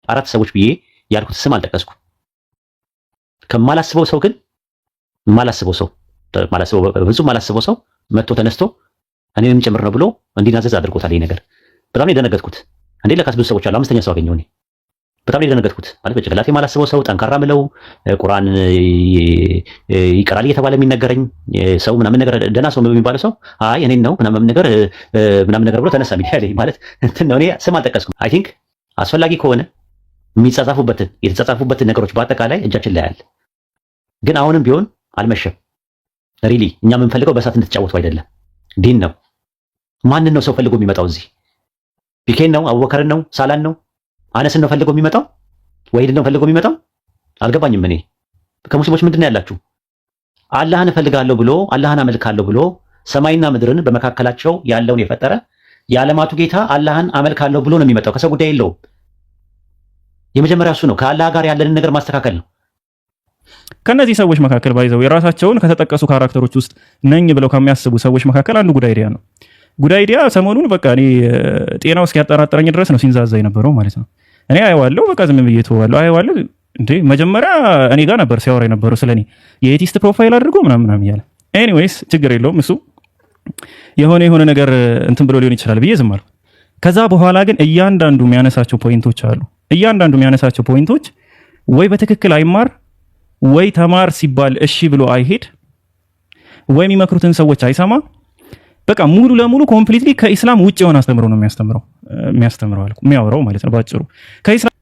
4 ሰዎች ብዬ ያልኩት ስም አልጠቀስኩም። ከማላስበው ሰው ግን ማላስበው ሰው በፍጹም ማላስበው ሰው መጥቶ ተነስቶ እኔንም ጭምር ነው ብሎ እንዲናዘዝ አድርጎታል። ይሄ ነገር በጣም ነው የደነገጥኩት። እንዴ ለካስ ብዙ ሰዎች አሉ። 5ኛ ሰው አገኘሁ እኔ። በጣም ነው የደነገጥኩት። ማለት በጭንቅላቴ የማላስበው ሰው ጠንካራ ምለው ቁርአን ይቀራል እየተባለ የሚነገረኝ ሰው ምናምን ነገር ደህና ሰው የሚባለው ሰው አይ እኔን ነው ምናምን ነገር ብሎ ተነሳ ሚዲያ ላይ ማለት እንትን ነው። እኔ ስም አልጠቀስኩም። አይ ቲንክ አስፈላጊ ከሆነ የተጻጻፉበትን ነገሮች በአጠቃላይ እጃችን ላይ አለ። ግን አሁንም ቢሆን አልመሸም። ሪሊ እኛ የምንፈልገው በእሳት እንድትጫወቱ አይደለም። ዲን ነው። ማንን ነው ሰው ፈልጎ የሚመጣው እዚህ? ፒኬን ነው? አቡበከርን ነው? ሳላን ነው? አነስን ነው ፈልጎ የሚመጣው? ወሂድን ነው ፈልጎ የሚመጣው? አልገባኝም። እኔ ከሙስሊሞች ምንድን ነው ያላችሁ? አላህን እፈልጋለሁ ብሎ አላህን አመልካለሁ ብሎ ሰማይና ምድርን በመካከላቸው ያለውን የፈጠረ የዓለማቱ ጌታ አላህን አመልካለሁ ብሎ ነው የሚመጣው። ከሰው ጉዳይ የለውም። የመጀመሪያ እሱ ነው። ከአላህ ጋር ያለንን ነገር ማስተካከል ነው። ከነዚህ ሰዎች መካከል ባይዘው የራሳቸውን ከተጠቀሱ ካራክተሮች ውስጥ ነኝ ብለው ከሚያስቡ ሰዎች መካከል አንዱ ጉዳይዲያ ነው። ጉዳይዲያ ሰሞኑን በቃ እኔ ጤናው እስኪያጠራጥረኝ ድረስ ነው ሲንዛዛ የነበረው ማለት ነው። እኔ አየዋለሁ፣ በቃ ዝም ብዬ ተዋለሁ። አየዋለሁ እንዴ መጀመሪያ እኔ ጋር ነበር ሲያወራ የነበረው ስለኔ የኤቲስት ፕሮፋይል አድርጎ ምናምን እያለ። ኤኒዌይስ ችግር የለውም እሱ የሆነ ነገር እንትን ብሎ ሊሆን ይችላል ብዬ ዝም አልኩ። ከዛ በኋላ ግን እያንዳንዱ የሚያነሳቸው ፖይንቶች አሉ። እያንዳንዱ የሚያነሳቸው ፖይንቶች ወይ በትክክል አይማር ወይ ተማር ሲባል እሺ ብሎ አይሄድ ወይ የሚመክሩትን ሰዎች አይሰማ። በቃ ሙሉ ለሙሉ ኮምፕሊትሊ ከኢስላም ውጭ የሆነ አስተምሮ ነው የሚያወራው ማለት ነው ባጭሩ። ከኢስላም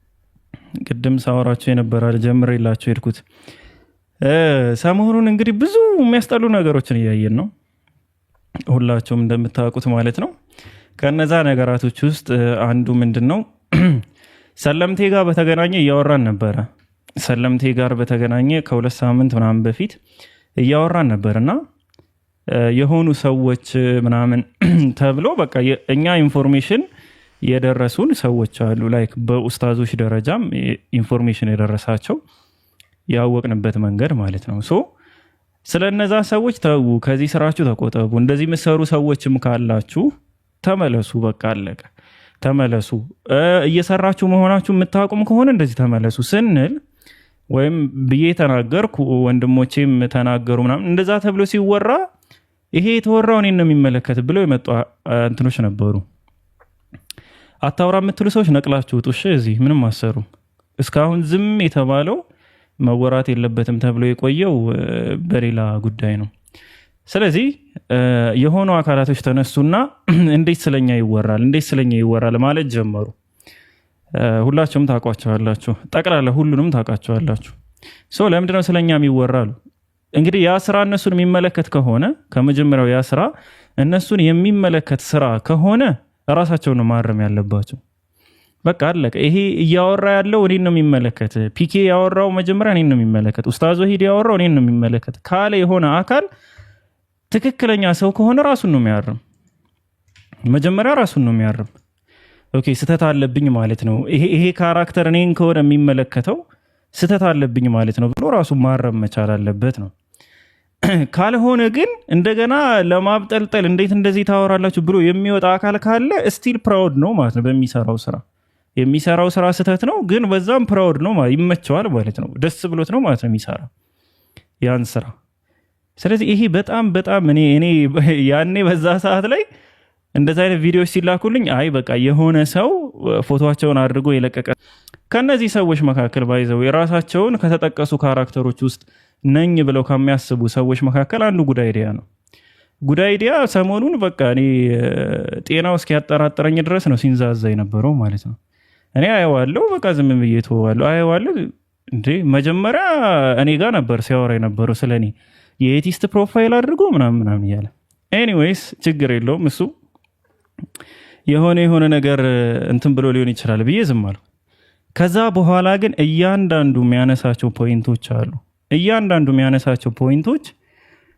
ቅድም ሳወራቸው የነበረ ጀምሬላቸው ሄድኩት። ሰሞኑን እንግዲህ ብዙ የሚያስጠሉ ነገሮችን እያየን ነው ሁላችሁም እንደምታውቁት ማለት ነው። ከነዛ ነገራቶች ውስጥ አንዱ ምንድነው ሰለምቴ ጋር በተገናኘ እያወራን ነበረ። ሰለምቴ ጋር በተገናኘ ከ2 ሳምንት ምናምን በፊት እያወራን ነበርና የሆኑ ሰዎች ምናምን ተብሎ በቃ እኛ ኢንፎርሜሽን የደረሱን ሰዎች አሉ። ላይክ በኡስታዞች ደረጃም ኢንፎርሜሽን የደረሳቸው ያወቅንበት መንገድ ማለት ነው። ሶ ስለነዛ ሰዎች ተው፣ ከዚህ ስራችሁ ተቆጠቡ። እንደዚህ የምትሰሩ ሰዎችም ካላችሁ ተመለሱ። በቃ አለቀ። ተመለሱ። እየሰራችሁ መሆናችሁ የምታውቁም ከሆነ እንደዚህ ተመለሱ ስንል ወይም ብዬ ተናገርኩ፣ ወንድሞቼም ተናገሩ ምናምን እንደዛ ተብሎ ሲወራ ይሄ የተወራው እኔን ነው የሚመለከት ብለው የመጡ እንትኖች ነበሩ። አታውራ የምትሉ ሰዎች ነቅላችሁ ውጡ። እዚህ ምንም አሰሩም። እስካሁን ዝም የተባለው መወራት የለበትም ተብሎ የቆየው በሌላ ጉዳይ ነው። ስለዚህ የሆኑ አካላቶች ተነሱና እንዴት ስለኛ ይወራል ማለት ጀመሩ። ሁላችሁም ታውቋቸዋላችሁ፣ ጠቅላላ ሁሉንም ታውቃቸዋላችሁ። ለምንድነው ስለኛ የሚወራሉ? እንግዲህ ያ ስራ እነሱን የሚመለከት ከሆነ ከመጀመሪያው ያ ስራ እነሱን የሚመለከት ስራ ከሆነ ራሳቸውን ነው ማረም ያለባቸው። በቃ አለቀ። ይሄ እያወራ ያለው እኔን ነው የሚመለከት፣ ፒኬ ያወራው መጀመሪያ እኔን ነው የሚመለከት፣ ኡስታዝ ወሂድ ያወራው እኔን ነው የሚመለከት ካለ የሆነ አካል ትክክለኛ ሰው ከሆነ ራሱን ነው የሚያርም። መጀመሪያ ራሱን ነው የሚያርም። ኦኬ ስተት አለብኝ ማለት ነው ይሄ ካራክተር እኔን ከሆነ የሚመለከተው ስተት አለብኝ ማለት ነው ብሎ ራሱን ማረም መቻል አለበት ነው። ካልሆነ ግን እንደገና ለማብጠልጠል እንዴት እንደዚህ ታወራላችሁ ብሎ የሚወጣ አካል ካለ ስቲል ፕራውድ ነው ማለት ነው በሚሰራው ስራ። የሚሰራው ስራ ስተት ነው፣ ግን በዛም ፕራውድ ነው ማለት ይመቸዋል ማለት ነው። ደስ ብሎት ነው ማለት ነው የሚሰራ ያን ስራ። ስለዚህ ይሄ በጣም እኔ ያኔ በዛ ሰዓት ላይ እንደዛ አይነት ቪዲዮዎች ሲላኩልኝ አይ በቃ የሆነ ሰው ፎቶቸውን አድርጎ የለቀቀ ከነዚህ ሰዎች መካከል ባይዘው የራሳቸውን ከተጠቀሱ ካራክተሮች ውስጥ ነኝ ብለው ከሚያስቡ ሰዎች መካከል አንዱ ጉዳይዲያ ነው። ጉዳይዲያ ሰሞኑን በቃ እኔ ጤናው እስኪያጠራጥረኝ ድረስ ነው ሲንዛዛ የነበረው ማለት ነው። እኔ አየዋለሁ፣ በቃ ዝም ብዬ ተዋለሁ። አየዋለሁ እንዴ መጀመሪያ እኔ ጋር ነበር ሲያወራ የነበረው ስለኔ የኤቲስት ፕሮፋይል አድርጎ ምናምን እያለ። ኤኒዌይስ ችግር የለውም እሱ የሆነ ነገር እንትን ብሎ ሊሆን ይችላል ብዬ ዝም አልኩ። ከዛ በኋላ ግን እያንዳንዱ የሚያነሳቸው ፖይንቶች አሉ። እያንዳንዱ የሚያነሳቸው ፖይንቶች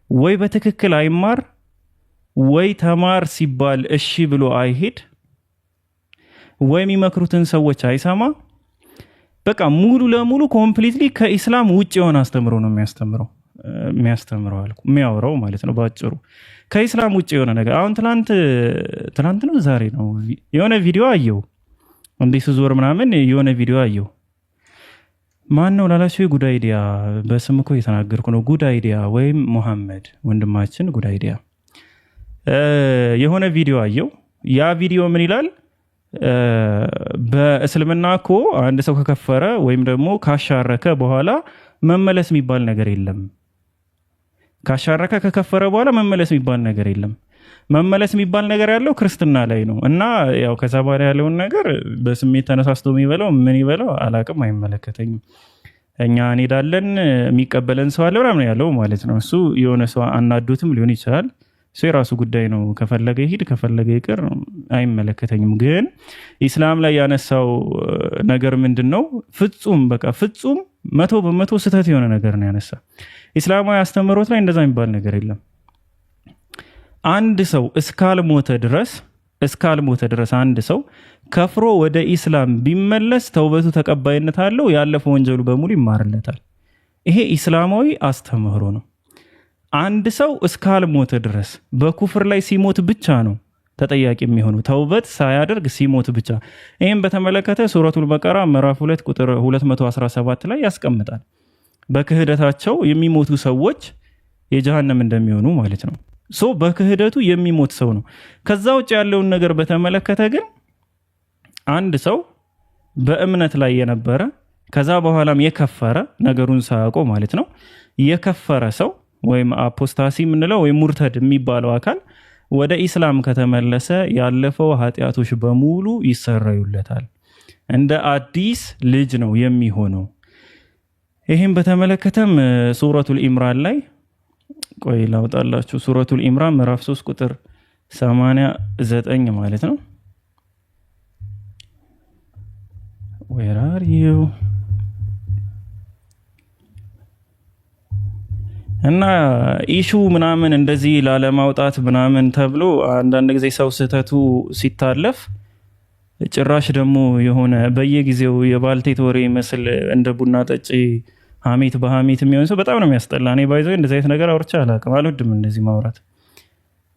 ወይ በትክክል አይማር ወይ ተማር ሲባል እሺ ብሎ አይሄድ ወይ የሚመክሩትን ሰዎች አይሰማ። በቃ ሙሉ ለሙሉ ኮምፕሊትሊ ከኢስላም ውጭ የሆነ አስተምሮ ነው የሚያስተምረው አልኩ፣ የሚያወራው ማለት ነው ባጭሩ። ከኢስላም ውጭ የሆነ ነገር አሁን ትናንት ነው ዛሬ ነው የሆነ ቪዲዮ አየው። እንዲህ ስዞር ምናምን የሆነ ቪዲዮ አየሁ። ማን ነው ላላችሁ ጉድ አይዲያ፣ በስም እኮ እየተናገርኩ ነው። ጉድ አይዲያ ወይም ሙሐመድ ወንድማችን ጉድ አይዲያ የሆነ ቪዲዮ አየው። ያ ቪዲዮ ምን ይላል? በእስልምና እኮ አንድ ሰው ከከፈረ ወይም ደግሞ ካሻረከ በኋላ መመለስ የሚባል ነገር የለም። ካሻረከ ከከፈረ በኋላ መመለስ የሚባል ነገር የለም። መመለስ የሚባል ነገር ያለው ክርስትና ላይ ነው። እና ያው ከዛ በኋላ ያለውን ነገር በስሜት ተነሳስቶ የሚበላው ምን ይበላው አላቅም፣ አይመለከተኝም። እኛ እንሄዳለን፣ የሚቀበለን ሰው አለ ምናምን ያለው ማለት ነው። እሱ የሆነ ሰው አናዶትም ሊሆን ይችላል። እሱ የራሱ ጉዳይ ነው። ከፈለገ ይሂድ፣ ከፈለገ ይቅር፣ አይመለከተኝም። ግን ኢስላም ላይ ያነሳው ነገር ምንድን ነው? ፍጹም 100% ስህተት የሆነ ነገር ነው ያነሳ። ኢስላማዊ አስተምህሮት ላይ እንደዛ የሚባል ነገር የለም። አንድ ሰው እስካልሞተ ድረስ አንድ ሰው ከፍሮ ወደ ኢስላም ቢመለስ ተውበቱ ተቀባይነት አለው። ያለፈው ወንጀሉ በሙሉ ይማርለታል። ይሄ ኢስላማዊ አስተምህሮ ነው። አንድ ሰው እስካልሞተ ድረስ በኩፍር ላይ ሲሞት ብቻ ነው ተጠያቂ የሚሆኑ፣ ተውበት ሳያደርግ ሲሞት ብቻ። ይህም በተመለከተ ሱረቱል በቀራ ምዕራፍ 2 ቁጥር 217 ላይ ያስቀምጣል። በክህደታቸው የሚሞቱ ሰዎች የጀሃነም እንደሚሆኑ ማለት ነው። በክህደቱ የሚሞት ሰው ነው። ከዛ ውጭ ያለውን ነገር በተመለከተ ግን አንድ ሰው በእምነት ላይ የነበረ ከዛ በኋላም የከፈረ ነገሩን ሳያውቀው ማለት ነው የከፈረ ሰው ወይም አፖስታሲ የምንለው ወይም ሙርተድ የሚባለው አካል ወደ ኢስላም ከተመለሰ ያለፈው ኃጢአቶች በሙሉ ይሰረዩለታል። እንደ አዲስ ልጅ ነው የሚሆነው። ይህም በተመለከተም ሱረቱል ኢምራን ላይ ቆይ ላውጣላችሁ። ሱረቱል ኢምራን ምዕራፍ 3 ቁጥር 89 ማለት ነው። Where are you? እና ኢሹ ምናምን እንደዚህ ላለማውጣት ምናምን ተብሎ አንዳንድ ጊዜ ሰው ስህተቱ ሲታለፍ ጭራሽ ደግሞ የሆነ በየጊዜው የባልቴት ወሬ መስል እንደ ቡና ጠጪ ሐሜት በሐሜት የሚሆን ሰው በጣም ነው የሚያስጠላ። እኔ ባይዘው እንደዚህ አይነት ነገር አውርቼ አላውቅም፣ አልወድም እንደዚህ ማውራት።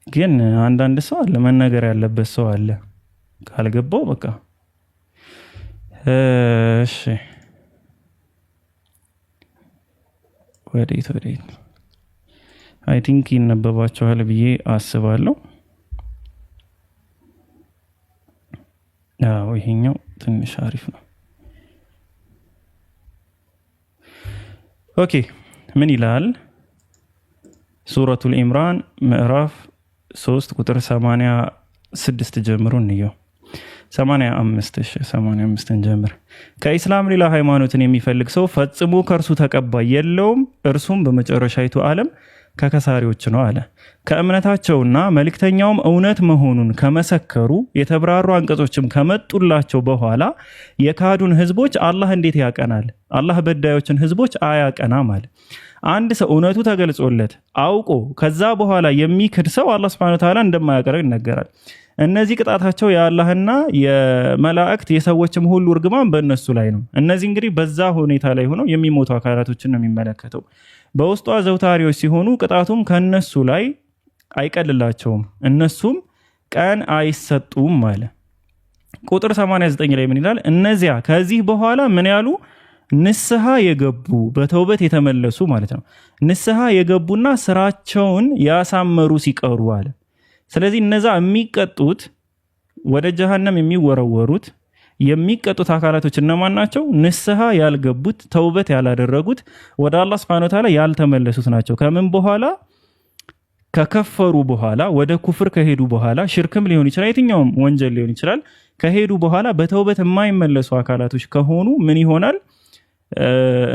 ግን አንዳንድ ሰው አለ መነገር ያለበት ሰው አለ፣ ካልገባው በቃ እሺ። ወዴት አይ ቲንክ ይነበባቸዋል ብዬ አስባለሁ። ያው ይሄኛው ትንሽ አሪፍ ነው። ኦኬ ምን ይላል? ሱረቱል ኢምራን ምዕራፍ 3 ቁጥር 86 ጀምሮ እንየው። 85 ጀምር። ከኢስላም ሌላ ሃይማኖትን የሚፈልግ ሰው ፈጽሞ ከእርሱ ተቀባይ የለውም፣ እርሱም በመጨረሻይቱ ዓለም ከከሳሪዎች ነው አለ። ከእምነታቸውና መልእክተኛውም እውነት መሆኑን ከመሰከሩ የተብራሩ አንቀጾችም ከመጡላቸው በኋላ የካዱን ህዝቦች አላህ እንዴት ያቀናል? አላህ በዳዮችን ህዝቦች አያቀናም አለ። አንድ ሰው እውነቱ ተገልጾለት አውቆ ከዛ በኋላ የሚክድ ሰው አላህ ሱብሓነሁ ወተዓላ እንደማያቀረው ይነገራል። እነዚህ ቅጣታቸው የአላህና የመላእክት የሰዎችም ሁሉ እርግማን በእነሱ ላይ ነው። እነዚህ እንግዲህ በዛ ሁኔታ ላይ ሆነው የሚሞቱ አካላቶችን ነው የሚመለከተው። በውስጧ ዘውታሪዎች ሲሆኑ ቅጣቱም ከነሱ ላይ አይቀልላቸውም፣ እነሱም ቀን አይሰጡም አለ። ቁጥር 89 ላይ ምን ይላል? እነዚያ ከዚህ በኋላ ምን ያሉ ንስሐ የገቡ በተውበት የተመለሱ ማለት ነው። ንስሐ የገቡና ስራቸውን ያሳመሩ ሲቀሩ አለ። ስለዚህ እነዛ የሚቀጡት ወደ ጀሃነም የሚወረወሩት የሚቀጡት አካላቶች እነማን ናቸው? ንስሐ ያልገቡት ተውበት ያላደረጉት ወደ አላህ Subhanahu Wa Ta'ala ያልተመለሱት ናቸው። ከምን በኋላ? ከከፈሩ በኋላ ወደ ኩፍር ከሄዱ በኋላ ሽርክም ሊሆን ይችላል፣ የትኛውም ወንጀል ሊሆን ይችላል። ከሄዱ በኋላ በተውበት የማይመለሱ አካላቶች ከሆኑ ምን ይሆናል?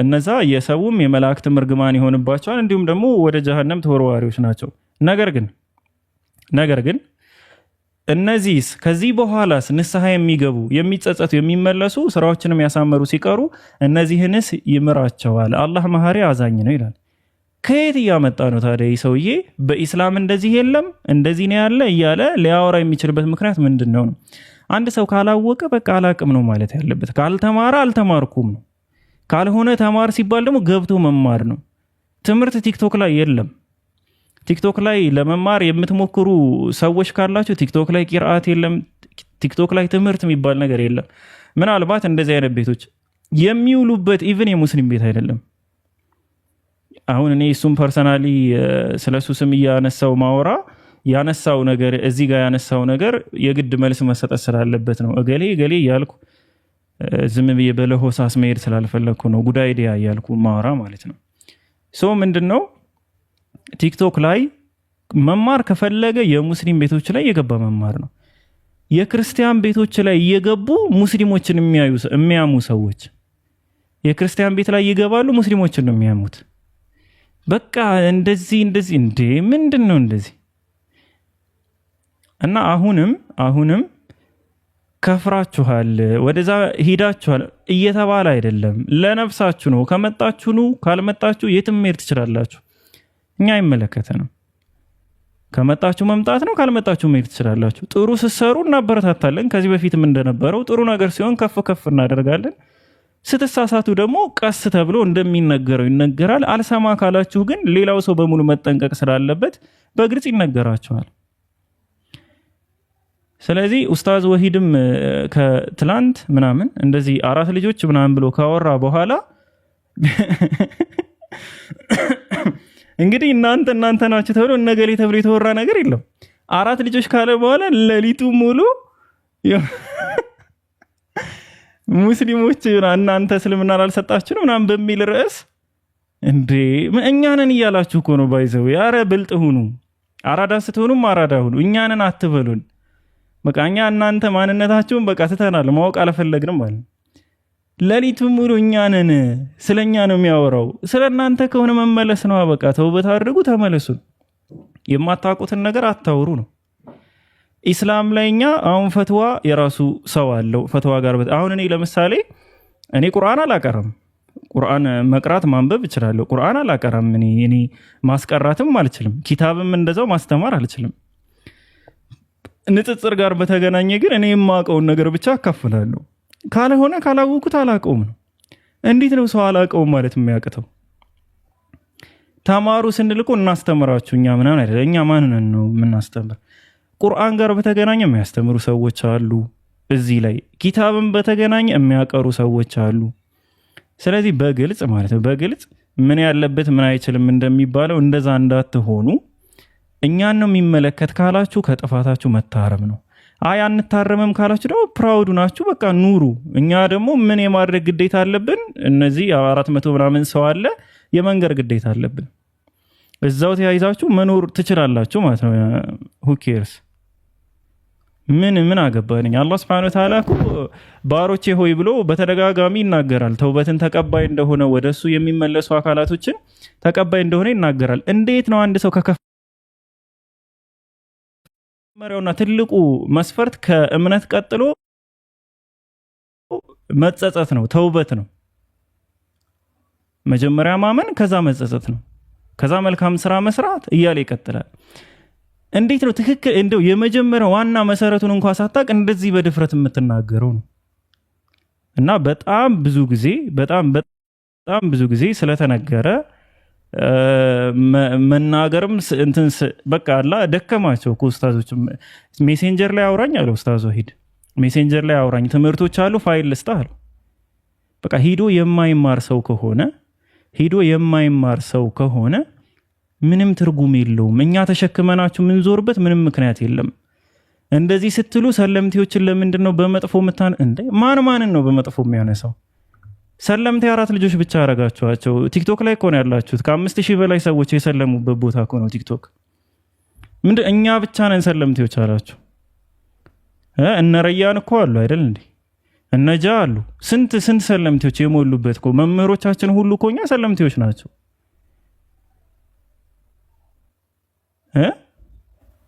እነዛ የሰውም የመላእክትም እርግማን ይሆንባቸዋል፣ እንዲሁም ደግሞ ወደ ጀሃነም ተወርዋሪዎች ናቸው። ነገር ግን እነዚህ ከዚህ በኋላስ ንስሐ የሚገቡ የሚጸጸቱ የሚመለሱ ስራዎችንም ያሳመሩ ሲቀሩ እነዚህንስ ይምራቸዋል፣ አላህ መሐሪ አዛኝ ነው ይላል። ከየት እያመጣ ነው ታዲያ ይህ ሰውዬ በኢስላም እንደዚህ የለም እንደዚህ ነው ያለ እያለ ሊያወራ የሚችልበት ምክንያት ምንድን ነው? አንድ ሰው ካላወቀ በቃ አላቅም ነው ማለት ያለበት። ካልተማረ አልተማርኩም ነው። ካልሆነ ተማር ሲባል ደግሞ ገብቶ መማር ነው። ትምህርት ቲክቶክ ላይ የለም። ቲክቶክ ላይ ለመማር የምትሞክሩ ሰዎች ካላችሁ ቲክቶክ ላይ ቂርአት የለም፣ ቲክቶክ ላይ ትምህርት የሚባል ነገር የለም። ምናልባት እንደዚህ አይነት ቤቶች የሚውሉበት ኢቭን የሙስሊም ቤት አይደለም። አሁን እኔ እሱም ፐርሰናሊ ስለሱ ስም እያነሳው ማወራ ያነሳው ነገር እዚህ ጋር ያነሳው ነገር የግድ መልስ መሰጠት ስላለበት ነው። እገሌ እገሌ እያልኩ ዝም ብዬ በለሆሳስ መሄድ ስላልፈለግኩ ነው። ጉዳይ ዲያ እያልኩ ማወራ ማለት ነው። ሶ ምንድነው ቲክቶክ ላይ መማር ከፈለገ የሙስሊም ቤቶች ላይ የገባ መማር ነው። የክርስቲያን ቤቶች ላይ እየገቡ ሙስሊሞችን የሚያሙ ሰዎች የክርስቲያን ቤት ላይ ይገባሉ፣ ሙስሊሞችን ነው የሚያሙት። በቃ እንደዚህ እንዴ ምንድን ነው እንደዚህ? እና አሁንም ከፍራችኋል፣ ወደዛ ሂዳችኋል እየተባለ አይደለም። ለነፍሳችሁ ነው። ከመጣችሁ ኑ፣ ካልመጣችሁ የትም መሄድ ትችላላችሁ። እኛ አይመለከተንም። ከመጣችሁ መምጣት ነው፣ ካልመጣችሁ መሄድ ትችላላችሁ። ጥሩ ስትሰሩ እናበረታታለን። ከዚህ በፊትም እንደነበረው ጥሩ ነገር ሲሆን ከፍ ከፍ እናደርጋለን። ስትሳሳቱ ደግሞ ቀስ ተብሎ እንደሚነገረው ይነገራል። አልሰማ ካላችሁ ግን ሌላው ሰው በሙሉ መጠንቀቅ ስላለበት በግልጽ ይነገራችኋል። ስለዚህ ኡስታዝ ወሂድም ከትላንት ምናምን እንደዚህ 4 ልጆች ምናምን ብሎ ካወራ በኋላ እንግዲህ እናንተ ናችሁ ተብሎ ነገሌ ተብሎ የተወራ ነገር የለም። 4 ልጆች ካለ በኋላ ሌሊቱ ሙሉ ሙስሊሞች እናንተ እስልምና አልሰጣችሁ ምናምን በሚል ርዕስ እንዴ እኛንን እያላችሁ እኮ ነው ባይዘው። ያረ ብልጥ ሁኑ፣ አራዳ ስትሆኑም አራዳ ሁኑ። እኛንን አትበሉን። በቃ እኛ እናንተ ማንነታችሁን በቃ ትተናል፣ ማወቅ አልፈለግንም ማለት ነው። ሌሊቱ ሙሉ እኛንን ስለኛ ነው የሚያወራው። ስለ እናንተ ከሆነ መመለስ ነው። በቃ ተውበት አድርጉ፣ ተመለሱ። የማታውቁትን ነገር አታውሩ ነው ኢስላም ላይ። እኛ አሁን ፈትዋ የራሱ ሰው አለው። ፈትዋ ጋር አሁን እኔ ለምሳሌ እኔ ቁርአን አላቀረም። ቁርአን መቅራት ማንበብ እችላለሁ። ቁርአን አላቀረም። እኔ ማስቀራትም አልችልም። ኪታብም እንደዛው ማስተማር አልችልም። ንጽጽር ጋር በተገናኘ ግን እኔ የማውቀውን ነገር ብቻ አካፍላለሁ። ካልሆነ ካላወቁት አላውቀውም ነው። እንዴት ነው ሰው አላውቀውም ማለት የሚያቅተው? ተማሩ ስንልቆ እናስተምራችሁ እኛ ምናምን አይደለም። እኛ ማንን ነው የምናስተምር? ቁርአን ጋር በተገናኘ የሚያስተምሩ ሰዎች አሉ። እዚህ ላይ ኪታብን በተገናኘ የሚያቀሩ ሰዎች አሉ። ስለዚህ በግልጽ ማለት ነው በግልጽ ምን ያለበት ምን አይችልም እንደሚባለው እንደዛ እንዳትሆኑ። እኛን ነው የሚመለከት ካላችሁ ከጥፋታችሁ መታረም ነው። አይ አንታረምም ካላችሁ ደግሞ ፕራውድ ናችሁ፣ በቃ ኑሩ። እኛ ደግሞ ምን የማድረግ ግዴታ አለብን? እነዚህ 400 ምናምን ሰው አለ፣ የመንገር ግዴታ አለብን። እዛው ተያይዛችሁ መኖር ትችላላችሁ ማለት ነው። who cares? ምን አገባኝ? አላህ Subhanahu Wa Ta'ala እኮ ባሮቼ ሆይ ብሎ በተደጋጋሚ ይናገራል። ተውበትን ተቀባይ እንደሆነ ወደሱ የሚመለሱ አካላቶችን ተቀባይ እንደሆነ ይናገራል። እንዴት ነው አንድ ሰው ከመጀመሪያውና ትልቁ መስፈርት ከእምነት ቀጥሎ መጸጸት ነው፣ ተውበት ነው። መጀመሪያ ማመን፣ ከዛ መጸጸት ነው፣ ከዛ መልካም ስራ መስራት እያለ ይቀጥላል። እንዴት ነው ትክክል እንደው የመጀመሪያው ዋና መሰረቱን እንኳን ሳታቅ እንደዚህ በድፍረት የምትናገረው ነው? እና በጣም ብዙ ጊዜ ስለተነገረ መናገርም እንትን በቃ አላ ደከማቸው እኮ ኡስታዞች። ሜሴንጀር ላይ አውራኝ አለ ኡስታዝ ወሂድ። ሜሴንጀር ላይ አውራኝ፣ ትምህርቶች አሉ፣ ፋይል ልስጥህ አለ። በቃ ሂዶ የማይማር ሰው ከሆነ ምንም ትርጉም የለውም። እኛ ተሸክመናችሁ ምንዞርበት ምንም ምክንያት የለም። እንደዚህ ስትሉ ሰለምቴዎችን ለምንድን ነው በመጥፎ እንደ ማንን ነው በመጥፎ የሚያነሳው? ሰለምቴ 4 ልጆች ብቻ አረጋችኋቸው። ቲክቶክ ላይ እኮ ነው ያላችሁት። ከ5000 በላይ ሰዎች የሰለሙበት ቦታ እኮ ነው ቲክቶክ። ምንድን እኛ ብቻ ነን ሰለምቴዎች አላችሁ? እነ ረያን እኮ አሉ አይደል እንዴ? እነጃ አሉ። ስንት ሰለምቴዎች የሞሉበት እኮ መምህሮቻችን ሁሉ እኮ እኛ ሰለምቴዎች ናቸው።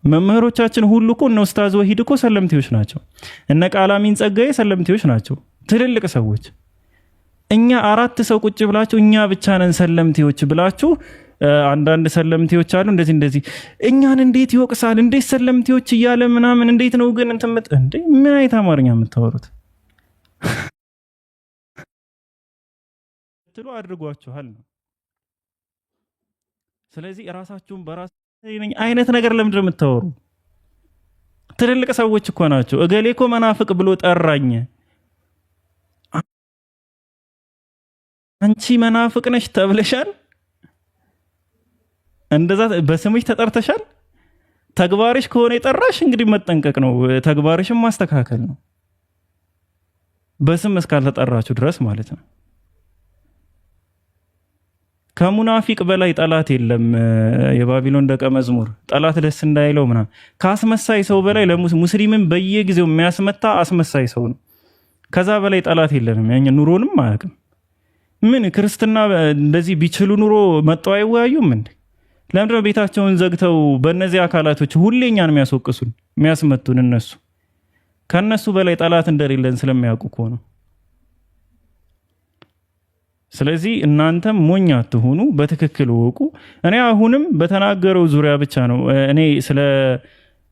መምህሮቻችን ሁሉ እኮ እነ ኡስታዝ ወሂድ እኮ ሰለምቴዎች ናቸው። እነ ቃላሚን ጸጋዬ ሰለምቴዎች ናቸው፣ ትልልቅ ሰዎች። እኛ 4 ሰው ቁጭ ብላችሁ እኛ ብቻ ነን ሰለምቴዎች ብላችሁ አንዳንድ ሰለምቴዎች አሉ እንደዚህ እኛን እንዴት ይወቅሳል? እንዴት ሰለምቴዎች እያለ ምናምን እንዴት ነው ግን እንዴ ምን አይነት አማርኛ የምታወሩት? ትሉ አድርጓችኋል ነው። ስለዚህ ራሳችሁን በራስ አይነት ነገር ለምንድን ነው የምታወሩ? ትልልቅ ሰዎች እኮ ናቸው። እገሌ እኮ መናፍቅ ብሎ ጠራኝ፣ አንቺ መናፍቅ ነሽ ተብለሻል፣ እንደዛ በስምሽ ተጠርተሻል። ተግባርሽ ከሆነ የጠራሽ እንግዲህ መጠንቀቅ ነው፣ ተግባርሽም ማስተካከል ነው፣ በስም እስካልተጠራችሁ ድረስ ማለት ነው። ከሙናፊቅ በላይ ጠላት የለም። የባቢሎን ደቀ መዝሙር ጠላት ደስ እንዳይለው ምናምን ከአስመሳይ ሰው በላይ ለሙስሊምን በየጊዜው የሚያስመታ አስመሳይ ሰው ነው። ከዛ በላይ ጠላት የለንም። ያኛ ኑሮንም አያውቅም። ምን ክርስትና እንደዚህ ቢችሉ ኑሮ መጣው አይወያዩም እንዴ? ለምንድነው ቤታቸውን ዘግተው በእነዚህ አካላቶች ሁሌኛን የሚያስወቅሱን የሚያስመቱን? እነሱ ከነሱ በላይ ጠላት እንደሌለን ስለሚያውቁ እኮ ነው። ስለዚህ እናንተም ሞኝ አትሁኑ፣ በትክክል ወቁ። እኔ አሁንም በተናገረው ዙሪያ ብቻ ነው እኔ ስለ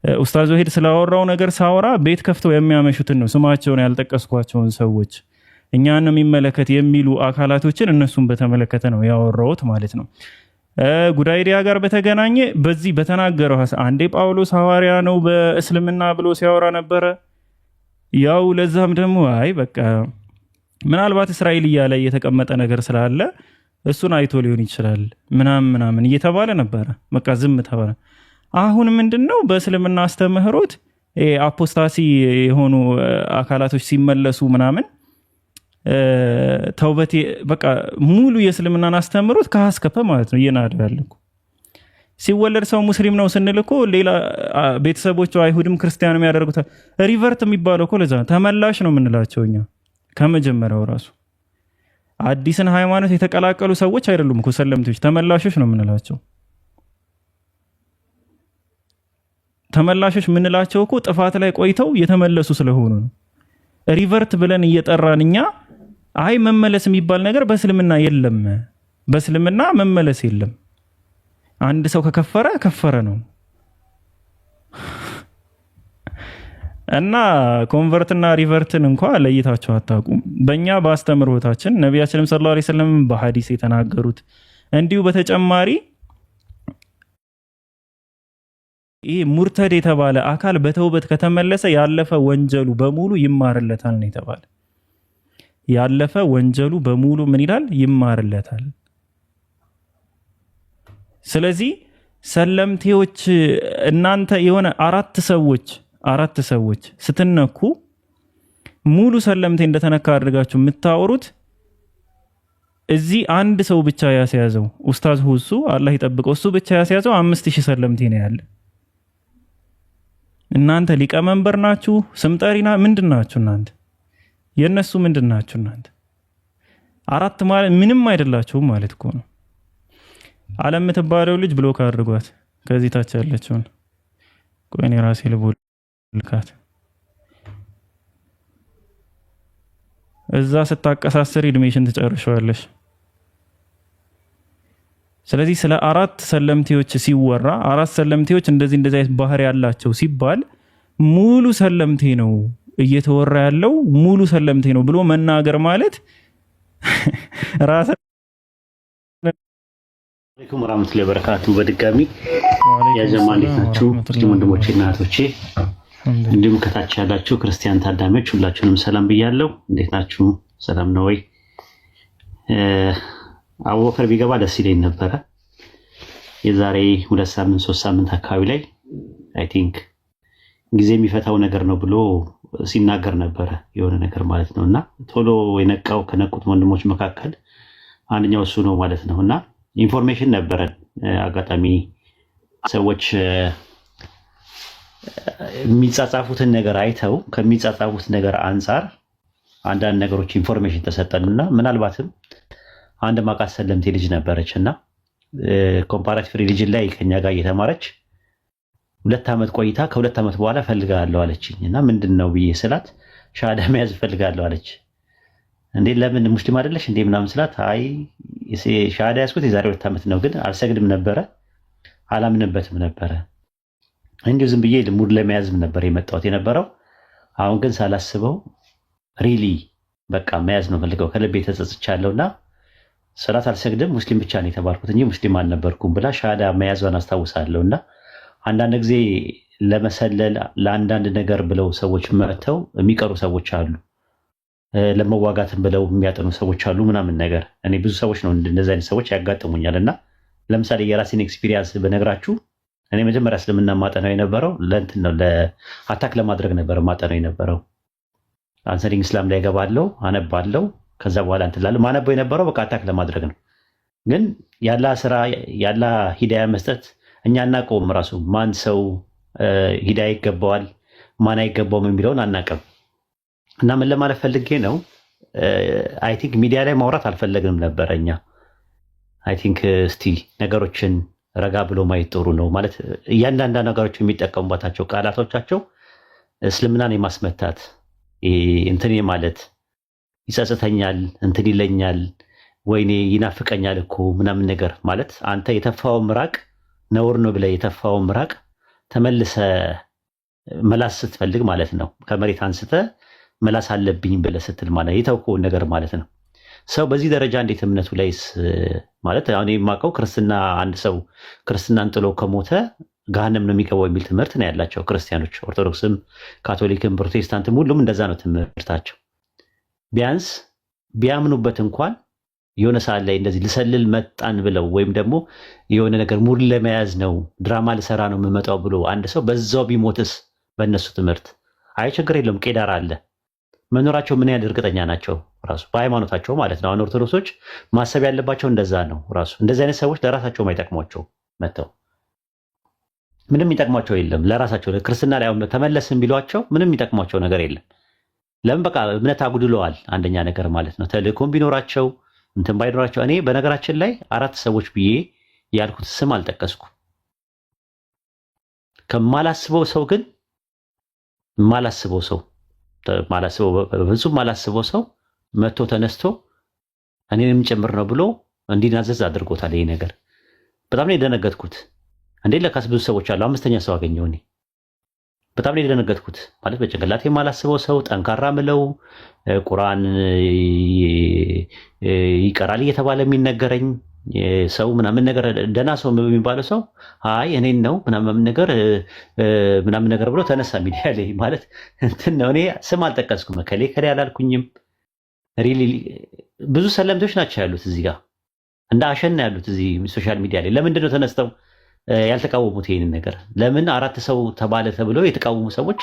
ኡስታዝ ወሂድ ስላወራው ነገር ሳወራ ቤት ከፍተው የሚያመሹትን ነው ስማቸውን ያልጠቀስኳቸውን ሰዎች እኛን የሚመለከት የሚሉ አካላቶችን እነሱን በተመለከተ ነው ያወራሁት ማለት ነው። ጉዳይዲያ ጋር በተገናኘ በዚህ በተናገረው አንዴ ጳውሎስ ሐዋርያ ነው በእስልምና ብሎ ሲያወራ ነበረ። ያው ለዛም ደግሞ አይ በቃ ምናልባት እስራኤል እያለ የተቀመጠ ነገር ስላለ እሱን አይቶ ሊሆን ይችላል ምናምን እየተባለ ነበረ። በቃ ዝም ተባለ። አሁን ምንድነው በእስልምና አስተምህሮት አፖስታሲ የሆኑ አካላቶች ሲመለሱ ምናምን ተውበት በቃ ሙሉ የእስልምናን አስተምህሮት ከሐስከፈ ማለት ነው እየናደ ያለኩ። ሲወለድ ሰው ሙስሊም ነው ስንልኮ ሌላ ቤተሰቦቹ አይሁድም ክርስቲያንም ያደርጉት ሪቨርት የሚባለው እኮ ለዛ ተመላሽ ነው የምንላቸው እኛ። ከመጀመሪያው ራሱ አዲስን ሃይማኖት የተቀላቀሉ ሰዎች አይደሉም እኮ ሰለምቶች፣ ተመላሾች ነው የምንላቸው። ተመላሾች የምንላቸው እኮ ጥፋት ላይ ቆይተው የተመለሱ ስለሆኑ ነው። ሪቨርት ብለን እየጠራን እኛ አይ መመለስ የሚባል ነገር በእስልምና የለም፣ በእስልምና መመለስ የለም። አንድ ሰው ከከፈረ ከፈረ ነው። እና ኮንቨርትና ሪቨርትን እንኳ ለይታቸው አታውቁም። በእኛ በአስተምሮታችን ነቢያችንም ሰለላሁ ዐለይሂ ወሰለም በሐዲስ የተናገሩት እንዲሁ በተጨማሪ ይህ ሙርተድ የተባለ አካል በተውበት ከተመለሰ ያለፈ ወንጀሉ በሙሉ ይማርለታል ነው የተባለ። ያለፈ ወንጀሉ በሙሉ ምን ይላል? ይማርለታል። ስለዚህ ሰለምቴዎች እናንተ የሆነ አራት ሰዎች ስትነኩ ሙሉ ሰለምቴ እንደተነካ አድርጋችሁ የምታወሩት እዚህ አንድ ሰው ብቻ ያስያዘው ኡስታዝ ሁሱ አላህ ይጠብቀው፣ እሱ ብቻ ያስያዘው 5000 ሰለምቴ ነው ያለ። እናንተ ሊቀመንበር ናችሁ፣ ስምጠሪና ምንድን ናችሁ እናንተ? የነሱ ምንድን ናችሁ እናንተ? አራት ማለት ምንም አይደላችሁም ማለት እኮ ነው። ዓለም የምትባለው ልጅ ብሎክ አድርጓት ከዚህ ታች ያለችውን ቆይ እኔ ራሴ ልካት እዛ ስታቀሳስር እድሜሽን ትጨርሻለሽ። ስለዚህ ስለ አራት ሰለምቴዎች ሲወራ አራት ሰለምቴዎች እንደዚህ አይነት ባህሪ ያላቸው ሲባል ሙሉ ሰለምቴ ነው እየተወራ ያለው ሙሉ ሰለምቴ ነው ብሎ መናገር ማለት ራስ አለይኩም ወራህመቱላሂ ወበረካቱ። በድጋሚ ያጀማ እንዴት ናችሁ? ሙስሊም ወንድሞቼና እህቶቼ እንዲሁም ከታች ያላችሁ ክርስቲያን ታዳሚዎች ሁላችሁንም ሰላም ብያለሁ። እንዴት ናችሁ? ሰላም ነው ወይ? አቡበከር ቢገባ ደስ ይለኝ ነበረ። የዛሬ 2 ሳምንት 3 ሳምንት አካባቢ ላይ አይ ቲንክ ጊዜ የሚፈታው ነገር ነው ብሎ ሲናገር ነበረ የሆነ ነገር ማለት ነውና ቶሎ የነቃው ከነቁት ወንድሞች መካከል አንደኛው እሱ ነው ማለት ነውና ኢንፎርሜሽን ነበረን። አጋጣሚ ሰዎች የሚጻጻፉትን ነገር አይተው ከሚጻጻፉት ነገር አንፃር አንዳንድ ነገሮች ኢንፎርሜሽን ተሰጠንና ምናልባትም አንድ ማቃት ሰለምቴ ልጅ ነበረችና ኮምፓራቲቭ ሪሊጅን ላይ ከኛ ጋር እየተማረች 2 ዓመት ቆይታ ከ2 ዓመት በኋላ ፈልጋለሁ አለችኝና ምንድነው ብዬ ስላት ሻሃዳ መያዝ ፈልጋለሁ አለች። እንዴ ለምን ሙስሊም አይደለሽ እንዴ ምናምን ስላት አይ ሻሃዳ ያዝኩት የዛሬ 2 ዓመት ነው፣ ግን አልሰግድም ነበረ አላምንበትም ነበረ እንዲሁ ዝም ብዬ ሙድ ለመያዝም ነበር የመጣሁት የነበረው። አሁን ግን ሳላስበው ሪሊ በቃ መያዝ ነው ፈልገው ከልቤ ተጸጽቻለሁና ሰላት አልሰግድም ሙስሊም ብቻ ነው የተባልኩት እንጂ ሙስሊም አልነበርኩም ብላ ሻሃዳ መያዟን አስታውሳለሁና አንዳንድ ጊዜ ለመሰለል ለአንዳንድ ነገር ብለው ሰዎች መጥተው የሚቀሩ ሰዎች አሉ። ለመዋጋትም ብለው የሚያጠኑ ሰዎች አሉ ምናምን ነገር። እኔ ብዙ ሰዎች ነው እንደዚህ አይነት ሰዎች ያጋጥሙኛል። እና ለምሳሌ የራሴን ኤክስፒሪየንስ በነግራችሁ እኔ መጀመሪያ እስልምና ማጠናው የነበረው ለእንትን ነው፣ ለአታክ ለማድረግ ነበር ማጠናው የነበረው። አንሰሪንግ እስላም ላይ ገባለው አነባለው። ከዛ በኋላ እንትን እላለሁ። ማነበው የነበረው በቃ አታክ ለማድረግ ነው። ግን ያላ ስራ ያላ ሂዳያ መስጠት እኛ አናውቀውም። ራሱ ማን ሰው ሂዳያ ይገባዋል ማን አይገባውም የሚለውን አናውቅም። እና ምን ለማለት ፈልጌ ነው፣ አይ ቲንክ ሚዲያ ላይ ማውራት አልፈለግንም ነበረ እኛ። አይ ቲንክ እስቲ ነገሮችን ረጋ ብሎ ማየት ጥሩ ነው። ማለት እያንዳንዳ ነገሮች የሚጠቀሙባቸው ቃላቶቻቸው እስልምናን የማስመታት እንትን ማለት ይጸጽተኛል፣ እንትን ይለኛል፣ ወይኔ ይናፍቀኛል እኮ ምናምን ነገር ማለት አንተ የተፋው ምራቅ ነውር ነው ብለህ የተፋው ምራቅ ተመልሰ መላስ ስትፈልግ ማለት ነው። ከመሬት አንስተ መላስ አለብኝ ብለህ ስትል ማለት የተውከውን ነገር ማለት ነው። ሰው በዚህ ደረጃ እንዴት እምነቱ ላይስ ማለት አሁን የማውቀው ክርስትና አንድ ሰው ክርስትናን ጥሎ ከሞተ ገሃነም ነው የሚገባው የሚል ትምህርት ነው ያላቸው ክርስቲያኖች፣ ኦርቶዶክስም፣ ካቶሊክም፣ ፕሮቴስታንትም ሁሉም እንደዛ ነው ትምህርታቸው። ቢያንስ ቢያምኑበት እንኳን የሆነ ሰዓት ላይ እንደዚህ ልሰልል መጣን ብለው ወይም ደግሞ የሆነ ነገር ሙድ ለመያዝ ነው ድራማ ልሰራ ነው የምመጣው ብሎ አንድ ሰው በዛው ቢሞትስ በእነሱ ትምህርት አይ ችግር የለውም ቄዳር አለ መኖራቸው ምን ያህል እርግጠኛ ናቸው ራሱ በሃይማኖታቸው ማለት ነው። አሁን ኦርቶዶክሶች ማሰብ ያለባቸው እንደዛ ነው ራሱ። እንደዚህ አይነት ሰዎች ለራሳቸውም አይጠቅሟቸው መጥተው ምንም ይጠቅሟቸው የለም ለራሳቸው። ክርስትና ላይ አሁን ተመለስን ቢሏቸው ምንም ይጠቅሟቸው ነገር የለም። ለምን በቃ እምነት አጉድለዋል አንደኛ ነገር ማለት ነው። ተልእኮም ቢኖራቸው እንትን ባይኖራቸው። እኔ በነገራችን ላይ 4 ሰዎች ብዬ ያልኩት ስም አልጠቀስኩም። ከማላስበው ሰው ግን ማላስበው ሰው በፍጹም ማላስበው ሰው መጥቶ ተነስቶ እኔንም ጭምር ነው ብሎ እንዲናዘዝ አድርጎታል። ይሄ ነገር በጣም ነው የደነገጥኩት። እንዴ ለካስ ብዙ ሰዎች አሉ። 5ኛ ሰው አገኘው። እኔ በጣም ነው የደነገጥኩት። ማለት በጭንቅላቴ የማላስበው ሰው ጠንካራ ምለው ቁርአን ይቀራል እየተባለ የሚነገረኝ ሰው ምናምን ነገር ደህና ሰው የሚባለው ሰው አይ እኔን ነው ምናምን ነገር ብሎ ተነሳ ሚዲያ ላይ ማለት እንትን ነው። እኔ ስም አልጠቀስኩም፣ ከሌ አላልኩኝም። ሪሊ ብዙ ሰለምቶች ናቸው ያሉት እዚህ ጋር እንደ አሸን ያሉት እዚህ ሶሻል ሚዲያ ላይ። ለምንድን ነው ተነስተው ያልተቃወሙት ይሄንን ነገር? ለምን 4 ሰው ተባለ ተብሎ የተቃወሙ ሰዎች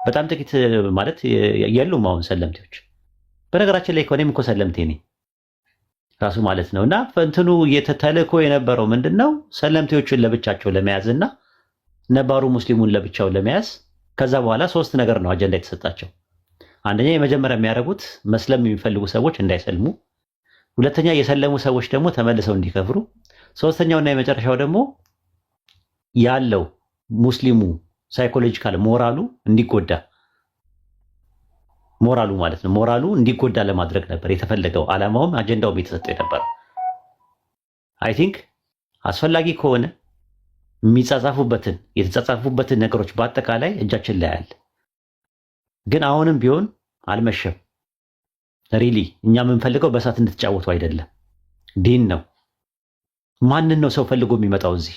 በጣም ጥቂት ማለት የሉም አሁን ሰለምቴዎች። በነገራችን ላይ እኔም እኮ ሰለምቴ ነኝ ራሱ ማለት ነው። እና ፈንትኑ የተተልኮ የነበረው ምንድነው? ሰለምቴዎችን ለብቻቸው ለመያዝ እና ነባሩ ሙስሊሙን ለብቻው ለመያዝ። ከዛ በኋላ 3 ነገር ነው አጀንዳ የተሰጣቸው። አንደኛ የመጀመሪያ የሚያደርጉት መስለም የሚፈልጉ ሰዎች እንዳይሰልሙ፣ ሁለተኛ የሰለሙ ሰዎች ደግሞ ተመልሰው እንዲከፍሩ፣ ሶስተኛውና የመጨረሻው ደግሞ ያለው ሙስሊሙ ሳይኮሎጂካል ሞራሉ እንዲጎዳ፣ ሞራሉ ማለት ነው ሞራሉ እንዲጎዳ ለማድረግ ነበር የተፈለገው። ዓላማውም አጀንዳውም የተሰጠው ነበር። አይ ቲንክ አስፈላጊ ከሆነ የተጻጻፉበትን ነገሮች በአጠቃላይ እጃችን ላይ አለ። ግን አሁንም ቢሆን አልመሸም። ሪሊ እኛ የምንፈልገው በእሳት እንድትጫወቱ አይደለም። ዲን ነው። ማንን ነው ሰው ፈልጎ የሚመጣው እዚህ?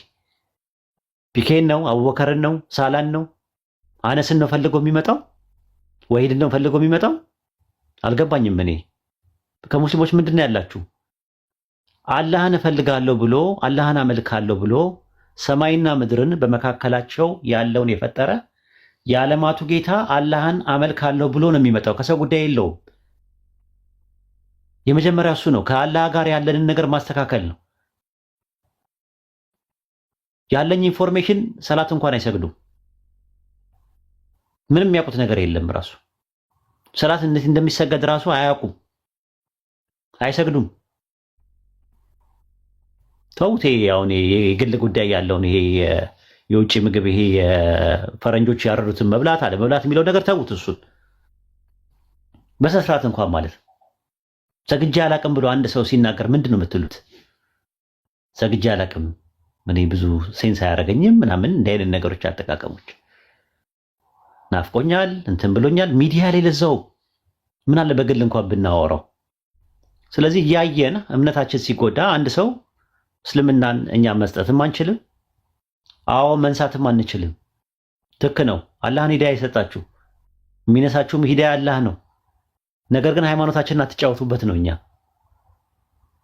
ፒኬን ነው? አቡበከርን ነው? ሳላን ነው? አነስን ነው ፈልጎ የሚመጣው? ወሂድን ነው ፈልጎ የሚመጣው? አልገባኝም። እኔ ከሙስሊሞች ምንድን ነው ያላችሁ? አላህን እፈልጋለሁ ብሎ አላህን አመልካለሁ ብሎ ሰማይና ምድርን በመካከላቸው ያለውን የፈጠረ የዓለማቱ ጌታ አላህን አመልካለሁ ብሎ ነው የሚመጣው። ከሰው ጉዳይ የለውም። የመጀመሪያ እሱ ነው። ከአላህ ጋር ያለንን ነገር ማስተካከል ነው። ያለኝ ኢንፎርሜሽን ሰላት እንኳን አይሰግዱም። ምንም የሚያውቁት ነገር የለም። ራሱ ሰላት እንዴት እንደሚሰገድ ራሱ አያውቁም፣ አይሰግዱም። ተውት። አሁን የግል ጉዳይ ያለውን ይሄ የውጭ ምግብ ይሄ ፈረንጆች ያረዱትን መብላት አለ መብላት የሚለው ነገር ተውት። እሱን በስርዓት እንኳን ማለት ሰግጄ አላቅም ብሎ አንድ ሰው ሲናገር ምንድን ነው የምትሉት? ሰግጄ አላቅም እኔ ብዙ ሴንስ አያደርገኝም ምናምን እንዲህ አይነት ነገሮች አጠቃቀሞች ናፍቆኛል እንትን ብሎኛል ሚዲያ ላይ ለዛው ምን አለ በግል እንኳን ብናወራው። ስለዚህ እያየን እምነታችን ሲጎዳ አንድ ሰው እስልምናን እኛ መስጠትም አንችልም፣ አዎ መንሳትም አንችልም። ትክ ነው። አላህን ሂዳያ የሰጣችሁ የሚነሳችሁም ሂዳያ አላህ ነው። ነገር ግን ሃይማኖታችንን አትጫወቱበት ነው። እኛ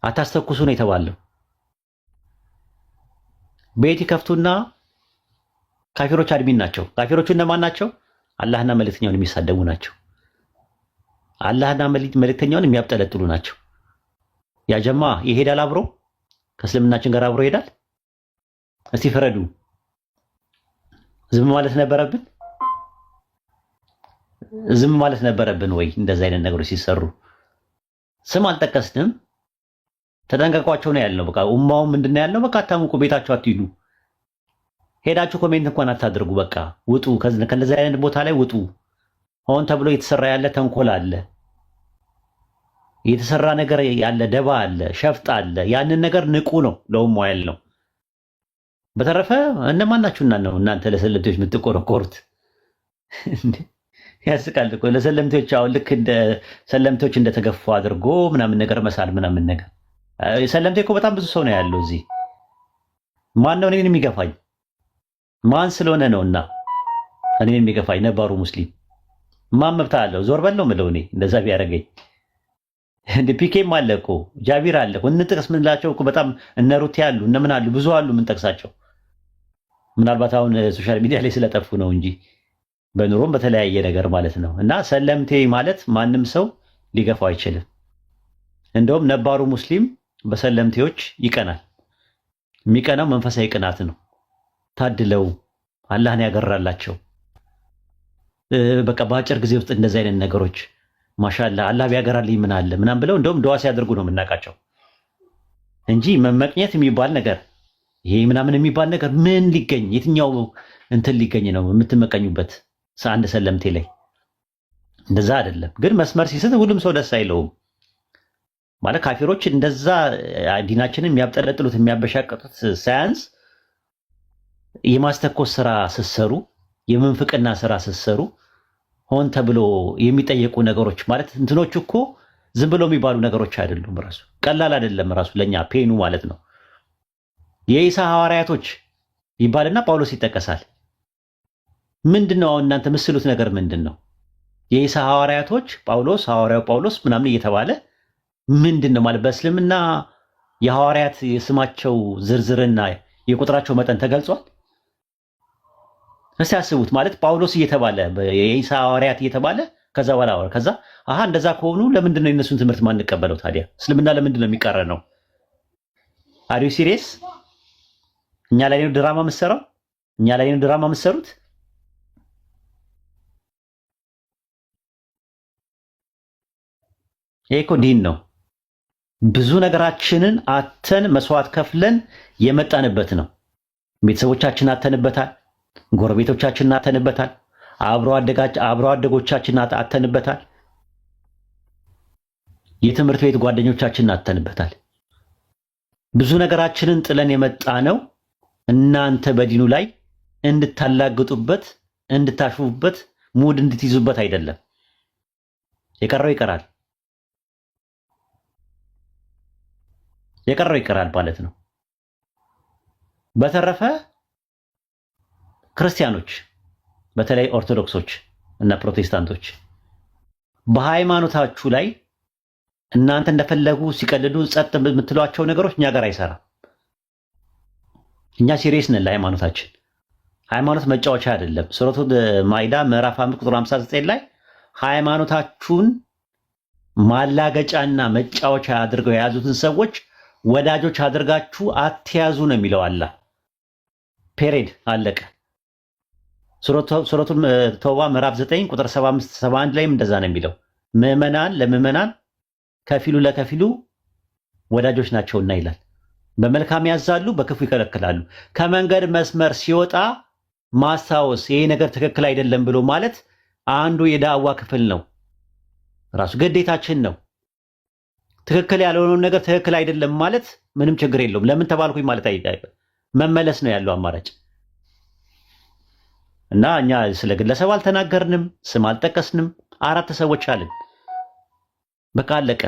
አታስተኩሱ ነው የተባለው። ቤት ይከፍቱና ካፊሮች አድሚን ናቸው። ካፊሮቹ እነማን ናቸው? አላህና መልእክተኛውን የሚሳደቡ ናቸው። አላህና መልእክተኛውን የሚያብጠለጥሉ ናቸው። ያ ጀማ ይሄዳል፣ አብሮ ከእስልምናችን ጋር አብሮ ይሄዳል። እስቲ ፍረዱ። ዝም ማለት ነበረብን? ዝም ማለት ነበረብን ወይ? እንደዚህ አይነት ነገሮች ሲሰሩ ስም አልጠቀስንም። ተጠንቀቋቸው ነው ያልነው። በቃ ኡማው ምንድነው ያልነው? በቃ አታሙቁ፣ ቤታችሁ አትሂዱ፣ ሄዳችሁ ኮሜንት እንኳን አታድርጉ። በቃ ውጡ፣ ከነዚህ አይነት ቦታ ላይ ውጡ። ሆን ተብሎ እየተሰራ ያለ ተንኮል አለ፣ የተሰራ ነገር ያለ ደባ አለ፣ ሸፍጥ አለ። ያንን ነገር ንቁ ነው ለኡማው ያልነው። በተረፈ እነማን ናችሁና ነው እናንተ ለሰለምቴዎች የምትቆረቆሩት? ያስቃል እኮ ለሰለምቴዎች። አሁን ልክ እንደ ሰለምቴዎች እንደተገፉ አድርጎ ምናምን ነገር መሳል ምናምን ነገር። ሰለምቴ እኮ በጣም ብዙ ሰው ነው ያለው እዚህ። ማን ነው እኔን የሚገፋኝ? ማን ስለሆነ ነውና እኔን የሚገፋኝ? ነባሩ ሙስሊም ማን መብት አለው? ዞር በለው ምለው እኔ እንደዛ ቢያደርገኝ። እንደ ፒኬም አለ እኮ ጃቢር አለ እኮ እንጥቀስ ምንላቸው እኮ በጣም እነ ሩቴ አሉ እነ ምን አሉ ብዙ አሉ የምንጠቅሳቸው። ምናልባት አሁን ሶሻል ሚዲያ ላይ ስለጠፉ ነው እንጂ በኑሮም በተለያየ ነገር ማለት ነው። እና ሰለምቴ ማለት ማንም ሰው ሊገፋው አይችልም። እንደውም ነባሩ ሙስሊም በሰለምቴዎች ይቀናል። የሚቀናው መንፈሳዊ ቅናት ነው። ታድለው አላህን ያገራላቸው። በቃ በአጭር ጊዜ ውስጥ እንደዚህ አይነት ነገሮች ማሻአላህ አላህ ቢያገራልኝ ምን አለ ምናምን ብለው እንደውም ዱዓ ሲያደርጉ ነው የምናውቃቸው እንጂ መመቅኘት የሚባል ነገር ይሄ ምናምን የሚባል ነገር ምን ሊገኝ የትኛው እንትን ሊገኝ ነው የምትመቀኙበት? አንድ ሰለምቴ ላይ እንደዛ አይደለም። ግን መስመር ሲስት ሁሉም ሰው ደስ አይለውም ማለት ካፊሮች እንደዛ ዲናችንን የሚያብጠለጥሉት የሚያበሻቀጡት ሳያንስ የማስተኮስ ስራ ስትሰሩ፣ የምንፍቅና ስራ ስትሰሩ ሆን ተብሎ የሚጠየቁ ነገሮች ማለት እንትኖቹ እኮ ዝም ብሎ የሚባሉ ነገሮች አይደሉም። ራሱ ቀላል አይደለም። ራሱ ለኛ ፔኑ ማለት ነው። የኢሳ ሐዋርያቶች ይባልና ጳውሎስ ይጠቀሳል። ምንድነው አሁን እናንተ ምስሉት ነገር ምንድነው? የኢሳ ሐዋርያቶች ጳውሎስ፣ ሐዋርያው ጳውሎስ ምናምን እየተባለ ምንድነው ማለት በእስልምና የሐዋርያት የስማቸው ዝርዝርና የቁጥራቸው መጠን ተገልጿል? እስቲ ያስቡት። ማለት ጳውሎስ እየተባለ የኢሳ ሐዋርያት እየተባለ ከዛ በኋላ ከዛ እንደዛ ከሆኑ ለምንድን ነው የነሱን ትምህርት ማንቀበለው ታዲያ? እስልምና ለምንድን ነው የሚቃረነው? አር ዩ ሲሪየስ? እኛ ላይ ነው ድራማ የምትሰራው? እኛ ላይ ነው ድራማ የምትሰሩት? ይሄ እኮ ዲን ነው። ብዙ ነገራችንን አተን መስዋዕት ከፍለን የመጣንበት ነው። ቤተሰቦቻችን አተንበታል፣ ጎረቤቶቻችን አተንበታል፣ አብሮ አደጎቻችን አተንበታል፣ የትምህርት ቤት ጓደኞቻችን አተንበታል። ብዙ ነገራችንን ጥለን የመጣ ነው። እናንተ በዲኑ ላይ እንድታላግጡበት፣ እንድታሹበት፣ ሙድ እንድትይዙበት አይደለም። የቀረው ይቀራል፣ የቀረው ይቀራል ማለት ነው። በተረፈ ክርስቲያኖች በተለይ ኦርቶዶክሶች እና ፕሮቴስታንቶች በሃይማኖታችሁ ላይ እናንተ እንደፈለጉ ሲቀልዱ ጸጥ የምትሏቸው ነገሮች እኛ ጋር አይሰራም። እኛ ሲሪየስ ነን ለሃይማኖታችን። ሃይማኖት መጫወቻ አይደለም። ሱረቱ ማኢዳ ምዕራፍ 5 ቁጥር 59 ላይ ሃይማኖታችሁን ማላገጫና መጫወቻ አድርገው የያዙትን ሰዎች ወዳጆች አድርጋችሁ አትያዙ ነው የሚለው አላህ። ፔሬድ አለቀ። ሱረቱ ተውባ ምዕራፍ 9 ቁጥር 75 71 ላይም እንደዛ ነው የሚለው። ምዕመናን ለምዕመናን ከፊሉ ለከፊሉ ወዳጆች ናቸውና ይላል። በመልካም ያዛሉ፣ በክፉ ይከለክላሉ። ከመንገድ መስመር ሲወጣ ማስታወስ፣ ይሄ ነገር ትክክል አይደለም ብሎ ማለት አንዱ የዳዕዋ ክፍል ነው። ራሱ ግዴታችን ነው። ትክክል ያልሆነውን ነገር ትክክል አይደለም ማለት ምንም ችግር የለውም። ለምን ተባልኩኝ ማለት አይደለም፣ መመለስ ነው ያለው አማራጭ። እና እኛ ስለ ግለሰብ አልተናገርንም፣ ስም አልጠቀስንም። 4 ሰዎች አለን፣ በቃ አለቀ።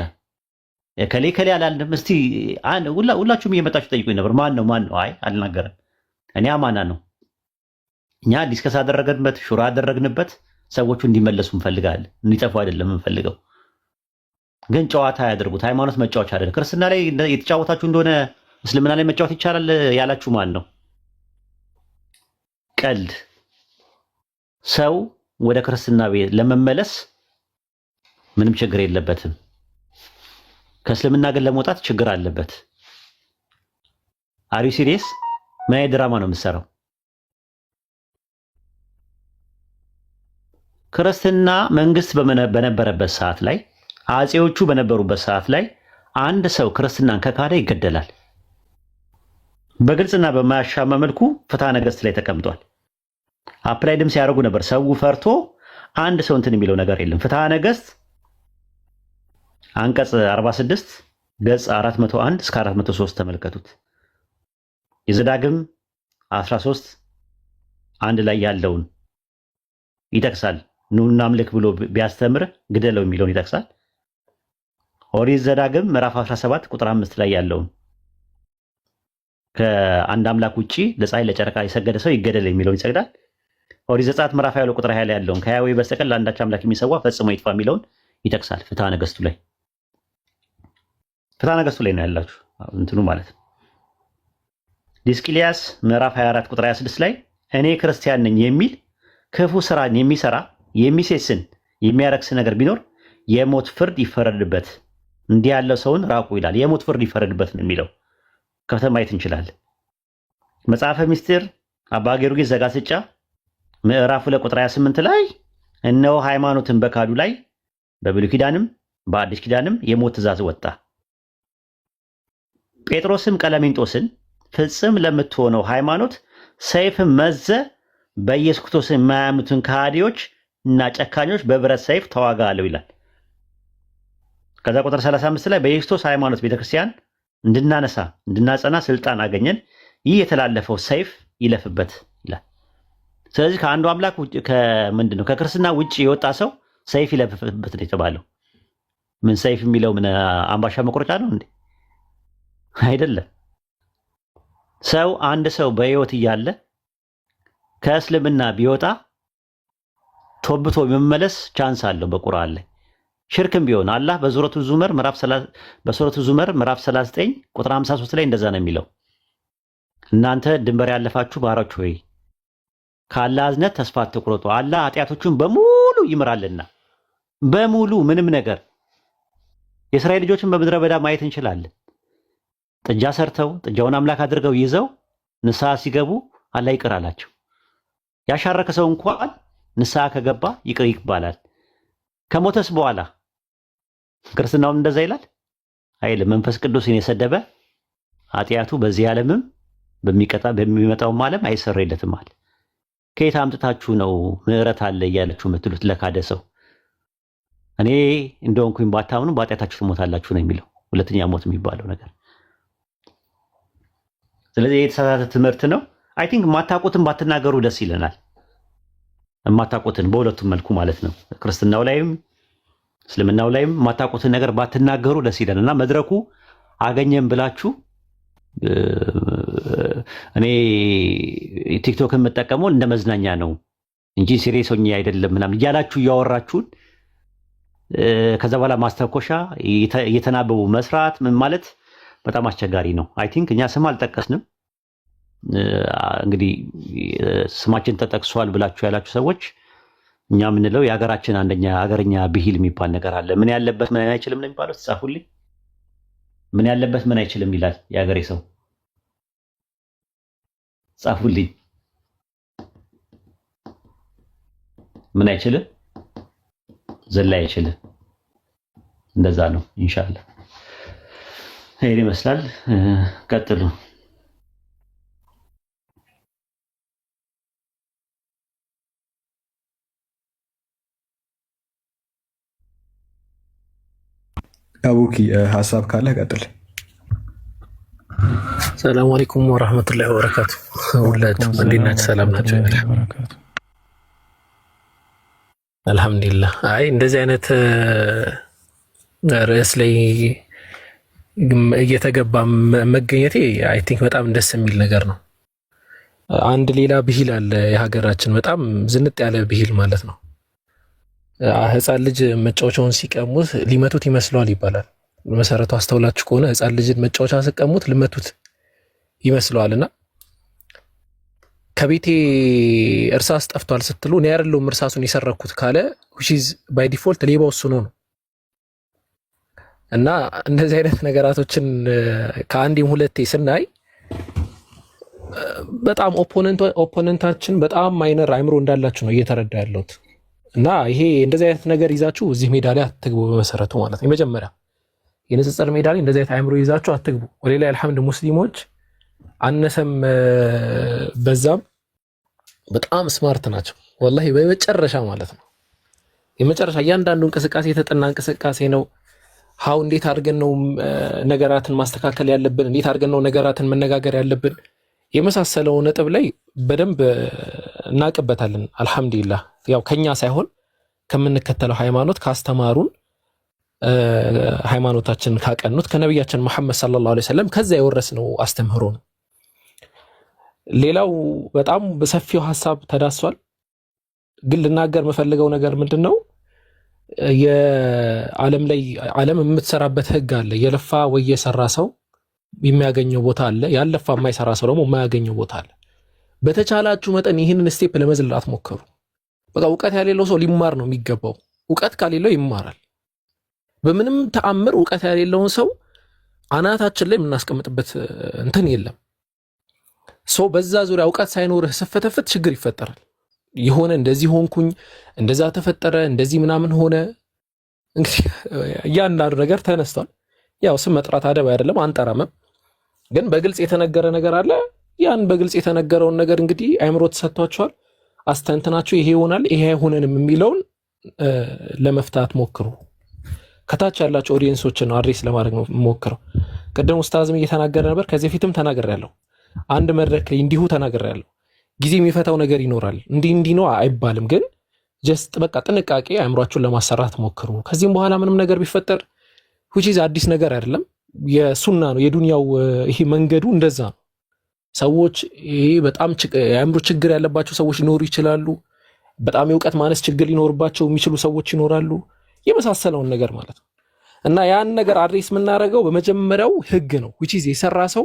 ከሌ አላልንም። እስቲ ሁላችሁም እየመጣችሁ ጠይቁኝ ነበር። ማን ነው? አይ አልናገርም። እኔ አማና ነው። እኛ ዲስከስ አደረግንበት፣ ሹራ አደረግንበት። ሰዎቹ እንዲመለሱ እንፈልጋለን፣ እንዲጠፉ አይደለም እንፈልገው። ግን ጨዋታ ያደርጉት። ሃይማኖት መጫወቻ አይደለም። ክርስትና ላይ የተጫወታችሁ እንደሆነ እስልምና ላይ መጫወት ይቻላል ያላችሁ ማን ነው? ቀልድ። ሰው ወደ ክርስትና ቤት ለመመለስ ምንም ችግር የለበትም። ከእስልምና ግን ለመውጣት ችግር አለበት። አሪ ሲሪየስ? ምን አይነት ድራማ ነው የምትሰራው? ክርስትና መንግስት በነበረበት ሰዓት ላይ አጼዎቹ በነበሩበት ሰዓት ላይ አንድ ሰው ክርስትናን ከካደ ይገደላል። በግልጽና በማያሻማ መልኩ ፍትሐ ነገሥት ላይ ተቀምጧል። አፕላይድም ሲያደርጉ ነበር። ሰው ፈርቶ አንድ ሰው እንትን የሚለው ነገር የለም። ፍትሐ ነገሥት አንቀጽ 46 ገጽ 401 እስከ 403 ተመልከቱት። የዘዳግም 13 አንድ ላይ ያለውን ይጠቅሳል። ኑና አምልክ ብሎ ቢያስተምር ግደለው የሚለውን ይጠቅሳል። ኦሪት ዘዳግም ምዕራፍ 17 ቁጥር 5 ላይ ያለውን ከአንድ አምላክ ውጪ ለፀሐይ ለጨረቃ የሰገደ ሰው ይገደል የሚለውን ይሰግዳል። ኦሪት ዘጸአት ምዕራፍ 22 ቁጥር 20 ላይ ያለውን ከያዌ በስተቀር ለአንዳች አምላክ የሚሰዋ ፈጽሞ ይጥፋ የሚለውን ይጠቅሳል። ፍትሐ ነገሥቱ ላይ ነው ያላችሁ እንትኑ ማለት ነው። ዲስቅልያስ ምዕራፍ 24 ቁጥር 26 ላይ እኔ ክርስቲያን ነኝ የሚል ክፉ ስራን የሚሰራ የሚሴስን የሚያረክስ ነገር ቢኖር የሞት ፍርድ ይፈረድበት፣ እንዲህ ያለው ሰውን ራቁ ይላል። የሞት ፍርድ ይፈረድበት ነው የሚለው ከፍተን ማየት እንችላለን። መጽሐፈ ምስጢር አባ ጊዮርጊስ ዘጋስጫ ምዕራፍ 2 ቁጥር 28 ላይ እነሆ ሃይማኖትን በካዱ ላይ በብሉይ ኪዳንም በአዲስ ኪዳንም የሞት ትእዛዝ ወጣ። ጴጥሮስም ቀለሚንጦስን ፍጽም ለምትሆነው ሃይማኖት ሰይፍን መዘ በኢየሱስ ክርስቶስ የማያምኑትን ከሃዲዎች እና ጨካኞች በብረት ሰይፍ ተዋጋ አለው ይላል። ከዛ ቁጥር 35 ላይ በኢየሱስ ሃይማኖት ቤተክርስቲያን እንድናጸና ስልጣን አገኘን፣ ይህ የተላለፈው ሰይፍ ይለፍበት ይላል። ስለዚህ ከአንዱ አምላክ ምንድነው ከክርስትና ውጭ የወጣ ሰው ሰይፍ ይለፍበት ነው የተባለው። ምን ሰይፍ የሚለው ምን አምባሻ መቁረጫ ነው እንዴ? አይደለም። ሰው አንድ ሰው በህይወት እያለ ከእስልምና ቢወጣ ቶብቶ የመመለስ ቻንስ አለው በቁርአን ላይ። ሽርክም ቢሆን አላህ በሱረቱ ዙመር ምዕራፍ 39 ቁጥር 53 ላይ እንደዛ ነው የሚለው። እናንተ ድንበር ያለፋችሁ ባሮች ሆይ ከአላህ እዝነት ተስፋ አትቁረጡ፣ አላህ ኃጢአቶቹን በሙሉ ይምራልና። በሙሉ ምንም ነገር። የእስራኤል ልጆችን በምድረ በዳ ማየት እንችላለን። ጥጃ ሰርተው ጥጃውን አምላክ አድርገው ይዘው ንስሐ ሲገቡ አላህ ይቅር አላቸው። ያሻረከ ሰው እንኳን ንስሐ ከገባ ይቅር ይባላል። ከሞተስ በኋላ ክርስትናውም እንደዛ ይላል አይልም። መንፈስ ቅዱስን የሰደበ ኃጢአቱ በዚህ ዓለምም በሚመጣውም ዓለም አይሰረይለትም አለ። ከየት አምጥታችሁ ነው ምህረት አለ እያላችሁ የምትሉት ለካደ ሰው? እኔ እንደሆንኩኝ ባታምኑ በኃጢአታችሁ ትሞታላችሁ ነው የሚለው ሁለተኛ ሞት የሚባለው ነገር። ስለዚህ የተሳሳተ ትምህርት ነው። አይ ቲንክ ማታውቁትን ባትናገሩ ደስ ይለናል። ማታውቁትን በሁለቱም መልኩ ማለት ነው። ክርስትናው ላይም እስልምናው ላይም ማታውቁትን ነገር ባትናገሩ ደስ ይለናል። እና መድረኩ አገኘን ብላችሁ እኔ ቲክቶክ የምጠቀመው እንደ መዝናኛ ነው እንጂ ሲሪየስ ሆኜ አይደለም ምናምን እያላችሁ እያወራችሁን ከዛ በኋላ ማስተኮሻ እየተናበቡ መስራት ምን ማለት በጣም አስቸጋሪ ነው። አይ ቲንክ እኛ ስም አልጠቀስንም። እንግዲህ ስማችን ተጠቅሷል ብላችሁ ያላችሁ ሰዎች እኛ የምንለው የሀገራችን አንደኛ ሀገርኛ ብሂል የሚባል ነገር አለ። ምን ያለበት ምን አይችልም ነው የሚባለው። ተጻፉልኝ። ምን ያለበት ምን አይችልም ይላል የሀገሬ ሰው። ጻፉልኝ። ምን አይችልም ዘላ አይችልም። እንደዛ ነው። ኢንሻአላህ ይሄን ይመስላል። ቀጥሉ። አቡኪ ሀሳብ ካለ ቀጥል። ሰላም አለይኩም ወራህመቱላሂ ወበረካቱ። ሁላችሁም እንዴት ናችሁ? ሰላም ናችሁ? አልሐምዱሊላህ። አይ እንደዚህ አይነት ርዕስ ላይ እየተገባ መገኘቴ አይ ቲንክ በጣም ደስ የሚል ነገር ነው። አንድ ሌላ ብሂል አለ የሀገራችን በጣም ዝንጥ ያለ ብሂል ማለት ነው። ህፃን ልጅ መጫወቻውን ሲቀሙት ሊመቱት ይመስለዋል ይባላል። በመሰረቱ አስተውላችሁ ከሆነ ህፃን ልጅን መጫወቻ ሲቀሙት ሊመቱት ይመስለዋልና ከቤቴ እርሳስ ጠፍቷል ስትሉ እኔ አይደለሁም እርሳሱን የሰረኩት ካለ which is by default ሌባው እሱ ነው። እና እንደዚህ አይነት ነገራቶችን ከአንዴም ሁለቴ ስናይ በጣም ኦፖነንታችን በጣም ማይነር አይምሮ እንዳላችሁ ነው እየተረዳ ያለሁት። እና ይሄ እንደዚህ አይነት ነገር ይዛችሁ እዚህ ሜዳ ላይ አትግቡ በመሰረቱ ማለት ነው። የመጀመሪያ የንጽጽር ሜዳ ላይ እንደዚህ አይነት አይምሮ ይዛችሁ አትግቡ። ወሌላ አልሐምድ ሙስሊሞች አነሰም በዛም በጣም ስማርት ናቸው ወላሂ በመጨረሻ ማለት ነው። የመጨረሻ እያንዳንዱ እንቅስቃሴ የተጠና እንቅስቃሴ ነው። ሃው እንዴት አድርገን ነው ነገራትን ማስተካከል ያለብን፣ እንዴት አድርገን ነው ነገራትን መነጋገር ያለብን የመሳሰለው ነጥብ ላይ በደንብ እናቅበታለን። አልহামዱሊላህ ያው ከኛ ሳይሆን ከምንከተለው ሃይማኖት ካስተማሩን ሃይማኖታችን ካቀኑት ከነብያችን መሐመድ ሰለላሁ ዐለይሂ ወሰለም ከዛ የወረስነው አስተምህሮ ነው። ሌላው በጣም በሰፊው ሐሳብ ተዳሷል። ግን ልናገር መፈልገው ነገር ምንድነው የዓለም ላይ ዓለም የምትሰራበት ህግ አለ። የለፋ ወይ የሰራ ሰው የሚያገኘው ቦታ አለ፣ ያለፋ የማይሰራ ሰው ደግሞ የማያገኘው ቦታ አለ። በተቻላችሁ መጠን ይህንን ስቴፕ ለመዝለል አትሞክሩ። በቃ እውቀት ያሌለው ሰው ሊማር ነው የሚገባው። እውቀት ካሌለው ይማራል። በምንም ተአምር እውቀት ያሌለውን ሰው አናታችን ላይ የምናስቀምጥበት እንትን የለም። ሰው በዛ ዙሪያ እውቀት ሳይኖርህ ስፈተፍት ችግር ይፈጠራል። የሆነ እንደዚህ ሆንኩኝ እንደዛ ተፈጠረ እንደዚህ ምናምን ሆነ እንግዲህ እያንዳንዱ ነገር ተነስቷል። ያው ስም መጥራት አደብ አይደለም አንጠራም። ግን በግልጽ የተነገረ ነገር አለ። ያን በግልጽ የተነገረውን ነገር እንግዲህ አይምሮ ተሰጥቷቸዋል። አስተንትናችሁ ይሄ ይሆናል ይሄ አይሆነንም የሚለውን ለመፍታት ሞክሩ። ከታች ያላችሁ ኦዲየንሶችን ነው አድሬስ ለማድረግ ነው ሞክረው። ቅድም ኡስታዝም እየተናገረ ነበር፣ ከዚህ ፊትም ተናግሬያለሁ። አንድ መድረክ ላይ እንዲሁ ተናግሬያለሁ። ጊዜ የሚፈታው ነገር ይኖራል። እንዲህ ነው አይባልም። ግን ጀስት በቃ ጥንቃቄ አእምሯችሁን ለማሰራት ሞክሩ። ከዚህም በኋላ ምንም ነገር ቢፈጠር which is አዲስ ነገር አይደለም፣ የሱና ነው የዱንያው ይሄ መንገዱ እንደዛ ነው። ሰዎች ይሄ በጣም የአእምሮ ችግር ያለባቸው ሰዎች ሊኖሩ ይችላሉ። በጣም የእውቀት ማነስ ችግር ሊኖርባቸው የሚችሉ ሰዎች ይኖራሉ። የመሳሰለውን ነገር ማለት ነው። እና ያን ነገር አድሬስ የምናደርገው በመጀመሪያው ህግ ነው which is የሰራ ሰው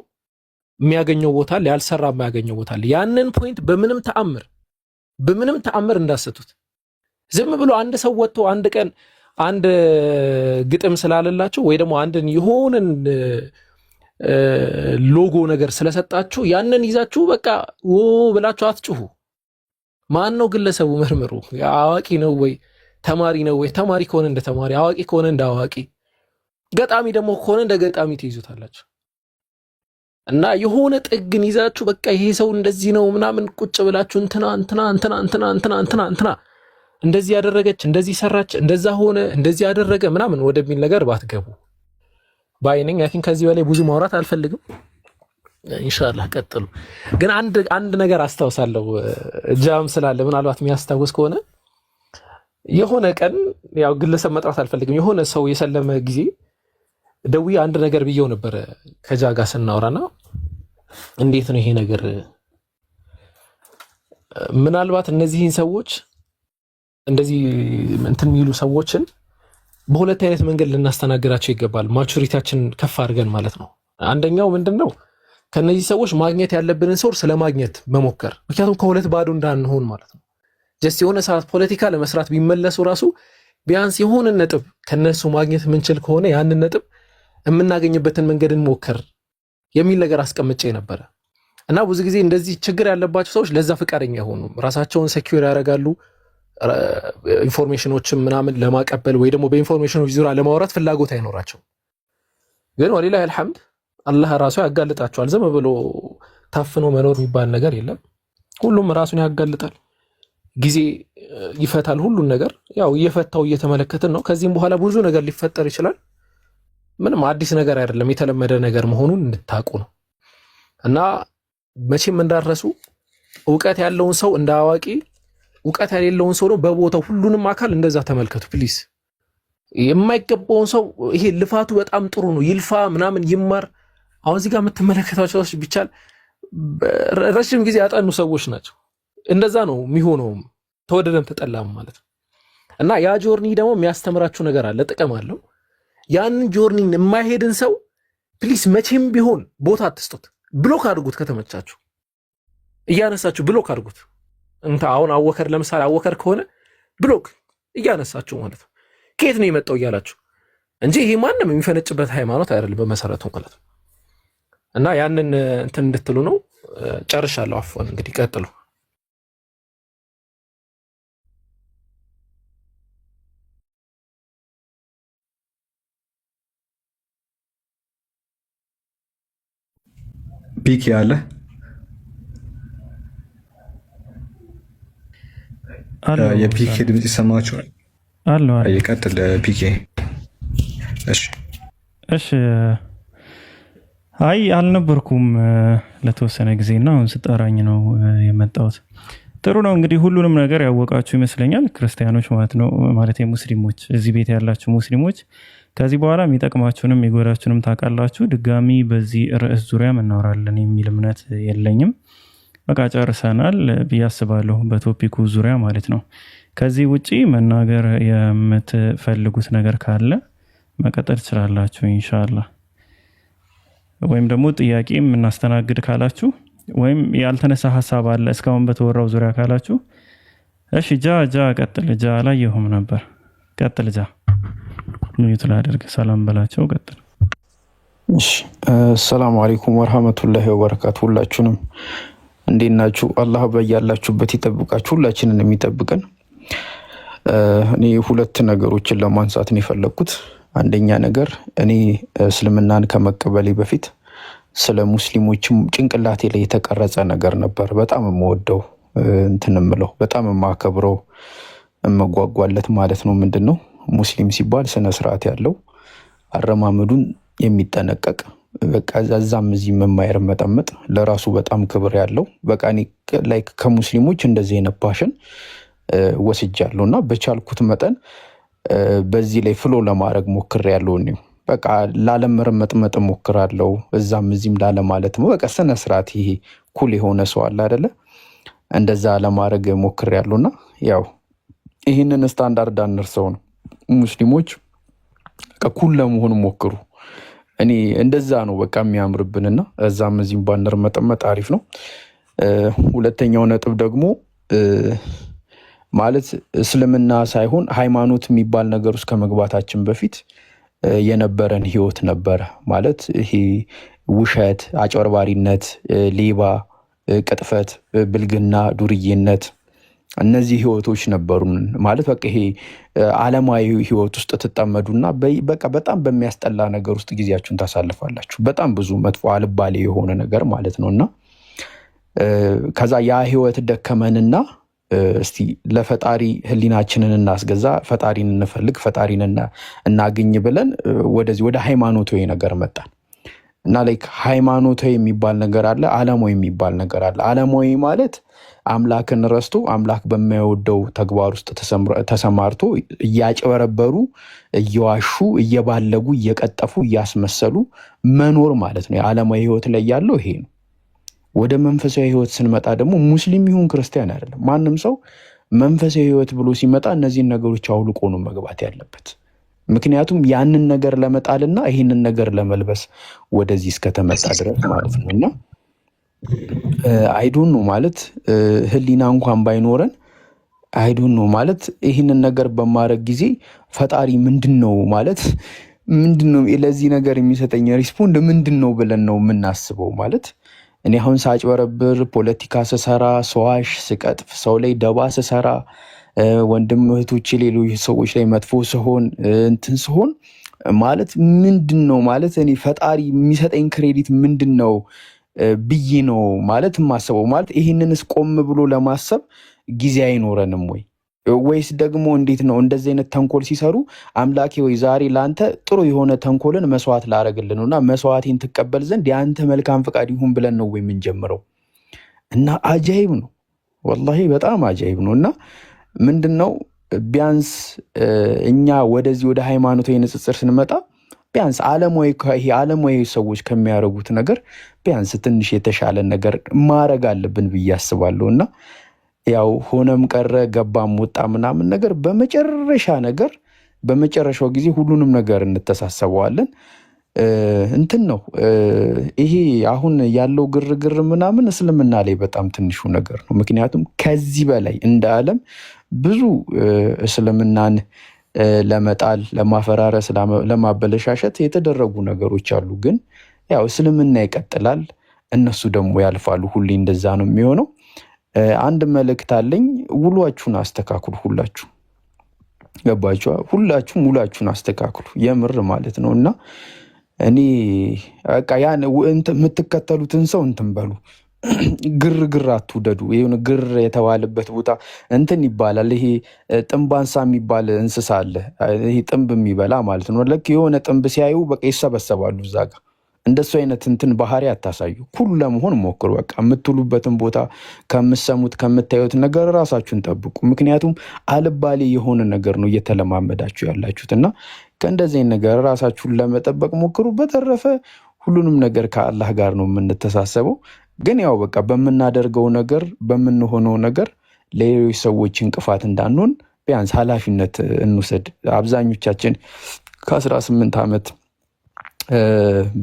የሚያገኘው ቦታ ላይ ያልሰራ የማያገኘው ቦታ ላይ ያንን ፖይንት በምንም ተአምር እንዳሰቱት። ዝም ብሎ አንድ ሰው ወጥቶ አንድ ቀን አንድ ግጥም ስላለላችሁ ወይ ደግሞ አንድን የሆነን ሎጎ ነገር ስለሰጣችሁ ያንን ይዛችሁ በቃ ብላችሁ አትጩሁ። ማን ነው ግለሰቡ? መርምሩ። አዋቂ ነው ወይ ተማሪ ነው ወይ? ተማሪ ከሆነ እንደ ተማሪ፣ አዋቂ ከሆነ እንደ አዋቂ፣ ገጣሚ ደግሞ ከሆነ እንደ ገጣሚ ትይዙታላችሁ። እና የሆነ ጥግን ይዛችሁ በቃ ይሄ ሰው እንደዚህ ነው ምናምን ቁጭ ብላችሁ እንትና እንደዚህ ያደረገች እንደዚህ ሰራች እንደዛ ሆነ እንደዚህ ያደረገ ምናምን ወደሚል ነገር ባትገቡ ባይነኝ። አይ ቲንክ ከዚህ በላይ ብዙ ማውራት አልፈልግም። ኢንሻአላህ ቀጥሉ። ግን አንድ ነገር አስታውሳለሁ፣ ጃም ስላለ ምናልባት የሚያስታውስ ከሆነ የሆነ ቀን ያው ግለሰብ መጥራት አልፈልግም፣ የሆነ ሰው የሰለመ ጊዜ ደውዬ አንድ ነገር ብየው ነበር ከጃጋ ስናወራና እንዴት ነው ይሄ ነገር ምናልባት እነዚህን ሰዎች እንደዚህ እንትን የሚሉ ሰዎችን በሁለት አይነት መንገድ ልናስተናግዳቸው ይገባል። ማቹሪቲያችን ከፍ አድርገን ማለት ነው። አንደኛው ምንድነው ከነዚህ ሰዎች ማግኘት ያለብንን ሶርስ ለማግኘት መሞከር፣ ምክንያቱም ከሁለት ባዶ እንዳንሆን ማለት ነው። ጀስት የሆነ ሰዓት ፖለቲካ ለመስራት ቢመለሱ ራሱ ቢያንስ የሆነ ነጥብ ከነሱ ማግኘት የምንችል ከሆነ ያንን ነጥብ የምናገኝበትን መንገድ እንሞክር የሚል ነገር አስቀምጬ ነበረ። እና ብዙ ጊዜ እንደዚህ ችግር ያለባቸው ሰዎች ለዛ ፍቃደኛ አይሆኑም። ራሳቸውን ሴኩር ያደርጋሉ፣ ኢንፎርሜሽኖችን ምናምን ለማቀበል ወይ ደግሞ በኢንፎርሜሽኖች ዙሪያ ለማውራት ፍላጎት አይኖራቸው። ግን ወሊላሂ አልሐምድ አላህ ራሱ ያጋልጣቸዋል። ዝም ብሎ ታፍኖ መኖር የሚባል ነገር የለም። ሁሉም ራሱን ያጋልጣል። ጊዜ ይፈታል ሁሉን ነገር። ያው እየፈታው እየተመለከትን ነው። ከዚህም በኋላ ብዙ ነገር ሊፈጠር ይችላል። ምንም አዲስ ነገር አይደለም፣ የተለመደ ነገር መሆኑን እንድታቁ ነው። እና መቼም እንዳረሱ እውቀት ያለውን ሰው እንደ አዋቂ፣ እውቀት የሌለውን ሰው ነው በቦታው ሁሉንም አካል እንደዛ ተመልከቱ ፕሊስ። የማይገባውን ሰው ይሄ ልፋቱ በጣም ጥሩ ነው፣ ይልፋ ምናምን ይማር። አሁን እዚህ ጋር የምትመለከቷቸው ሰዎች ቢቻል ረጅም ጊዜ ያጠኑ ሰዎች ናቸው። እንደዛ ነው የሚሆነው ተወደደም ተጠላም ማለት ነው። እና ያ ጆርኒ ደግሞ የሚያስተምራችሁ ነገር አለ፣ ጥቅም አለው። ያንን ጆርኒን የማይሄድን ሰው ፕሊስ መቼም ቢሆን ቦታ አትስጡት። ብሎክ አድርጉት። ከተመቻችሁ እያነሳችሁ ብሎክ አድርጉት። እንታ አሁን አወከር ለምሳሌ አወከር ከሆነ ብሎክ እያነሳችሁ ማለት ነው ከየት ነው የመጣው እያላችሁ እንጂ ይሄ ማንም የሚፈነጭበት ሃይማኖት አይደለም በመሰረቱ ማለት ነው። እና ያንን እንትን እንድትሉ ነው። ጨርሻለሁ። አፎን እንግዲህ ቀጥሉ። ፒኬ አለ የፒኬ ድምጽ ይሰማችኋል? አለ ይቀጥል ፒኬ። እሺ አይ አልነበርኩም ለተወሰነ ጊዜና አሁን ስጠራኝ ነው የመጣሁት። ጥሩ ነው እንግዲህ ሁሉንም ነገር ያወቃችሁ ይመስለኛል ክርስቲያኖች ማለት ነው፣ ማለት ሙስሊሞች፣ እዚህ ቤት ያላችሁ ሙስሊሞች ከዚህ በኋላ የሚጠቅማችሁንም የሚጎዳችሁንም ታውቃላችሁ። ድጋሚ በዚህ ርዕስ ዙሪያ እናወራለን የሚል እምነት የለኝም። በቃ ጨርሰናል ብዬ አስባለሁ በቶፒኩ ዙሪያ ማለት ነው። ከዚህ ውጪ መናገር የምትፈልጉት ነገር ካለ መቀጠል ትችላላችሁ ኢንሻአላህ። ወይም ደግሞ ጥያቄ የምናስተናግድ ካላችሁ ወይም ያልተነሳ ሀሳብ አለ እስካሁን በተወራው ዙሪያ ካላችሁ እሺ ጃ ቀጥል። ጃ አላየሁም ነበር። ቀጥል ጃ ሚዩት ላድርግ። ሰላም በላቸው። ቀጥል። እሺ ሰላም አለይኩም ወራህመቱላሂ ወበረካቱ። ሁላችሁንም እንዴት ናችሁ? አላህ በያላችሁበት ይጠብቃችሁ፣ ሁላችንን የሚጠብቀን። እኔ ሁለት ነገሮችን ለማንሳት ነው የፈለኩት። አንደኛ ነገር እኔ እስልምናን ከመቀበሌ በፊት ስለ ሙስሊሞችም ጭንቅላቴ ላይ የተቀረጸ ነገር ነበር። በጣም የምወደው እንትንምለው በጣም የማከብረው የምጓጓለት ማለት ነው። ምንድነው ሙስሊም ሲባል ስነ ስርዓት ያለው አረማመዱን የሚጠነቀቅ በቃ እዛም እዚህም የማይርመጠመጥ ለራሱ በጣም ክብር ያለው በቃ እኔ ላይክ ከሙስሊሞች እንደዚህ አይነት ፓሽን ወስጃለሁና በቻልኩት መጠን በዚህ ላይ ፍሎ ለማድረግ ሞክሬያለሁ። ነው በቃ ላለመርመጥመጥ ሞክራለሁ፣ እዛም እዚህም ላለማለት ነው። በቃ ስነ ስርዓት ይሄ ኩል የሆነ ሰው አለ አይደለ? እንደዛ ለማድረግ ሞክሬያለሁና ያው ይሄንን ስታንዳርድ አንርሰው ነው ሙስሊሞች ኩል ለመሆን ሞክሩ። እኔ እንደዛ ነው በቃ የሚያምርብንና እዛም እዚህም ባንርመጠመጥ አሪፍ ነው። ሁለተኛው ነጥብ ደግሞ ማለት እስልምና ሳይሆን ሃይማኖት የሚባል ነገር ውስጥ ከመግባታችን በፊት የነበረን ህይወት ነበረ። ማለት ይሄ ውሸት፣ አጭበርባሪነት፣ ሌባ፣ ቅጥፈት፣ ብልግና፣ ዱርዬነት እነዚህ ህይወቶች ነበሩን። ማለት በቃ ይሄ ዓለማዊ ህይወት ውስጥ ትጠመዱና በቃ በጣም በሚያስጠላ ነገር ውስጥ ጊዜያችሁን ታሳልፋላችሁ። በጣም ብዙ መጥፎ አልባሌ የሆነ ነገር ማለት ነውና ከዛ ያ ህይወት ደከመንና እስቲ ለፈጣሪ ህሊናችንን እናስገዛ፣ ፈጣሪን እንፈልግ፣ ፈጣሪን እናገኝ ብለን ወደዚህ ወደ ሃይማኖታዊ ነገር መጣን እና ላይክ ሃይማኖታዊ የሚባል ነገር አለ፣ ዓለማዊ የሚባል ነገር አለ። ዓለማዊ ማለት አምላክን ረስቶ አምላክ በማይወደው ተግባር ውስጥ ተሰማርቶ እያጨበረበሩ እየዋሹ እየባለጉ እየቀጠፉ እያስመሰሉ መኖር ማለት ነው። የዓለማዊ ህይወት ላይ ያለው ይሄ ነው። ወደ መንፈሳዊ ህይወት ስንመጣ ደግሞ ሙስሊም ይሁን ክርስቲያን አይደለም፣ ማንም ሰው መንፈሳዊ ህይወት ብሎ ሲመጣ እነዚህን ነገሮች አውልቆ ነው መግባት ያለበት። ምክንያቱም ያንን ነገር ለመጣልና ይህንን ነገር ለመልበስ ወደዚህ እስከተመጣ ድረስ ማለት ነው። እና አይዶን ነው ማለት ህሊና እንኳን ባይኖረን አይዶን ነው ማለት ይህንን ነገር በማድረግ ጊዜ ፈጣሪ ምንድነው ማለት ምንድነው ለዚህ ነገር የሚሰጠኝ ሪስፖንድ ምንድነው ብለን ነው የምናስበው። ማለት እኔ አሁን ሳጭበረብር፣ ፖለቲካ ስሰራ፣ ሰዋሽ፣ ስቀጥፍ፣ ሰው ላይ ደባ ስሰራ፣ ወንድም እህቶቼ ሌሎች ሰዎች ላይ መጥፎ ሲሆን እንትን ሲሆን ማለት ምንድነው ማለት እኔ ፈጣሪ የሚሰጠኝ ክሬዲት ምንድነው ብዬ ነው ማለት የማስበው። ማለት ይህንንስ ቆም ብሎ ለማሰብ ጊዜ አይኖረንም ወይስ ደግሞ እንዴት ነው እንደዚህ አይነት ተንኮል ሲሰሩ አምላኬ ወይ ዛሬ ላንተ ጥሩ የሆነ ተንኮልን መስዋዕት ላረግልን ነውና መስዋዕቴን ትቀበል ዘንድ ያንተ መልካም ፍቃድ ይሁን ብለን ነው የምንጀምረው። እና አጃይብ ነው ወላሂ በጣም አጃይብ ነው። እና ምንድነው ቢያንስ እኛ ወደዚህ ወደ ሃይማኖታዊ ንጽጽር ስንመጣ ቢያንስ ዓለማዊ ሰዎች ከሚያደርጉት ነገር ቢያንስ ትንሽ የተሻለ ነገር ማድረግ አለብን ብዬ አስባለሁ። እና ያው ሆነም ቀረ ገባም ወጣ ምናምን ነገር በመጨረሻው ጊዜ ሁሉንም ነገር እንተሳሰበዋለን። እንትን ነው ይሄ አሁን ያለው ግርግር ምናምን እስልምና ላይ በጣም ትንሹ ነገር ነው። ምክንያቱም ከዚህ በላይ እንደ ዓለም ብዙ እስልምናን ለመጣል፣ ለማፈራረስ፣ ለማበለሻሸት የተደረጉ ነገሮች አሉ። ግን ያው እስልምና ይቀጥላል፣ እነሱ ደግሞ ያልፋሉ። ሁሌ እንደዛ ነው የሚሆነው። አንድ መልእክት አለኝ። ውሏችሁን አስተካክሉ። ሁላችሁ ገባችኋ? ሁላችሁም ውሏችሁን አስተካክሉ፣ የምር ማለት ነው። እና እኔ በቃ ያን የምትከተሉትን ሰው እንትን በሉ፣ ግርግር አትውደዱ። ይሄን ግር የተባለበት ቦታ እንትን ይባላል። ይሄ ጥንብ አንሳ የሚባል እንስሳ አለ፣ ይሄ ጥንብ የሚበላ ማለት ነው። ልክ የሆነ ጥንብ ሲያዩ በቃ ይሰበሰባሉ እዛ ጋር። እንደሱ አይነት እንትን ባህሪ አታሳዩ። ኩል ለመሆን ሞክሩ። በቃ የምትሉበትን ቦታ ከምሰሙት ከምታዩት ነገር ራሳችሁን ጠብቁ። ምክንያቱም አልባሌ የሆነ ነገር ነው እየተለማመዳችሁ ያላችሁት እና ከእንደዚህ ነገር ራሳችሁን ለመጠበቅ ሞክሩ። በተረፈ ሁሉንም ነገር ከአላህ ጋር ነው የምንተሳሰበው። ግን ያው በቃ በምናደርገው ነገር በምንሆነው ነገር ለሌሎች ሰዎች እንቅፋት እንዳንሆን ቢያንስ ኃላፊነት እንውሰድ። አብዛኞቻችን ከ18 ዓመት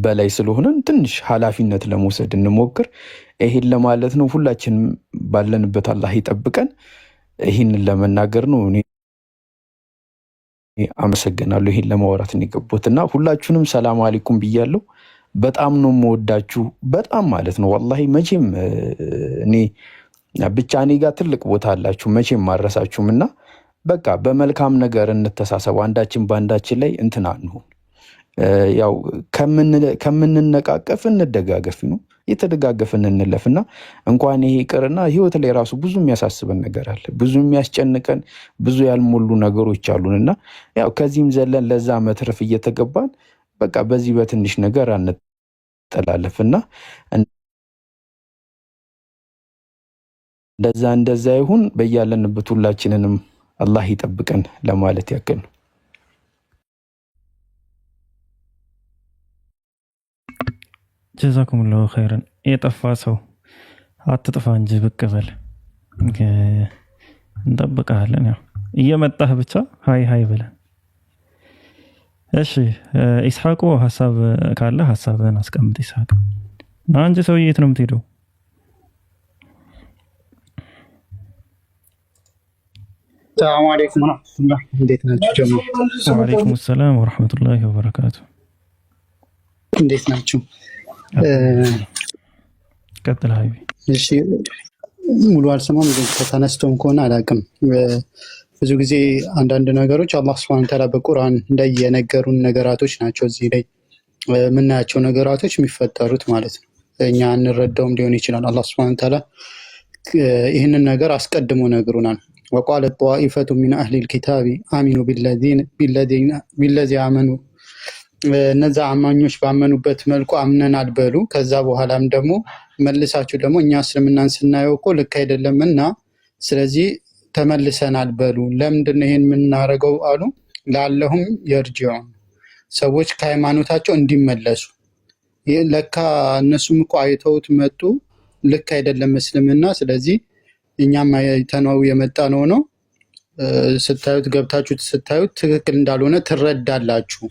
በላይ ስለሆነን ትንሽ ኃላፊነት ለመውሰድ እንሞክር። ይሄን ለማለት ነው። ሁላችንም ባለንበት አላህ ይጠብቀን። ይህንን ለመናገር ነው። እኔ አመሰግናለሁ። ይሄን ለማውራት ነው የገባሁት እና ሁላችሁንም ሰላም አለይኩም ብያለሁ። በጣም ነው የምወዳችሁ፣ በጣም ማለት ነው ወላሂ። መቼም እኔ ብቻ እኔ ጋር ትልቅ ቦታ አላችሁ፣ መቼም አልረሳችሁም። እና በቃ በመልካም ነገር እንተሳሰቡ፣ አንዳችን በአንዳችን ላይ እንትን አንሁን። ያው ከምንነቃቀፍ እንደጋገፍ ነው፣ የተደጋገፍን እንለፍና እንኳን ይሄ ይቅርና ህይወት ላይ ራሱ ብዙ የሚያሳስበን ነገር አለ፣ ብዙ የሚያስጨንቀን ብዙ ያልሞሉ ነገሮች አሉንና ያው ከዚህም ዘለን ለዛ መትረፍ እየተገባን በቃ በዚህ በትንሽ ነገር አንጠላለፍና እንደዛ ይሁን። በያለንበት ሁላችንንም አላህ ይጠብቀን ለማለት ያክል ነው። ጀዛኩሙላሁ ኸይረን። የጠፋ ሰው አትጥፋ እንጂ ብቅ በል፣ እንጠብቅሃለን። ያው እየመጣህ ብቻ ሀይ ብለን። እሺ ኢስሐቁ ሀሳብ ካለ ሀሳብህን አስቀምጥ። ኢስሐቅ ና እንጂ ሰውዬ፣ የት ነው የምትሄደው? ሰላም አለይኩም ወራህመቱላህ። እንዴት ናችሁ ጀማ? ወአለይኩም ሰላም ወራህመቱላሂ ወበረካቱ። እንዴት ናችሁ? ቀጥል ሀይቢ። እሺ ሙሉ አልሰማም፣ ግን ተነስቶም ከሆነ አላውቅም። ብዙ ጊዜ አንዳንድ ነገሮች አላህ ሱብሓነሁ ወተዓላ በቁርአን ላይ የነገሩን ነገራቶች ናቸው። እዚህ ላይ የምናያቸው ነገራቶች የሚፈጠሩት ማለት ነው። እኛ እንረዳውም ሊሆን ይችላል። አላህ ሱብሓነሁ ወተዓላ ይህንን ነገር አስቀድሞ ነግሩናል። ወቃለ ጧኢፈቱ ሚን አህሊል ኪታቢ አሚኑ ቢለዚ አመኑ፣ እነዛ አማኞች ባመኑበት መልኩ አምነናል በሉ። ከዛ በኋላም ደግሞ መልሳችሁ ደግሞ እኛ እስልምናን ስናየው እኮ ልክ አይደለምና ስለዚህ ተመልሰናል በሉ። ለምንድን ነው ይሄን የምናደርገው አሉ። ላለሁም የርጂዑን፣ ሰዎች ከሃይማኖታቸው እንዲመለሱ። ለካ እነሱም እኮ አይተውት መጡ፣ ልክ አይደለም እስልምና፣ ስለዚህ እኛም አይተነው የመጣ ነው። ስታዩት ገብታችሁ ስታዩት ትክክል እንዳልሆነ ትረዳላችሁ።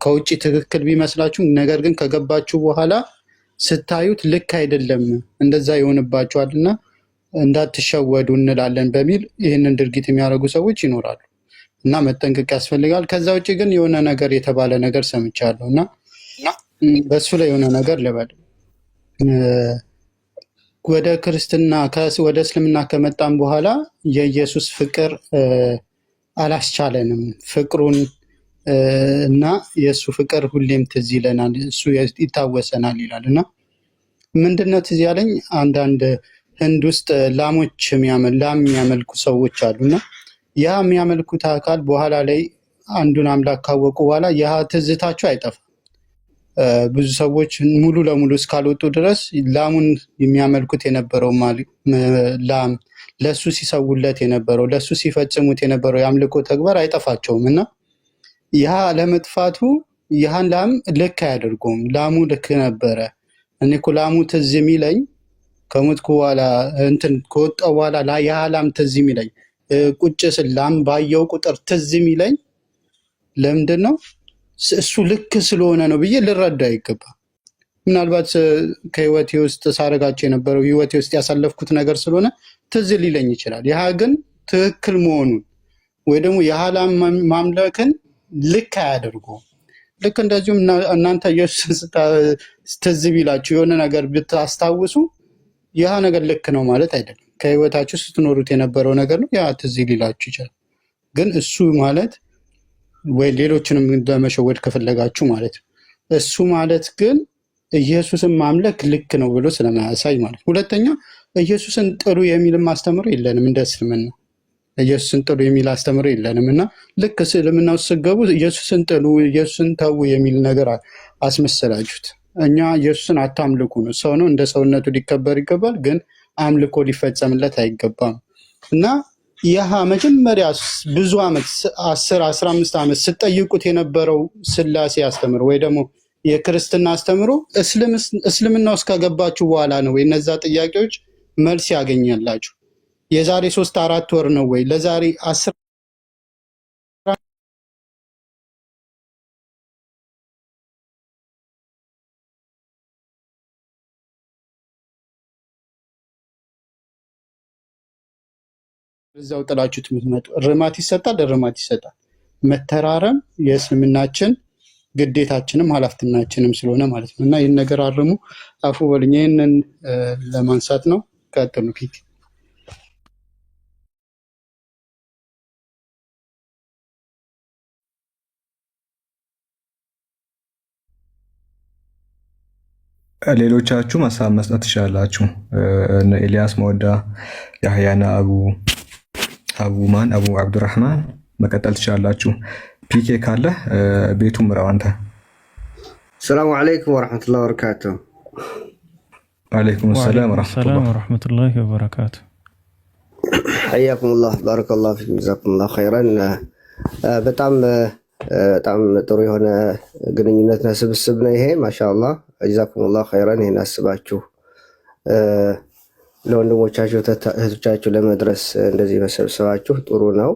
ከውጭ ትክክል ቢመስላችሁ፣ ነገር ግን ከገባችሁ በኋላ ስታዩት ልክ አይደለም፣ እንደዛ ይሆንባችኋልና እንዳትሸወዱ እንላለን በሚል ይህንን ድርጊት የሚያደርጉ ሰዎች ይኖራሉ እና መጠንቀቅ ያስፈልጋል። ከዛ ውጭ ግን የሆነ ነገር የተባለ ነገር ሰምቻለሁ እና በሱ ላይ የሆነ ነገር ልበል። ወደ ክርስትና ወደ እስልምና ከመጣም በኋላ የኢየሱስ ፍቅር አላስቻለንም። ፍቅሩን እና የእሱ ፍቅር ሁሌም ትዝ ይለናል፣ እሱ ይታወሰናል ይላል እና ምንድነው ትዝ ያለኝ፣ አንዳንድ ህንድ ውስጥ ላሞች ላም የሚያመልኩ ሰዎች አሉና ያ የሚያመልኩት አካል በኋላ ላይ አንዱን አምላክ ካወቁ በኋላ ያ ትዝታቸው አይጠፋም። ብዙ ሰዎች ሙሉ ለሙሉ እስካልወጡ ድረስ ላሙን የሚያመልኩት የነበረው ላም ለሱ ሲሰውለት የነበረው ለሱ ሲፈጽሙት የነበረው የአምልኮ ተግባር አይጠፋቸውም እና ያ ለመጥፋቱ ያህን ላም ልክ አያደርጉም። ላሙ ልክ ነበረ። እኔ እኮ ላሙ ትዝ የሚለኝ ከሞትኩ በኋላ እንትን ከወጣሁ በኋላ ያ ላም ትዝ የሚለኝ ቁጭ ስል ላም ባየው ቁጥር ትዝ የሚለኝ ለምንድን ነው? እሱ ልክ ስለሆነ ነው ብዬ ልረዳ አይገባም። ምናልባት ከህይወቴ ውስጥ ሳረጋቸው የነበረው ህይወቴ ውስጥ ያሳለፍኩት ነገር ስለሆነ ትዝ ሊለኝ ይችላል። ያ ግን ትክክል መሆኑን ወይ ደግሞ የላም ማምለክን ልክ አያደርጉም። ልክ እንደዚሁም እናንተ ኢየሱስ ትዝ ቢላችሁ የሆነ ነገር ብታስታውሱ ያ ነገር ልክ ነው ማለት አይደለም። ከህይወታችሁ ስትኖሩት የነበረው ነገር ነው። ያ ትዝ ሊላችሁ ይችላል። ግን እሱ ማለት ወይ ሌሎችንም ለመሸወድ ከፈለጋችሁ ማለት ነው። እሱ ማለት ግን ኢየሱስን ማምለክ ልክ ነው ብሎ ስለማያሳይ ማለት። ሁለተኛ ኢየሱስን ጥሩ የሚልም አስተምሮ የለንም እንደ እስልምና። ኢየሱስን ጥሉ የሚል አስተምሮ የለንም እና ልክ እስልምና ውስጥ ስትገቡ ኢየሱስን ጥሉ፣ ኢየሱስን ተዉ የሚል ነገር አስመሰላችሁት። እኛ ኢየሱስን አታምልኩ ነው። ሰው ነው፣ እንደ ሰውነቱ ሊከበር ይገባል፣ ግን አምልኮ ሊፈጸምለት አይገባም። እና ይህ መጀመሪያ ብዙ ዓመት 10-15 ዓመት ስጠይቁት የነበረው ስላሴ አስተምሮ ወይ ደግሞ የክርስትና አስተምሮ እስልምና ውስጥ ከገባችሁ በኋላ ነው ወይ እነዛ ጥያቄዎች መልስ ያገኛላችሁ? የዛሬ 3-4 ወር ነው ወይ ለዛሬ 10 እዛው ጥላችሁት የምትመጡ? እርማት ይሰጣል፣ እርማት ይሰጣል። መተራረም የእስልምናችን ግዴታችንም ኃላፊነታችንም ስለሆነ ማለት ነው። እና ይህን ነገር አርሙ፣ አፉ በሉኝ። ይህንን ለማንሳት ነው። ቀጥሉ ኪክ ሌሎቻችሁ ሀሳብ መስጠት ትችላላችሁ። ኤልያስ መወዳ፣ ያህያና አቡ አብዱራህማን መቀጠል ትችላላችሁ። ፒኬ ካለ ቤቱ ምራው አንተ። ሰላሙ አለይኩም ወረሕመቱላሂ ወበረካቱ። ወአለይኩም ሰላም ወረሕመቱላሂ ወበረካቱ። ሐያኩሙላህ ባረከላሁ ፊኩም ጀዛኩሙላሁ ኸይረን። በጣም ጥሩ የሆነ ግንኙነትና ስብስብ ነው ይሄ። ማሻአላህ ጀዛኩሙላሁ ኸይረን። ይሄን አስባችሁ ለወንድሞቻችሁ እህቶቻችሁ ለመድረስ እንደዚህ መሰብሰባችሁ ጥሩ ነው።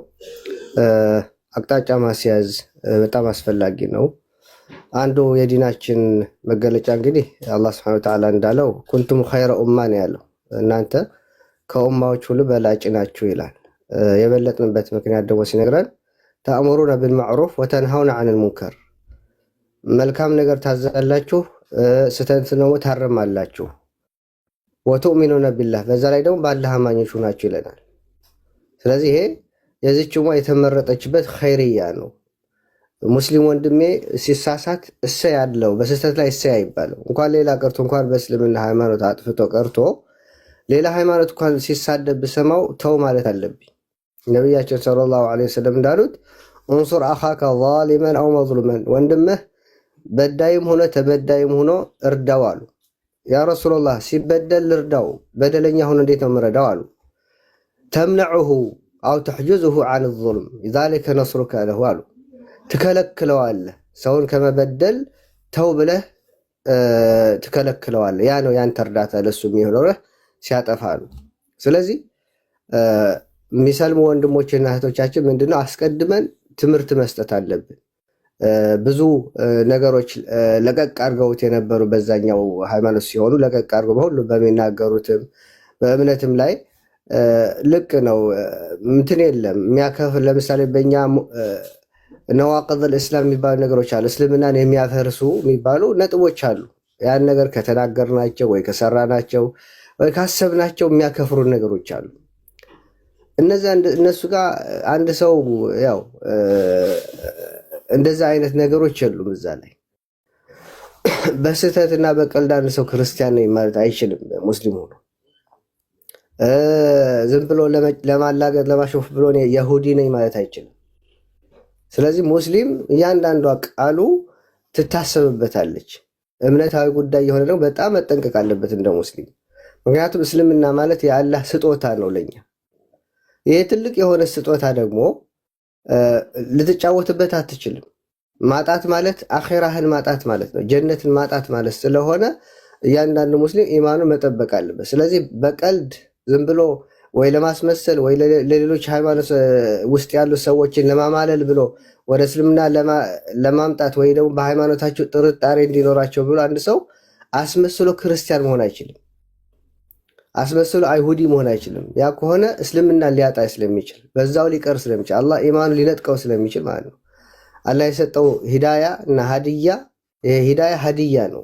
አቅጣጫ ማስያዝ በጣም አስፈላጊ ነው። አንዱ የዲናችን መገለጫ እንግዲህ አላህ ሱብሓነሁ ወተዓላ እንዳለው ኩንቱም ኸይረ ኡማ ነው ያለው። እናንተ ከኡማዎች ሁሉ በላጭ ናችሁ ይላል። የበለጥንበት ምክንያት ደግሞ ሲነግረን ተአምሩነ ቢልማዕሩፍ ወተንሃውነ ዐኒል ሙንከር፣ መልካም ነገር ታዛላችሁ፣ ስህተት ደግሞ ታረማላችሁ። ወቱእሚኑነ ቢላህ፣ በዛ ላይ ደግሞ በአላህ አማኞች ናችሁ ይለናል። ስለዚህ ይሄ የዚች ኡማ የተመረጠችበት ኸይርያ ነው። ሙስሊም ወንድሜ ሲሳሳት እሰይ ያለው በስህተት ላይ እሰይ አይባልም። እንኳን ሌላ ቀርቶ እንኳን በእስልምና ሃይማኖት አጥፍቶ ቀርቶ ሌላ ሃይማኖት እንኳን ሲሳደብ ብሰማው ተው ማለት አለብኝ። ነቢያችን ሰለላሁ ዐለይሂ ወሰለም እንዳሉት እንሱር አኻከ ዛሊመን አው መዝሉመን፣ ወንድምህ በዳይም ሆነ ተበዳይም ሆኖ እርዳው አሉ። ያ ረሱላላህ ሲበደል ልርዳው፣ በደለኛ ሆኖ እንዴት ነው የምረዳው አሉ። ተምነዑሁ አው ተሕጁዙሁ ዐን ዙልም ዛሊከ ነስሩከ ለሁ አሉ። ትከለክለዋለህ፣ ሰውን ከመበደል ተው ብለህ ትከለክለዋለህ። ያ ነው ያንተ እርዳታ ለሱ የሚሆነው ሲያጠፋ አሉ። ስለዚህ የሚሰልሙ ወንድሞችና እህቶቻችን ምንድነው አስቀድመን ትምህርት መስጠት አለብን። ብዙ ነገሮች ለቀቅ አድርገውት የነበሩ በዛኛው ሃይማኖት ሲሆኑ ለቀቅ አድርገው በሁሉ በሚናገሩትም በእምነትም ላይ ልቅ ነው እንትን የለም የሚያከፍል። ለምሳሌ በእኛ ነዋቅድ ልእስላም የሚባሉ ነገሮች አሉ። እስልምናን የሚያፈርሱ የሚባሉ ነጥቦች አሉ። ያን ነገር ከተናገርናቸው ወይ ከሰራናቸው ወይ ካሰብናቸው የሚያከፍሩ ነገሮች አሉ። እነሱ ጋር አንድ ሰው ያው እንደዛ አይነት ነገሮች የሉም። እዛ ላይ በስህተትና በቀልድ አንድ ሰው ክርስቲያን ነኝ ማለት አይችልም። ሙስሊም ሆኖ ዝም ብሎ ለማላገጥ ለማሾፍ ብሎ የሁዲ ነኝ ማለት አይችልም። ስለዚህ ሙስሊም እያንዳንዷ ቃሉ ትታሰብበታለች። እምነታዊ ጉዳይ የሆነ ደግሞ በጣም መጠንቀቅ አለበት እንደ ሙስሊም። ምክንያቱም እስልምና ማለት የአላህ ስጦታ ነው ለኛ። ይሄ ትልቅ የሆነ ስጦታ ደግሞ ልትጫወትበት አትችልም። ማጣት ማለት አኺራህን ማጣት ማለት ነው። ጀነትን ማጣት ማለት ስለሆነ እያንዳንዱ ሙስሊም ኢማኑን መጠበቅ አለበት። ስለዚህ በቀልድ ዝም ብሎ ወይ ለማስመሰል ወይ ለሌሎች ሃይማኖት ውስጥ ያሉ ሰዎችን ለማማለል ብሎ ወደ እስልምና ለማምጣት ወይ ደግሞ በሃይማኖታቸው ጥርጣሬ እንዲኖራቸው ብሎ አንድ ሰው አስመስሎ ክርስቲያን መሆን አይችልም። አስመስሎ አይሁዲ መሆን አይችልም። ያ ከሆነ እስልምና ሊያጣ ስለሚችል በዛው ሊቀር ስለሚችል አላህ ኢማኑ ሊነጥቀው ስለሚችል ማለት ነው። አላህ የሰጠው ሂዳያ እና ሀዲያ፣ ይሄ ሂዳያ ሀዲያ ነው።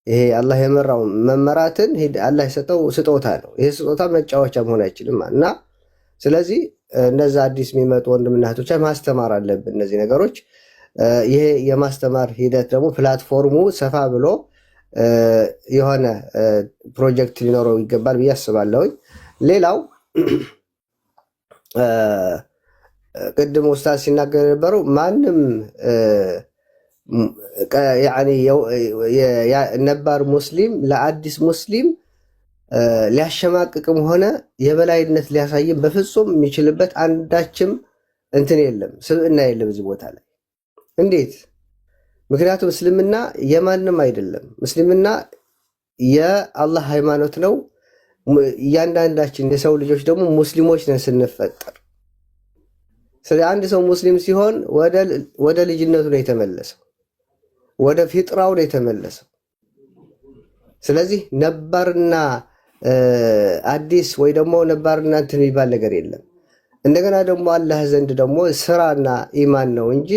ይሄ አላህ የመራው መመራትን አላህ የሰጠው ስጦታ ነው። ይሄ ስጦታ መጫወቻ መሆን አይችልም እና ስለዚህ እነዛ አዲስ የሚመጡ ወንድምና እህቶች ማስተማር አለብን እነዚህ ነገሮች። ይሄ የማስተማር ሂደት ደግሞ ፕላትፎርሙ ሰፋ ብሎ የሆነ ፕሮጀክት ሊኖረው ይገባል ብዬ አስባለሁኝ። ሌላው ቅድም ኡስታዝ ሲናገር የነበረው ማንም ነባር ሙስሊም ለአዲስ ሙስሊም ሊያሸማቅቅም ሆነ የበላይነት ሊያሳይም በፍጹም የሚችልበት አንዳችም እንትን የለም፣ ስብዕና የለም እዚህ ቦታ ላይ። እንዴት? ምክንያቱም እስልምና የማንም አይደለም። እስልምና የአላህ ሃይማኖት ነው። እያንዳንዳችን የሰው ልጆች ደግሞ ሙስሊሞች ነን ስንፈጠር። ስለዚህ አንድ ሰው ሙስሊም ሲሆን ወደ ልጅነቱ ነው የተመለሰው፣ ወደ ፊጥራው ነው የተመለሰው። ስለዚህ ነባርና አዲስ ወይ ደግሞ ነባርና እንትን የሚባል ነገር የለም። እንደገና ደግሞ አላህ ዘንድ ደግሞ ስራና ኢማን ነው እንጂ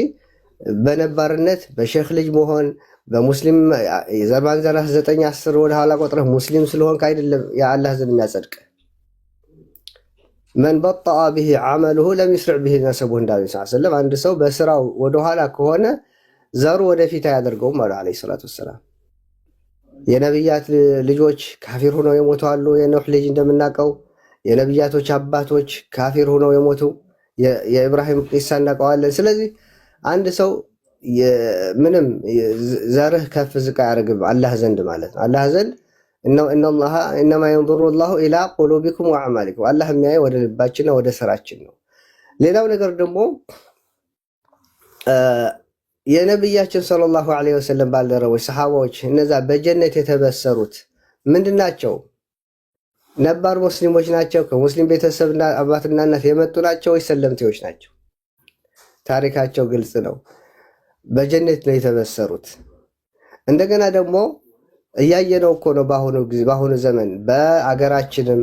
በነባርነት በሼክ ልጅ መሆን በሙስሊም ዘባን 9 10 ወደ ኋላ ቆጥረህ ሙስሊም ስለሆንክ አይደለም የአላህ ዘንድ የሚያጸድቅ። መን በጠአ ብሂ ዓመልሁ ለም ይስርዕ ብሂ ነሰቡሁ እንዳሉ ሰለም። አንድ ሰው በስራው ወደኋላ ከሆነ ዘሩ ወደፊት አያደርገውም አሉ ዓለይሂ ሰላቱ ወሰላም። የነቢያት ልጆች ካፊር ሆነው የሞቱ አሉ። የኖህ ልጅ እንደምናውቀው የነቢያቶች አባቶች ካፊር ሆነው የሞቱ የኢብራሂም ቂሳ እናውቀዋለን። ስለዚህ አንድ ሰው ምንም ዘርህ ከፍ ዝቅ አያደርግም አላህ ዘንድ ማለት ነው። አላህ ዘንድ እነማ የንظሩ ላሁ ኢላ ቁሉቢኩም ወአዕማሊኩም፣ አላህ የሚያየው ወደ ልባችንና ወደ ስራችን ነው። ሌላው ነገር ደግሞ የነቢያችን ሰለላሁ ዐለይሂ ወሰለም ባልደረቦች ሰሓባዎች እነዛ በጀነት የተበሰሩት ምንድን ናቸው? ነባር ሙስሊሞች ናቸው? ከሙስሊም ቤተሰብና አባትና እናት የመጡ ናቸው ወይ ሰለምቴዎች ናቸው? ታሪካቸው ግልጽ ነው። በጀነት ነው የተበሰሩት። እንደገና ደግሞ እያየነው እኮ ነው በአሁኑ ዘመን በአገራችንም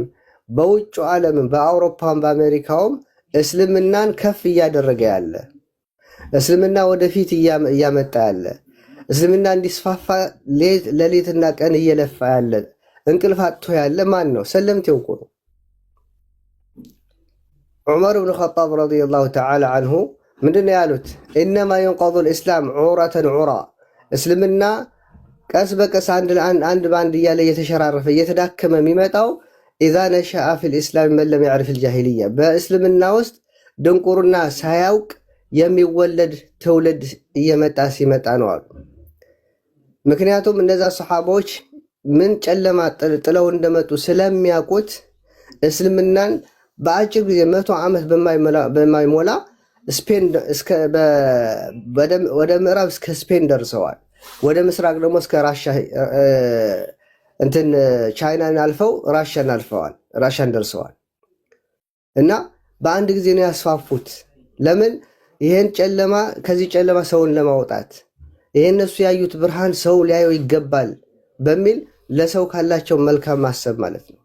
በውጭ ዓለምም በአውሮፓም በአሜሪካውም እስልምናን ከፍ እያደረገ ያለ እስልምና ወደፊት እያመጣ ያለ እስልምና እንዲስፋፋ ሌሊትና ቀን እየለፋ ያለ እንቅልፍ አጥቶ ያለ ማን ነው? ሰለምቴው እኮ ነው። ዑመር ብን ኸጣብ ረዲየላሁ ተዓላ አንሁ ምንድነው ያሉት? ኢነማ የንቀዱ ልእስላም ዑረተን ዑራ፣ እስልምና ቀስ በቀስ አንድ በአንድ እያለ እየተሸራረፈ እየተዳከመ የሚመጣው ኢዛ ነሸአ ፊል ኢስላም መን ለም ያዕሪፍ ልጃሂልያ፣ በእስልምና ውስጥ ድንቁርና ሳያውቅ የሚወለድ ትውልድ እየመጣ ሲመጣ ነው አሉ። ምክንያቱም እነዛ ሰሓባዎች ምን ጨለማ ጥለው እንደመጡ ስለሚያውቁት እስልምናን በአጭር ጊዜ 100 ዓመት በማይሞላ ስፔን ወደ ምዕራብ እስከ ስፔን ደርሰዋል። ወደ ምስራቅ ደግሞ እስከ ራሻ እንትን ቻይናን አልፈው ራሻን ደርሰዋል። እና በአንድ ጊዜ ነው ያስፋፉት። ለምን? ይሄን ጨለማ ከዚህ ጨለማ ሰውን ለማውጣት ይሄን እነሱ ያዩት ብርሃን ሰው ሊያየው ይገባል በሚል ለሰው ካላቸው መልካም ማሰብ ማለት ነው።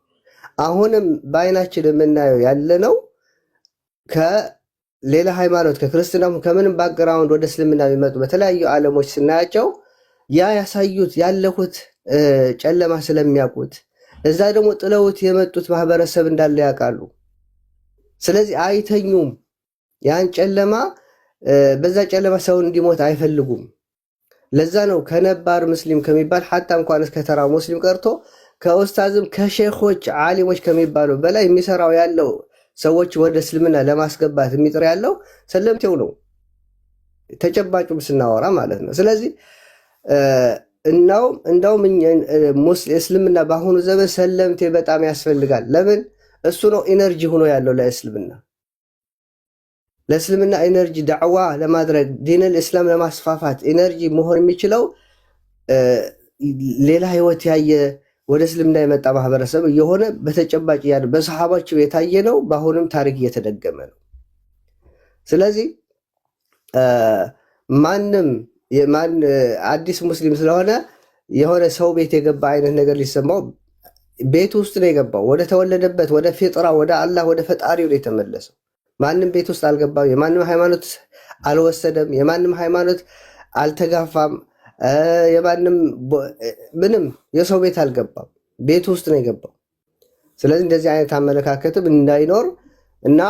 አሁንም በአይናችን የምናየው ያለነው ከሌላ ሃይማኖት ከክርስትናም ከምንም ባክግራውንድ ወደ እስልምና የሚመጡ በተለያዩ ዓለሞች ስናያቸው ያሳዩት ያለፉት ጨለማ ስለሚያውቁት እዛ ደግሞ ጥለውት የመጡት ማህበረሰብ እንዳለ ያውቃሉ። ስለዚህ አይተኙም። ያን ጨለማ በዛ ጨለማ ሰው እንዲሞት አይፈልጉም። ለዛ ነው ከነባር ሙስሊም ከሚባል ሐታ እንኳን እስከ ተራ ሙስሊም ቀርቶ ከኡስታዝም ከሼኾች ዓሊሞች ከሚባሉ በላይ የሚሰራው ያለው ሰዎች ወደ እስልምና ለማስገባት የሚጥር ያለው ሰለምቴው ነው፣ ተጨባጩም ስናወራ ማለት ነው። ስለዚህ እንደውም እስልምና በአሁኑ ዘመን ሰለምቴ በጣም ያስፈልጋል። ለምን? እሱ ነው ኢነርጂ ሆኖ ያለው ለእስልምና። ለእስልምና ኤነርጂ ዳዕዋ ለማድረግ ዲነል እስላም ለማስፋፋት ኤነርጂ መሆን የሚችለው ሌላ ህይወት ያየ ወደ እስልምና የመጣ ማህበረሰብ እየሆነ በተጨባጭ ያለ በሰሃባቸው የታየ ነው። በአሁንም ታሪክ እየተደገመ ነው። ስለዚህ ማንም አዲስ ሙስሊም ስለሆነ የሆነ ሰው ቤት የገባ አይነት ነገር ሊሰማው ቤት ውስጥ ነው የገባው። ወደ ተወለደበት ወደ ፊጥራ ወደ አላህ ወደ ፈጣሪው ነው የተመለሰው። ማንም ቤት ውስጥ አልገባም። የማንም ሃይማኖት አልወሰደም። የማንም ሃይማኖት አልተጋፋም። የማንም ምንም የሰው ቤት አልገባም። ቤት ውስጥ ነው የገባው። ስለዚህ እንደዚህ አይነት አመለካከትም እንዳይኖር እና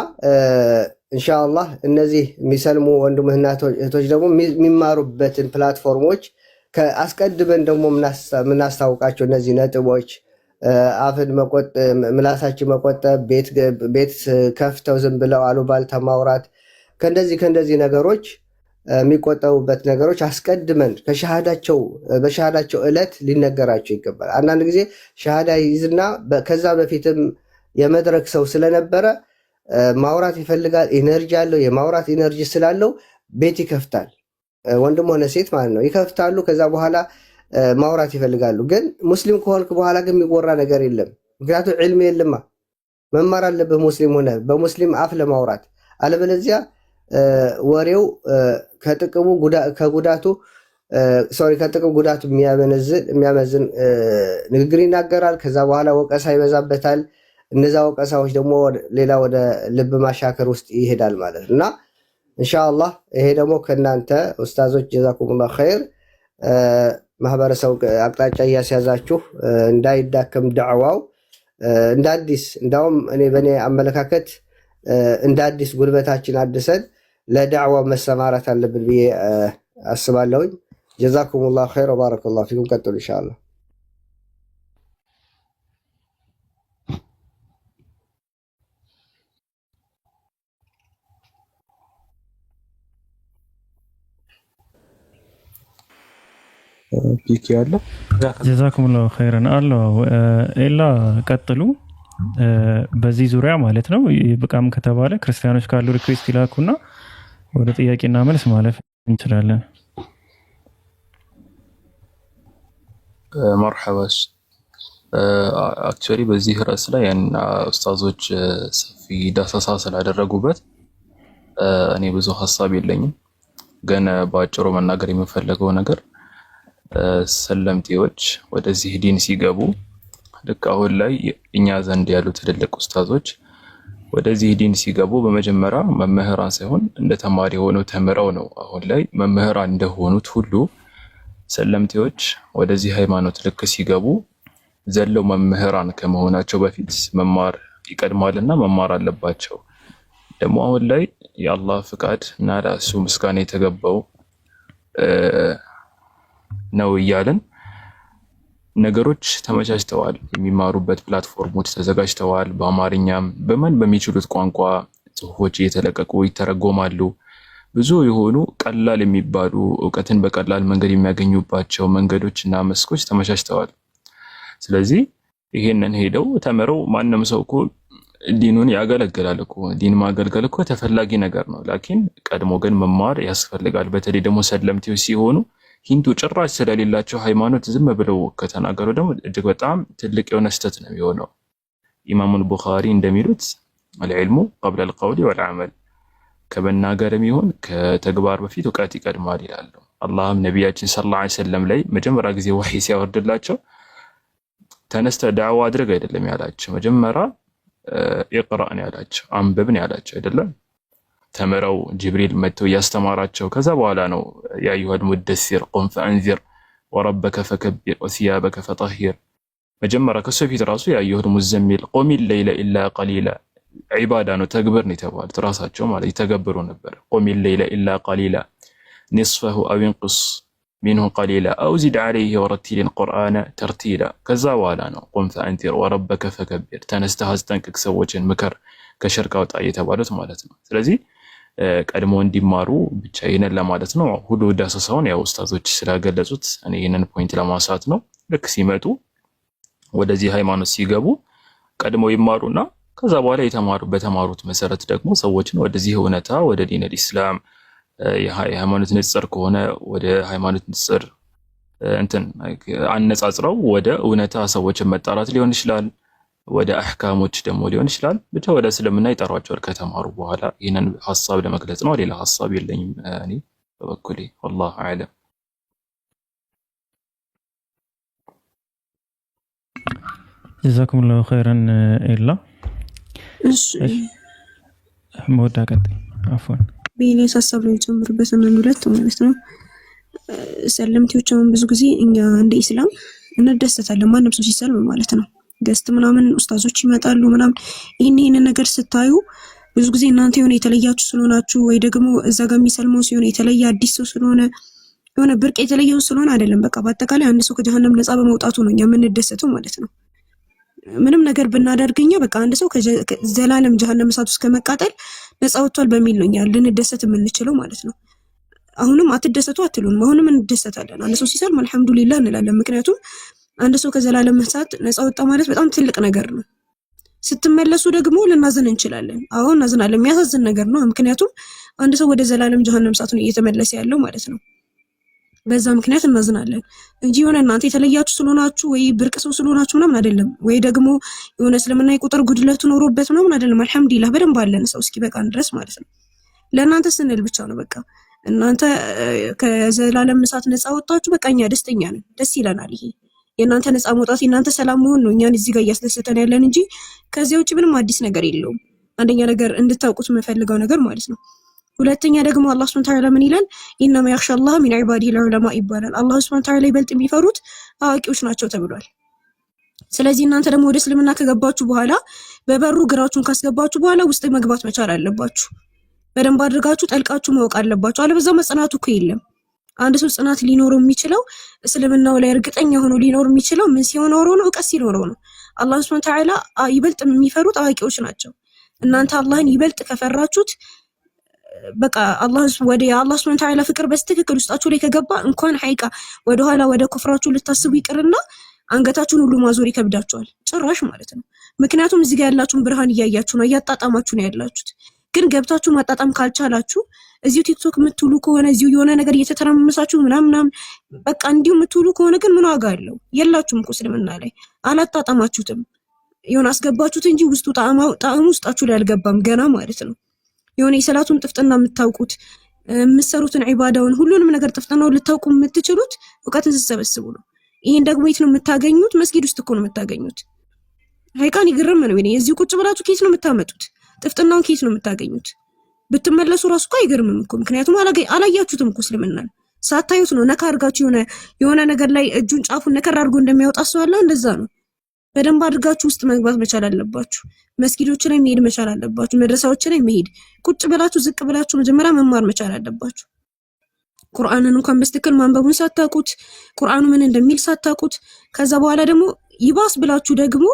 ኢንሻአላህ እነዚህ የሚሰልሙ ወንድምና እህቶች ደግሞ የሚማሩበትን ፕላትፎርሞች አስቀድመን ደግሞ የምናስታውቃቸው እነዚህ ነጥቦች አፍን ምላሳችን መቆጠብ፣ ቤት ከፍተው ዝም ብለው አሉባልታ ማውራት፣ ከእንደዚህ ነገሮች የሚቆጠቡበት ነገሮች አስቀድመን በሻሃዳቸው ዕለት ሊነገራቸው ይገባል። አንዳንድ ጊዜ ሻሃዳ ይዝና ከዛ በፊትም የመድረክ ሰው ስለነበረ ማውራት ይፈልጋል። ኢነርጂ አለው። የማውራት ኢነርጂ ስላለው ቤት ይከፍታል። ወንድም ሆነ ሴት ማለት ነው ይከፍታሉ። ከዛ በኋላ ማውራት ይፈልጋሉ። ግን ሙስሊም ከሆንክ በኋላ ግን የሚወራ ነገር የለም። ምክንያቱም ዕልም የለማ። መማር አለብህ ሙስሊም ሆነ በሙስሊም አፍ ለማውራት። አለበለዚያ ወሬው ከጥቅሙ ጉዳቱ የሚያመዝን ንግግር ይናገራል። ከዛ በኋላ ወቀሳ ይበዛበታል። እነዛ ወቀሳዎች ደግሞ ሌላ ወደ ልብ ማሻከር ውስጥ ይሄዳል ማለት እና ኢንሻአላህ ይሄ ደግሞ ከእናንተ ኡስታዞች ጀዛኩሙላህ ኸይር ማህበረሰቡ አቅጣጫ እያስያዛችሁ እንዳይዳከም ዳዕዋው እንደ አዲስ እንዳውም በእኔ አመለካከት እንደ አዲስ ጉልበታችን አድሰን ለዳዕዋው መሰማራት አለብን ብዬ አስባለሁኝ። ጀዛኩሙላህ ኸይር ወባረከላሁ ፊኩም። ቀጥሉ ኢንሻአላህ። ፒክ ያለ ጀዛኩሙላሁ ኸይረን አለው። ኤላ ቀጥሉ በዚህ ዙሪያ ማለት ነው። በቃም ከተባለ ክርስቲያኖች ካሉ ሪኩዌስት ይላኩና ወደ ጥያቄና መልስ ማለፍ እንችላለን። መርሐባሽ አክቹዋሊ በዚህ ርዕስ ላይ ኡስታዞች ሰፊ ዳሰሳ ስላደረጉበት እኔ ብዙ ሀሳብ የለኝም። ግን በአጭሩ መናገር የምፈልገው ነገር ሰለምቴዎች ወደዚህ ዲን ሲገቡ ልክ አሁን ላይ እኛ ዘንድ ያሉ ትልልቅ ኡስታዞች ወደዚህ ዲን ሲገቡ በመጀመሪያ መምህራን ሳይሆን እንደ ተማሪ ሆነው ተምረው ነው አሁን ላይ መምህራን እንደሆኑት ሁሉ ሰለምቴዎች ወደዚህ ሃይማኖት ልክ ሲገቡ ዘለው መምህራን ከመሆናቸው በፊት መማር ይቀድማልና መማር አለባቸው። ደግሞ አሁን ላይ የአላህ ፍቃድ እና ለእሱ ምስጋና የተገባው ነው እያልን ነገሮች ተመቻችተዋል። የሚማሩበት ፕላትፎርሞች ተዘጋጅተዋል። በአማርኛም በሚችሉት ቋንቋ ጽሁፎች እየተለቀቁ ይተረጎማሉ። ብዙ የሆኑ ቀላል የሚባሉ እውቀትን በቀላል መንገድ የሚያገኙባቸው መንገዶች እና መስኮች ተመቻችተዋል። ስለዚህ ይሄንን ሄደው ተምረው ማንም ሰው እኮ ዲኑን ያገለግላል እኮ። ዲን ማገልገል እኮ ተፈላጊ ነገር ነው። ላኪን ቀድሞ ግን መማር ያስፈልጋል። በተለይ ደግሞ ሰለምቴዎች ሲሆኑ ሂንቱ ጭራሽ ስለሌላቸው ሃይማኖት ዝም ብለው ከተናገሩ ደግሞ እጅግ በጣም ትልቅ የሆነ ስህተት ነው የሚሆነው። ኢማሙል ቡኻሪ እንደሚሉት አልዕልሙ ቀብለ አልቀውሊ ወልዓመል፣ ከመናገርም ይሁን ከተግባር በፊት እውቀት ይቀድማል ይላሉ። አላህም ነቢያችን ሰለላሁ ዐለይሂ ወሰለም ላይ መጀመሪያ ጊዜ ወህይ ሲያወርድላቸው ተነስተ ዳዕዋ አድርግ አይደለም ያላቸው፣ መጀመሪያ ኢቅራ ነው ያላቸው፣ አንብብ ነው ያላቸው አይደለም። ተምረው ጅብሪል መጥተው ያስተማራቸው ከዛ በኋላ ነው ያ አዩሀል ሙደሲር ቁም ፈአንዚር ወረበከ ፈከቢር ወሲያበከ ፈጠሂር። መጀመሪያ ከሱ ፊት ራሱ ያ አዩሀል ሙዘሚል ቁም ለይለ ኢላ ቀሊላ ዒባዳ ነው ተግብር ነው የተባሉት። ራሳቸው ማለት ይተገብሩ ነበር። ቁም ለይለ ኢላ ቀሊላ ኒስፈሁ አው ኢንቁስ ሚንሁ ቀሊላ አው ዚድ ዐለይሂ ወረቲል ቁርአነ ተርቲላ። ከዛ በኋላ ነው ቁም ፈአንዚር ወረበከ ፈከቢር፣ ተነስተህ አስጠንቅቅ፣ ሰዎችን ምከር፣ ከሽርክ አውጣ የተባሉት ማለት ነው። ስለዚህ ቀድሞ እንዲማሩ ብቻ ይሄንን ለማለት ነው። ሁሉ ዳሰሳውን ያው ኡስታዞች ስላገለጹት እኔ ይሄንን ፖይንት ለማንሳት ነው። ልክ ሲመጡ ወደዚህ ሃይማኖት ሲገቡ ቀድሞ ይማሩና ከዛ በኋላ በተማሩት መሰረት ደግሞ ሰዎችን ወደዚህ እውነታ ወደ ዲን አልኢስላም የሃይማኖት ንጽር ከሆነ ወደ ሃይማኖት ንጽር እንትን አነጻጽረው ወደ እውነታ ሰዎችን መጣራት ሊሆን ይችላል፣ ወደ አህካሞች ደግሞ ሊሆን ይችላል። ብቻ ወደ እስልምና ይጠሯቸዋል ከተማሩ በኋላ። ይህንን ሀሳብ ለመግለጽ ነው። ሌላ ሀሳብ የለኝም እኔ በበኩሌ። ወላሁ አዕለም። ጀዛኩሙላሁ ኸይረን ኤላ። እሺ መወዳ ቀጥይ። አፎን በኢሊያስ ሀሳብ ላይ ጨምርበት አንድ ሁለት ማለት ነው። ሰለምቴዎች አሁን ብዙ ጊዜ እኛ እንደ ኢስላም እንደሰታለን ማንም ሰው ሲሰልም ማለት ነው። ገስት ምናምን ኡስታዞች ይመጣሉ ምናምን። ይሄን ነገር ስታዩ ብዙ ጊዜ እናንተ የሆነ የተለያችሁ ስለሆናችሁ ወይ ደግሞ እዛ ጋር የሚሰልመው ሲሆን የተለየ አዲስ ሰው ስለሆነ የሆነ ብርቅ የተለየው ስለሆነ አይደለም። በቃ በአጠቃላይ አንድ ሰው ከጀሃነም ነፃ በመውጣቱ ነው እኛ የምንደሰተው ማለት ነው። ምንም ነገር ብናደርግኛ በቃ አንድ ሰው ከዘላለም ጀሃነም እሳት ውስጥ ከመቃጠል ነፃ ወጥቷል በሚል ነው እኛ ልንደሰት የምንችለው ማለት ነው። አሁንም አትደሰቱ አትሉንም፣ አሁንም እንደሰታለን። አንድ ሰው ሲሰልም አልহামዱሊላህ እንላለን። ምክንያቱም አንድ ሰው ከዘላለም እሳት ነፃ ወጣ ማለት በጣም ትልቅ ነገር ነው። ስትመለሱ ደግሞ ልናዘን እንችላለን። አዎ እናዝናለን፣ የሚያሳዝን ነገር ነው። ምክንያቱም አንድ ሰው ወደ ዘላለም ጀሃነም እሳት ነው እየተመለሰ ያለው ማለት ነው። በዛ ምክንያት እናዝናለን እንጂ የሆነ እናንተ የተለያችሁ ስለሆናችሁ ወይ ብርቅ ሰው ስለሆናችሁ ምናምን አይደለም፣ ወይ ደግሞ የሆነ እስልምና የቁጥር ጉድለቱ ኖሮበት ምናምን አይደለም። አልহামዱሊላህ በደንብ አለን ሰው እስኪበቃን ድረስ ማለት ነው። ለእናንተ ስንል ብቻ ነው በቃ እናንተ ከዘላለም እሳት ነፃ ወጣችሁ በቃ እኛ ደስተኛ ነን፣ ደስ ይለናል። ይሄ የእናንተ ነፃ መውጣት የእናንተ ሰላም መሆን ነው እኛን እዚህ ጋር እያስደሰተን ያለን እንጂ ከዚህ ውጪ ምንም አዲስ ነገር የለውም። አንደኛ ነገር እንድታውቁት የምፈልገው ነገር ማለት ነው። ሁለተኛ ደግሞ አላህ Subhanahu Wa Ta'ala ምን ይላል? ኢነማ የኽሸላህ ሚን ዒባዲሂ ዑለማ ይባላል። አላህ Subhanahu Wa Ta'ala ይበልጥ የሚፈሩት አዋቂዎች ናቸው ተብሏል። ስለዚህ እናንተ ደግሞ ወደ እስልምና ከገባችሁ በኋላ በበሩ ግራችሁን ካስገባችሁ በኋላ ውስጥ መግባት መቻል አለባችሁ። በደንብ አድርጋችሁ ጠልቃችሁ ማወቅ አለባችሁ። አለበዛ መጽናቱ እኮ የለም። አንድ ሰው ጽናት ሊኖረው የሚችለው እስልምናው ላይ እርግጠኛ ሆኖ ሊኖር የሚችለው ምን ሲሆን ነው? እውቀት ሲኖረው ነው። አላህ Subhanahu Wa Ta'ala ይበልጥ የሚፈሩት አዋቂዎች ናቸው። እናንተ አላህን ይበልጥ ከፈራችሁት በቃ አላህ Subhanahu Wa Ta'ala ፍቅር በስትክክል ውስጣችሁ ላይ ከገባ እንኳን ሐቂቃ ወደ ኋላ ወደ ኩፍራችሁ ልታስቡ ይቅርና አንገታችሁን ሁሉ ማዞር ይከብዳችኋል ጭራሽ ማለት ነው። ምክንያቱም እዚህ ጋር ያላችሁን ብርሃን እያያችሁ ነው፣ እያጣጣማችሁ ነው ያላችሁት። ግን ገብታችሁ ማጣጣም ካልቻላችሁ እዚሁ ቲክቶክ የምትውሉ ከሆነ እዚሁ የሆነ ነገር እየተተረመመሳችሁ ምናምን በቃ እንዲሁ የምትውሉ ከሆነ ግን ምን ዋጋ አለው? የላችሁም እኮ እስልምና ላይ አላጣጣማችሁትም። የሆነ አስገባችሁት እንጂ ውስጡ ጣዕሙ ውስጣችሁ ላይ አልገባም ገና ማለት ነው። የሆነ የሰላቱን ጥፍጥና የምታውቁት የምትሰሩትን ዒባዳውን ሁሉንም ነገር ጥፍጥናውን ልታውቁ የምትችሉት እውቀትን ስትሰበስቡ ነው። ይሄን ደግሞ የት ነው የምታገኙት? መስጊድ ውስጥ እኮ ነው የምታገኙት። ሀይቃን ይግርም ነው እኔ እዚሁ ቁጭ ብላችሁ ከየት ነው የምታመጡት? ጥፍጥናውን ከየት ነው የምታገኙት? ብትመለሱ ራሱ እኮ አይገርምም እኮ ምክንያቱም አላያችሁትም እኮ እስልምናን ሳታዩት ነው። ነካ አድርጋችሁ የሆነ ነገር ላይ እጁን ጫፉን ነከር አድርጎ እንደሚያወጣ ሰው አለ። እንደዛ ነው። በደንብ አድርጋችሁ ውስጥ መግባት መቻል አለባችሁ። መስጊዶች ላይ መሄድ መቻል አለባችሁ። መድረሳዎች ላይ መሄድ ቁጭ ብላችሁ ዝቅ ብላችሁ መጀመሪያ መማር መቻል አለባችሁ። ቁርአንን እንኳን በስትክክል ማንበቡን ሳታውቁት ቁርአኑ ምን እንደሚል ሳታውቁት ከዛ በኋላ ደግሞ ይባስ ብላችሁ ደግሞ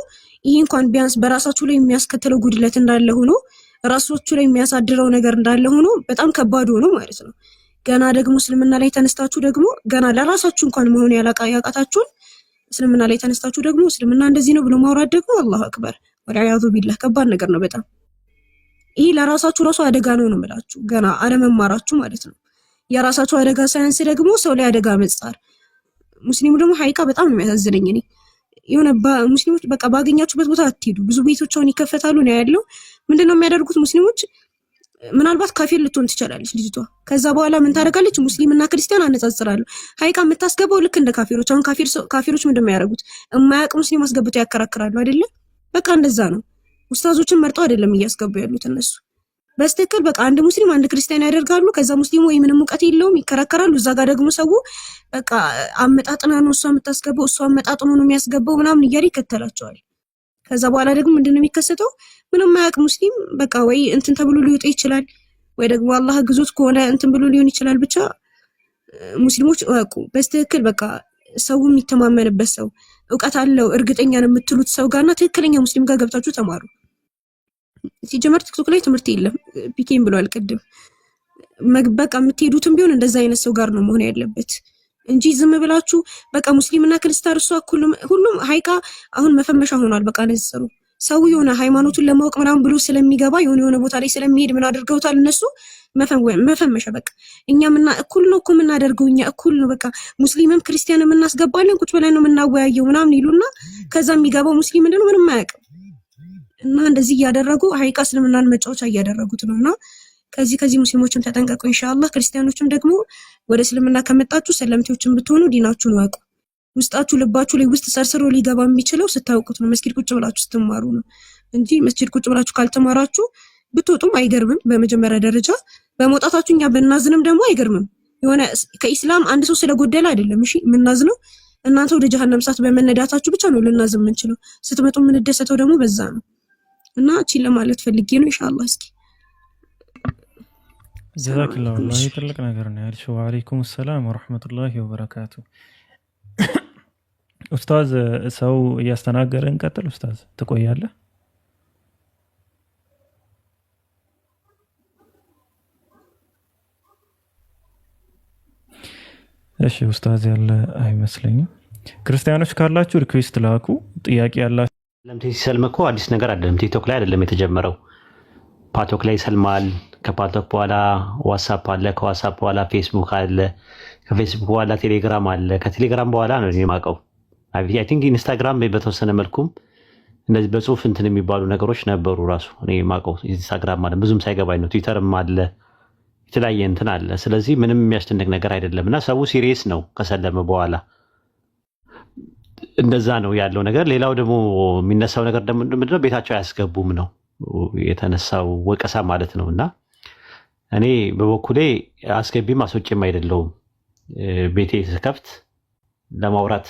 ይሄ እንኳን ቢያንስ በራሳችሁ ላይ የሚያስከትለው ጉድለት እንዳለ ሆኖ ራሳችሁ ላይ የሚያሳድረው ነገር እንዳለ ሆኖ በጣም ከባድ ሆኖ ማለት ነው። ገና ደግሞ እስልምና ላይ ተነስታችሁ ደግሞ ገና ለራሳችሁ እንኳን መሆን ያቃታችሁን እስልምና ላይ ተነስታችሁ ደግሞ እስልምና እንደዚህ ነው ብሎ ማውራት ደግሞ አላሁ አክበር ወልዒያዙ ቢላህ ከባድ ነገር ነው በጣም። ይሄ ለራሳችሁ ራሱ አደጋ ነው የምላችሁ ገና አለመማራችሁ ማለት ነው። የራሳችሁ አደጋ ሳይንስ ደግሞ ሰው ላይ አደጋ መጻር። ሙስሊሙ ደግሞ ሐቂቃ በጣም ነው የሚያሳዝነኝ እኔ የሆነ ሙስሊሞች በቃ ባገኛችሁበት ቦታ አትሄዱ። ብዙ ቤቶች አሁን ይከፈታሉ ነው ያለው። ምንድነው የሚያደርጉት ሙስሊሞች? ምናልባት ካፊር ልትሆን ትችላለች ልጅቷ። ከዛ በኋላ ምን ታደርጋለች? ሙስሊምና ክርስቲያን አነጻጽራሉ። ሐቂቃ የምታስገባው ልክ እንደ ካፊሮች። አሁን ካፊሮች ምንድነው የሚያደርጉት? የማያውቅ ሙስሊም አስገብተው ያከራክራሉ አይደለ? በቃ እንደዛ ነው። ኡስታዞችን መርጠው አይደለም እያስገቡ ያሉት እነሱ በስተክል በቃ አንድ ሙስሊም አንድ ክርስቲያን ያደርጋሉ። ከዛ ሙስሊሙ ወይ ምንም ዕውቀት የለውም ይከራከራሉ። እዛ ጋር ደግሞ ሰው በቃ አመጣጥና ነው እሷ የምታስገባው እሷ አመጣጥኖ ነው የሚያስገባው ምናምን እያለ ይከተላቸዋል። ከዛ በኋላ ደግሞ ምንድነው የሚከሰተው? ምንም ማያውቅ ሙስሊም በቃ ወይ እንትን ተብሎ ሊወጣ ይችላል፣ ወይ ደግሞ አላህ ግዞት ከሆነ እንትን ብሎ ሊሆን ይችላል። ብቻ ሙስሊሞች ወቁ በስተክል በቃ ሰው የሚተማመንበት ሰው ዕውቀት አለው እርግጠኛ ነው የምትሉት ሰው ጋርና ትክክለኛ ሙስሊም ጋር ገብታችሁ ተማሩ። ሲጀመር ቲክቶክ ላይ ትምህርት የለም ፒኬም ብሏል ቅድም። በቃ የምትሄዱትም ቢሆን እንደዛ አይነት ሰው ጋር ነው መሆን ያለበት እንጂ ዝም ብላችሁ በቃ ሙስሊምና ክርስቲያን እሷ ሁሉም ሐቂቃ አሁን መፈመሻ ሆኗል። በቃ ነዝሩ ሰው የሆነ ሃይማኖቱን ለማወቅ ምናምን ብሎ ስለሚገባ የሆነ ቦታ ላይ ስለሚሄድ ምን አድርገውታል እነሱ መፈመሻ በቃ እኛምና እኩል ነው እኮ የምናደርገው እኛ እኩል ነው በቃ ሙስሊምም ክርስቲያንም እናስገባለን ቁጭ ብለን ነው የምናወያየው ምናምን ይሉና ከዛ የሚገባው ሙስሊም ምንድነው ምንም አያውቅም እና እንደዚህ እያደረጉ ሀቂቃ እስልምናን መጫወቻ እያደረጉት ነውና ከዚህ ሙስሊሞችም ተጠንቀቁ ኢንሻአላህ ክርስቲያኖችም ደግሞ ወደ እስልምና ከመጣችሁ ሰለምቴዎችም ብትሆኑ ዲናችሁን ወቁ ውስጣችሁ ልባችሁ ላይ ውስጥ ሰርስሮ ሊገባ የሚችለው ስታውቁት ነው መስጊድ ቁጭ ብላችሁ ስትማሩ ነው እንጂ መስጊድ ቁጭ ብላችሁ ካልተማራችሁ ብትወጡም አይገርምም በመጀመሪያ ደረጃ በመውጣታችሁ እኛ በእናዝንም ደግሞ አይገርምም የሆነ ከኢስላም አንድ ሰው ስለጎደለ አይደለም እሺ የምናዝነው እናንተ ወደ ጀሃነም እሳት በመነዳታችሁ ብቻ ነው ልናዝም የምንችለው ስትመጡ የምንደሰተው ደግሞ በዛ ነው እና እቺ ለማለት ፈልጌ ነው ኢንሻአላህ እስኪ ጀዛከላሁ ወላሂ ትልቅ ነገር ነው ያልሽው ወአለይኩም ሰላም ወራህመቱላሂ ወበረካቱ ኡስታዝ ሰው እያስተናገረን ቀጥል ኡስታዝ ትቆያለህ እሺ ኡስታዝ ያለ አይመስለኝም ክርስቲያኖች ካላችሁ ሪኩዌስት ላኩ ጥያቄ ያላችሁ ሰለምቴ ሲሰልም እኮ አዲስ ነገር አይደለም ቲክቶክ ላይ አይደለም የተጀመረው ፓቶክ ላይ ይሰልማል ከፓቶክ በኋላ ዋትስአፕ አለ ከዋትስአፕ በኋላ ፌስቡክ አለ ከፌስቡክ በኋላ ቴሌግራም አለ ከቴሌግራም በኋላ ነው የማቀው አይ ቲንክ ኢንስታግራም በተወሰነ መልኩም እንደዚህ በጽሁፍ እንትን የሚባሉ ነገሮች ነበሩ ራሱ እኔ ማቀው ኢንስታግራም ማለት ብዙም ሳይገባኝ ነው ትዊተርም አለ የተለያየ እንትን አለ ስለዚህ ምንም የሚያስደንቅ ነገር አይደለምና ሰው ሲሪየስ ነው ከሰለመ በኋላ እንደዛ ነው ያለው ነገር ሌላው ደግሞ የሚነሳው ነገር ደግሞ ምንድነው ቤታቸው አያስገቡም ነው የተነሳው ወቀሳ ማለት ነውና እኔ በበኩሌ አስገቢም አስወጪም አይደለውም ቤቴ ስከፍት ለማውራት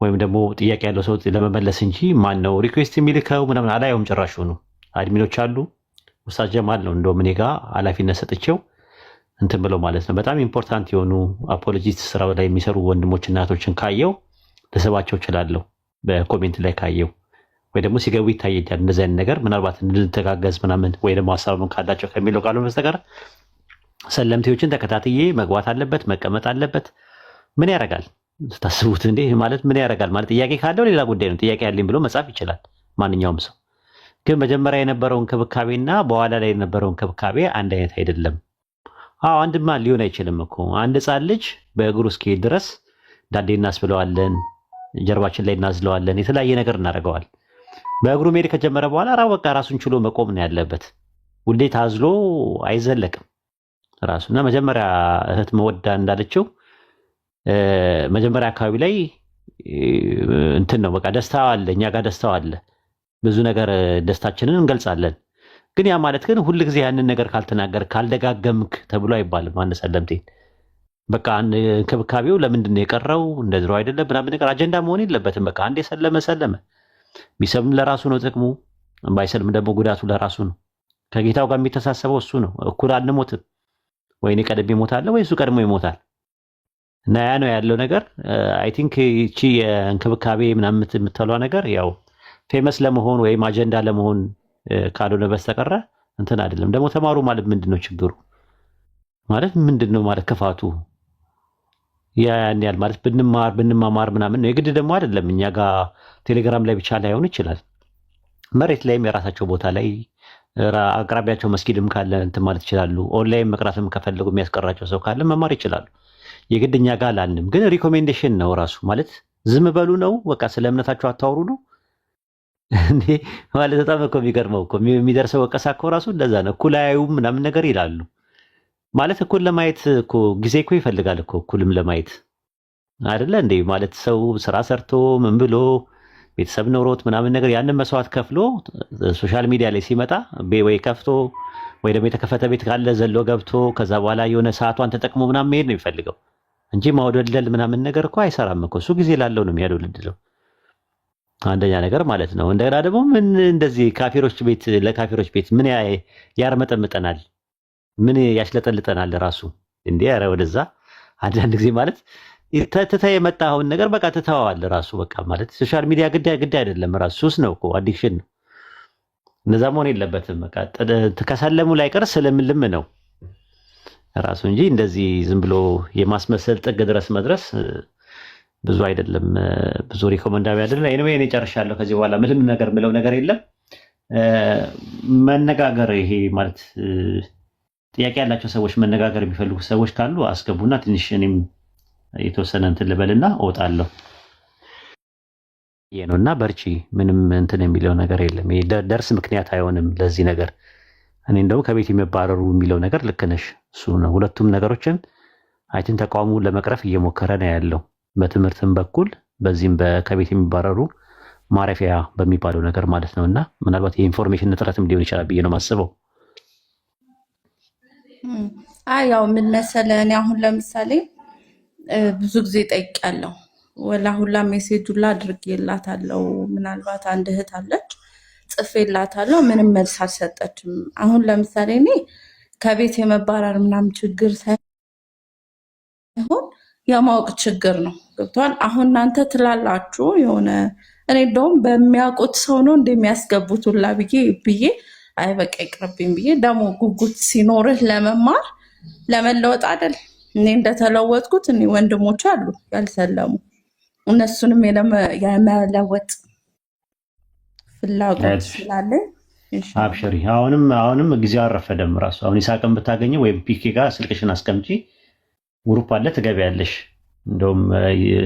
ወይም ደግሞ ጥያቄ ያለው ሰው ለመመለስ እንጂ ማን ነው ሪኩዌስት የሚልከው ምናምን አላየውም ጭራሽ ነው አድሚኖች አሉ ኡስታዝ ጀማል ነው እንደው እኔ ጋር ኃላፊነት ሰጥቼው እንትን ብለው ማለት ነው በጣም ኢምፖርታንት የሆኑ አፖሎጂስት ስራው ላይ የሚሰሩ ወንድሞችና እህቶችን ካየው ለሰባቸው እችላለሁ በኮሜንት ላይ ካየው ወይ ደግሞ ሲገቡ ይታየኛል እንደዚህ አይነት ነገር ምናልባት እንድንተጋገዝ ምናምን ወይ ደግሞ ሐሳቡን ካላቸው ከሚለው ቃሉ በስተቀር ሰለምቴዎችን ተከታትዬ መግባት አለበት መቀመጥ አለበት ምን ያረጋል ታስቡት እንዴ ማለት ምን ያረጋል ማለት ጥያቄ ካለው ሌላ ጉዳይ ነው ጥያቄ ያለኝ ብሎ መጻፍ ይችላል ማንኛውም ሰው ግን መጀመሪያ የነበረው እንክብካቤና በኋላ ላይ የነበረው እንክብካቤ አንድ አይነት አይደለም አንድማ ሊሆን አይችልም እኮ አንድ ህፃን ልጅ በእግሩ እስኪሄድ ድረስ ዳዴ እናስብለዋለን ጀርባችን ላይ እናዝለዋለን የተለያየ ነገር እናደርገዋል በእግሩ መሄድ ከጀመረ በኋላ በቃ ራሱን ችሎ መቆም ነው ያለበት ውዴ ታዝሎ አይዘለቅም ራሱና መጀመሪያ እህት መወዳ እንዳለችው መጀመሪያ አካባቢ ላይ እንትን ነው በቃ ደስታው አለ እኛ ጋር ደስታው አለ ብዙ ነገር ደስታችንን እንገልጻለን ግን ያ ማለት ግን ሁሉ ጊዜ ያንን ነገር ካልተናገር ካልደጋገምክ ተብሎ አይባልም አንድ ሰለምቴ በቃ እንክብካቤው ለምንድን ነው የቀረው እንደድሮ አይደለም ምናምን ነገር አጀንዳ መሆን የለበትም በቃ አንዴ ሰለመ ቢሰልም ለራሱ ነው ጥቅሙ ባይሰልም ደግሞ ጉዳቱ ለራሱ ነው ከጌታው ጋር የሚተሳሰበው እሱ ነው እኩል አንሞትም ወይኔ ቀድሜ እሞታለሁ ወይ እሱ ቀድሞ ይሞታል እና ያ ነው ያለው ነገር አይ ቲንክ እቺ እንክብካቤ ምናምን የምትለው ነገር ያው ፌመስ ለመሆን ወይም አጀንዳ ለመሆን ካልሆነ በስተቀር እንትን አይደለም ደግሞ ተማሩ ማለት ምንድነው ችግሩ ማለት ምንድነው ማለት ክፋቱ ያን ያል ማለት ብንማማር ምናምን ነው የግድ ደግሞ አይደለም እኛ ጋር ቴሌግራም ላይ ብቻ ላይሆን ይችላል መሬት ላይም የራሳቸው ቦታ ላይ አቅራቢያቸው መስጊድም ካለ እንትን ማለት ይችላሉ ኦንላይን መቅራትም ከፈለጉ የሚያስቀራቸው ሰው ካለ መማር ይችላሉ የግድ እኛ ጋር አላልንም ግን ሪኮሜንዴሽን ነው ራሱ ማለት ዝም በሉ ነው በቃ ስለ እምነታቸው አታውሩ ነው እንዴ ማለት በጣም እኮ የሚገርመው እኮ የሚደርሰው ወቀሳ እኮ ራሱ እንደዛ ነው እኩል አያዩም ምናምን ነገር ይላሉ ማለት እኩል ለማየት እኮ ጊዜ እኮ ይፈልጋል እኮ እኩልም ለማየት አይደለ እንዴ ማለት ሰው ስራ ሰርቶ ምን ብሎ ቤተሰብ ኖሮት ምናምን ነገር ያንን መስዋዕት ከፍሎ ሶሻል ሚዲያ ላይ ሲመጣ ወይ ከፍቶ ወይ ደግሞ የተከፈተ ቤት ካለ ዘሎ ገብቶ ከዛ በኋላ የሆነ ሰዓቷን ተጠቅሞ ምናምን መሄድ ነው የሚፈልገው እንጂ ማውደልደል ምናምን ነገር እኮ አይሰራም እኮ እሱ ጊዜ ላለው ነው የሚያደልድለው አንደኛ ነገር ማለት ነው እንደገና ደግሞ ምን እንደዚህ ካፊሮች ቤት ለካፊሮች ቤት ምን ያርመጠምጠናል ምን ያሽለጠልጠናል ራሱ እንዴ ኧረ ወደዛ አንዳንድ ጊዜ ማለት ተተተ የመጣውን ነገር በቃ ተተዋዋል ራሱ በቃ ማለት ሶሻል ሚዲያ ግድ አይደለም ራሱ ሱስ ነው እኮ አዲክሽን ነው እንደዛ መሆን የለበትም በቃ ተከሰለሙ ላይ ቀር ስለምልም ነው ራሱ እንጂ እንደዚህ ዝም ብሎ የማስመሰል ጥግ ድረስ መድረስ ብዙ አይደለም፣ ብዙ ሪኮመንዳዊ አይደለም። ኤኒዌይ እኔ ጨርሻለሁ። ከዚህ በኋላ ምንም ነገር ምለው ነገር የለም። መነጋገር ይሄ ማለት ጥያቄ ያላቸው ሰዎች መነጋገር የሚፈልጉ ሰዎች ካሉ አስገቡና ትንሽ እኔም የተወሰነ እንትን ልበልና እወጣለሁ። ይሄ ነውና በርቺ። ምንም እንትን የሚለው ነገር የለም። ይሄ ደርስ ምክንያት አይሆንም ለዚህ ነገር። እኔ እንደው ከቤት የሚባረሩ የሚለው ነገር ልክ ነሽ፣ እሱ ነው። ሁለቱም ነገሮችን አይቲን ተቋሙ ለመቅረፍ እየሞከረ ነው ያለው፣ በትምህርትም በኩል በዚህም ከቤት የሚባረሩ ማረፊያ በሚባለው ነገር ማለት ነውና ምናልባት የኢንፎርሜሽን እጥረትም ሊሆን ይችላል ብዬ ነው የማስበው። ያው ምን መሰለህ እኔ አሁን ለምሳሌ ብዙ ጊዜ ጠይቄያለሁ፣ ወላ ሁላ ሜሴጁላ አድርጌላታለሁ። ምናልባት አንድ እህት አለች ጽፌላታለሁ፣ ምንም መልስ አልሰጠችም። አሁን ለምሳሌ እኔ ከቤት የመባረር ምናምን ችግር ሳይሆን የማወቅ ችግር ነው። ገብቷል? አሁን እናንተ ትላላችሁ የሆነ እኔ እንደውም በሚያውቁት ሰው ነው እንደሚያስገቡት ሁላ ብዬ አይ በቃ ይቅርብኝ ብዬ ደግሞ ጉጉት ሲኖርህ ለመማር ለመለወጥ አይደል እኔ እንደተለወጥኩት እኔ ወንድሞች አሉ ያልሰለሙ እነሱንም የመለወጥ ፍላጎት ስላለኝ አብሽሪ። አሁንም ጊዜው አልረፈደም። ራሱ አሁን ይሳቅን ብታገኘው ወይም ፒኬ ጋር ስልክሽን አስቀምጪ፣ ግሩፕ አለ ትገቢያለሽ። እንደውም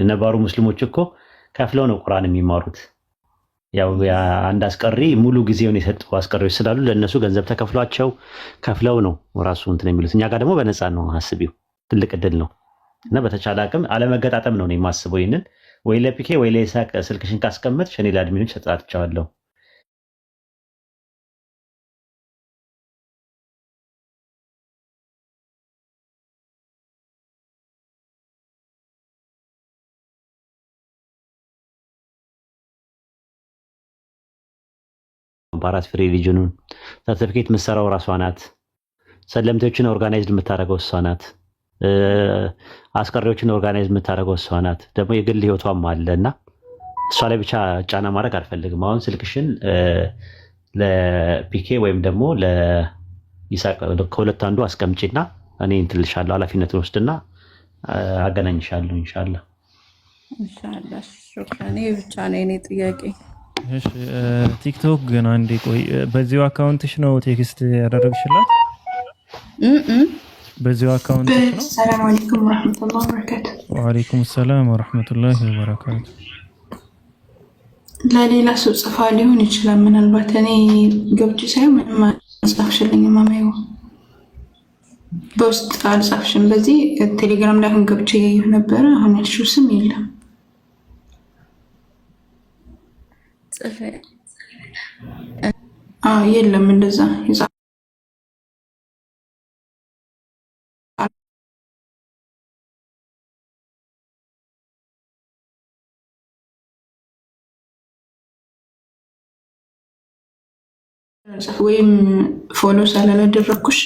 ነባሩ ሙስሊሞች እኮ ከፍለው ነው ቁርአን የሚማሩት። ያው አንድ አስቀሪ ሙሉ ጊዜውን የሰጡ አስቀሪዎች ስላሉ ለእነሱ ገንዘብ ተከፍሏቸው ከፍለው ነው ራሱ እንትን የሚሉት። እኛ ጋር ደግሞ በነፃ ነው። አስቢው፣ ትልቅ እድል ነው። እና በተቻለ አቅም አለመገጣጠም ነው የማስበው። ይህንን ወይ ለፒኬ ወይ ለይሳቅ ስልክሽን ካስቀመጥሽ እኔ ለአድሚኖች ሰጣቸዋለሁ። ኮምፓራቲቭ ሪሊጅኑን ሰርቲፊኬት የምትሰራው ራሷ ናት። ሰለምቴዎችን ኦርጋናይዝድ የምታደርገው እሷ ናት። አስቀሪዎችን ኦርጋናይዝ የምታደርገው እሷ ናት። ደግሞ የግል ህይወቷም አለ እና እሷ ላይ ብቻ ጫና ማድረግ አልፈልግም። አሁን ስልክሽን ለፒኬ ወይም ደግሞ ለይሳቅ ከሁለት አንዱ አስቀምጪና እኔ እንትን እልሻለሁ፣ ኃላፊነቱን ወስድና አገናኝሻለሁ። ኢንሻአላህ ኢንሻአላህ። ሹክራን። ይሄ ብቻ ነው የኔ ጥያቄ። እሺ ቲክቶክ ግን አንዴ ቆይ፣ በዚሁ አካውንትሽ ነው ቴክስት ያደረግሽላት? በዚሁ አካውንትሽ ነው? ሰላም አለይኩም ወራህመቱላሂ ወበረካቱ። ወአለይኩም ሰላም ወራህመቱላሂ ወበረካቱ። ለሌላ ሰው ጽፋ ሊሆን ይችላል። ምናልባት እኔ ገብቼ ሳይሆን ምንም አልጻፍሽልኝም። ማማዬ በውስጥ አልጻፍሽም። በዚህ ቴሌግራም ላይ አሁን ገብቼ ነበረ። አሁን ያልሽው ስም የለም። የለም እንደዛ ወይም ፎሎ ስላላደረኩሽ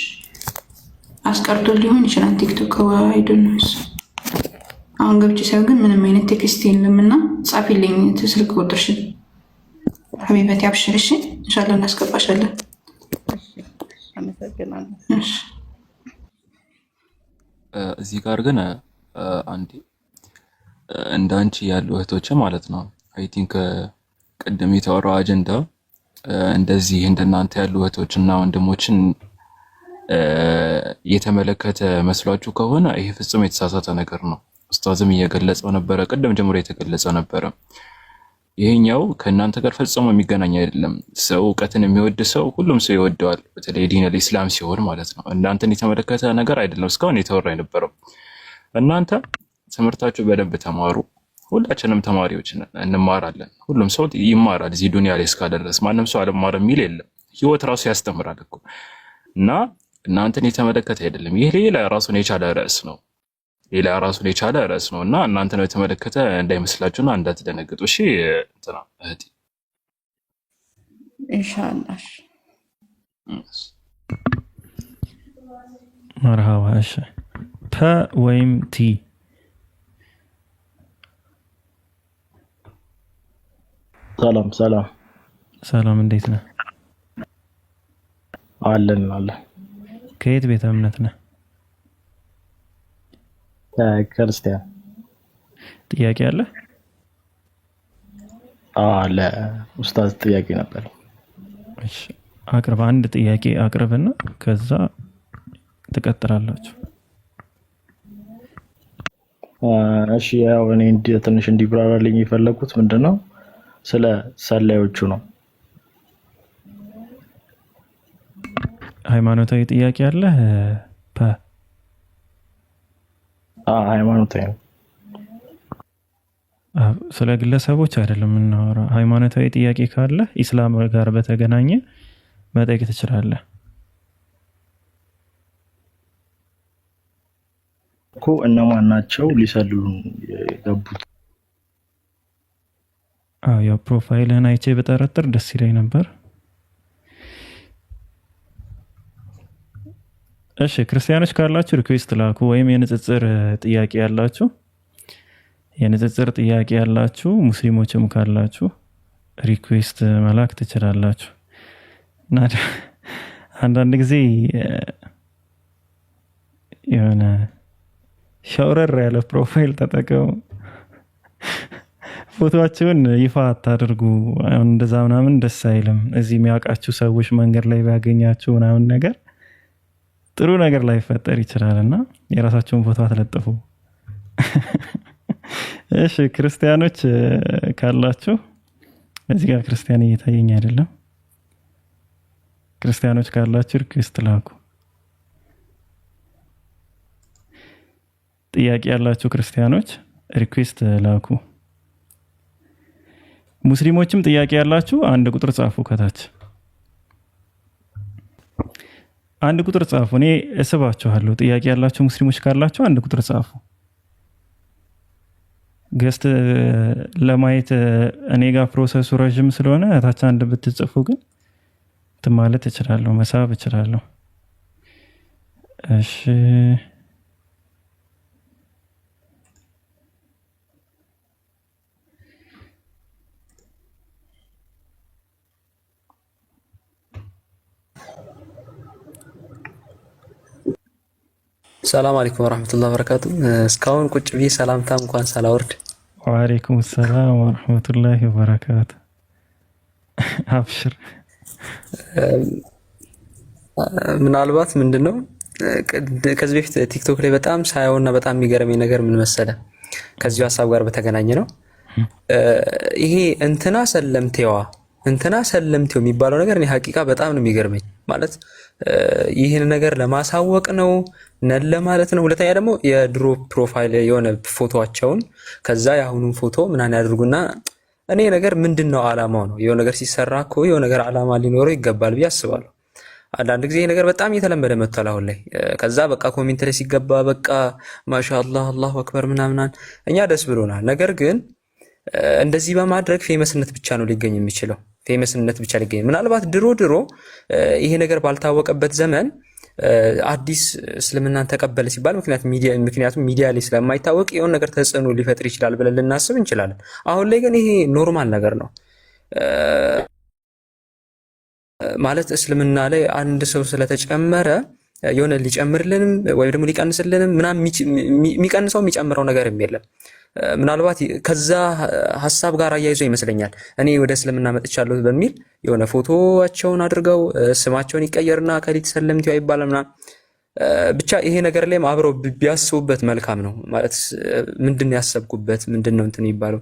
አስቀርቶ ሊሆን ይችላል ቲክቶክ አይደለም። አሁን ገብቼ ሳይሆን ግን ምንም አይነት ቴክስት የለም እና ጻፊልኝ ስልክ ቁጥርሽን ሀቢበቴ አብሽርሽ፣ ኢንሻአላህ እናስገባሻለን። አመሰግናለሁ። እዚህ ጋር ግን አንዴ እንዳንቺ ያሉ እህቶች ማለት ነው አይ ቲንክ ቅድም የተወራው አጀንዳ እንደዚህ እንደናንተ ያሉ እህቶችና ወንድሞችን የተመለከተ መስሏችሁ ከሆነ ይሄ ፍጹም የተሳሳተ ነገር ነው። ኡስታዝም እየገለጸው ነበረ፣ ቅድም ጀምሮ የተገለጸ ነበረ። ይሄኛው ከእናንተ ጋር ፈጽሞ የሚገናኝ አይደለም። ሰው እውቀትን የሚወድ ሰው ሁሉም ሰው ይወደዋል፣ በተለይ ዲን አልኢስላም ሲሆን ማለት ነው። እናንተን የተመለከተ ነገር አይደለም እስካሁን የተወራ የነበረው። እናንተ ትምህርታችሁ በደንብ ተማሩ። ሁላችንም ተማሪዎች እንማራለን። ሁሉም ሰው ይማራል እዚህ ዱንያ ላይ እስካለ ድረስ። ማንም ሰው አልማርም የሚል የለም። ህይወት ራሱ ያስተምራል እኮ እና እናንተን የተመለከተ አይደለም። ይሄ ሌላ ራሱን የቻለ ርዕስ ነው። ሌላ ራሱን የቻለ ርዕስ ነው እና እናንተን የተመለከተ እንዳይመስላችሁና እንዳትደነግጡ። እሺ እንትና እህቴ ኢንሻአላህ መርሃባ። እሺ ፐ ወይም ቲ? ሰላም ሰላም ሰላም፣ እንዴት ነህ? አለን። ከየት ቤተ እምነት ነህ? ክርስቲያን። ጥያቄ አለ? ለኡስታዝ ጥያቄ ነበር። እሺ አቅርብ። አንድ ጥያቄ አቅርብና ከዛ ትቀጥላላችሁ። እሺ ያው እኔ ትንሽ እንዲብራራልኝ የፈለኩት ምንድነው ስለ ሰላዮቹ ነው። ሃይማኖታዊ ጥያቄ አለ? ሃይማኖታዊ ነው። ስለ ግለሰቦች አይደለም የምናወራው። ሃይማኖታዊ ጥያቄ ካለ ኢስላም ጋር በተገናኘ መጠየቅ ትችላለህ እኮ። እነማን ናቸው ሊሰልሉ የገቡት? ያው ፕሮፋይልህን አይቼ በጠረጥር ደስ ይለኝ ነበር። እሺ ክርስቲያኖች ካላችሁ ሪኩዌስት ላኩ፣ ወይም የንጽጽር ጥያቄ ያላችሁ ሙስሊሞችም ካላችሁ ሪኩዌስት መላክ ትችላላችሁ። እና አንዳንድ ጊዜ የሆነ ሸውረር ያለ ፕሮፋይል ተጠቀሙ። ፎቶአችሁን ይፋ አታድርጉ። እንደዛ ምናምን ደስ አይልም። እዚህ የሚያውቃችሁ ሰዎች መንገድ ላይ ቢያገኛችሁ ምናምን ነገር ጥሩ ነገር ላይ ፈጠር ይችላልና የራሳችሁን ፎቶ አትለጥፉ። እሺ ክርስቲያኖች ካላችሁ እዚህ ጋር ክርስቲያን እየታየኝ አይደለም። ክርስቲያኖች ካላችሁ ሪኩዌስት ላኩ። ጥያቄ ያላችሁ ክርስቲያኖች ሪኩዌስት ላኩ። ሙስሊሞችም ጥያቄ ያላችሁ አንድ ቁጥር ጻፉ ከታች አንድ ቁጥር ጻፉ። እኔ እስባችኋለሁ። ጥያቄ ያላችሁ ሙስሊሞች ካላችሁ አንድ ቁጥር ጻፉ። ገስት ለማየት እኔ ጋር ፕሮሰሱ ረጅም ስለሆነ ታች አንድ ብትጽፉ ግን ማለት እችላለሁ፣ መሳብ እችላለሁ። እሺ ሰላም አለይኩም ወራህመቱላሂ ወበረካቱ። እስካሁን ቁጭ ብዬ ሰላምታ እንኳን ሳላወርድ። ወአለይኩም ሰላም ወራህመቱላሂ ወበረካቱ። አብሽር። ምናልባት ምንድነው ከዚህ በፊት ቲክቶክ ላይ በጣም ሳየውና በጣም የሚገርመኝ ነገር ምን መሰለ፣ ከዚሁ ሀሳብ ጋር በተገናኘ ነው። ይሄ እንትና ሰለምቴው የሚባለው ነገር እኔ ሀቂቃ በጣም ነው የሚገርመኝ። ማለት ይህን ነገር ለማሳወቅ ነው ነን ለማለት ነው። ሁለተኛ ደግሞ የድሮ ፕሮፋይል የሆነ ፎቶአቸውን ከዛ የአሁኑን ፎቶ ምናምን ያደርጉና እኔ ነገር ምንድነው አላማው ነው? የሆነ ነገር ሲሰራ እኮ የሆነ ነገር አላማ ሊኖረው ይገባል ብዬ አስባለሁ። አንዳንድ ጊዜ ይሄ ነገር በጣም እየተለመደ መጥቷል አሁን ላይ። ከዛ በቃ ኮሜንት ላይ ሲገባ በቃ ማሻአላህ አላሁ አክበር ምናምን እኛ ደስ ብሎናል። ነገር ግን እንደዚህ በማድረግ ፌመስነት ብቻ ነው ሊገኝ የሚችለው። ምናልባት ድሮ ይሄ ነገር ባልታወቀበት ዘመን አዲስ እስልምናን ተቀበለ ሲባል ምክንያቱም ሚዲያ ላይ ስለማይታወቅ የሆነ ነገር ተጽዕኖ ሊፈጥር ይችላል ብለን ልናስብ እንችላለን። አሁን ላይ ግን ይሄ ኖርማል ነገር ነው። ማለት እስልምና ላይ አንድ ሰው ስለተጨመረ የሆነ ሊጨምርልንም ወይም ደግሞ ሊቀንስልንም ምናምን የሚቀንሰው የሚጨምረው ነገርም የለም። ምናልባት ከዛ ሐሳብ ጋር አያይዞ ይመስለኛል እኔ ወደ እስልምና መጥቻለሁ በሚል የሆነ ፎቶዋቸውን አድርገው ስማቸውን ይቀየርና ከሊት ሰለምቲው አይባልምና ብቻ ይሄ ነገር ላይም አብረው ቢያስቡበት መልካም ነው። ማለት ምንድነው ያሰብኩበት ምንድነው እንትን ይባለው።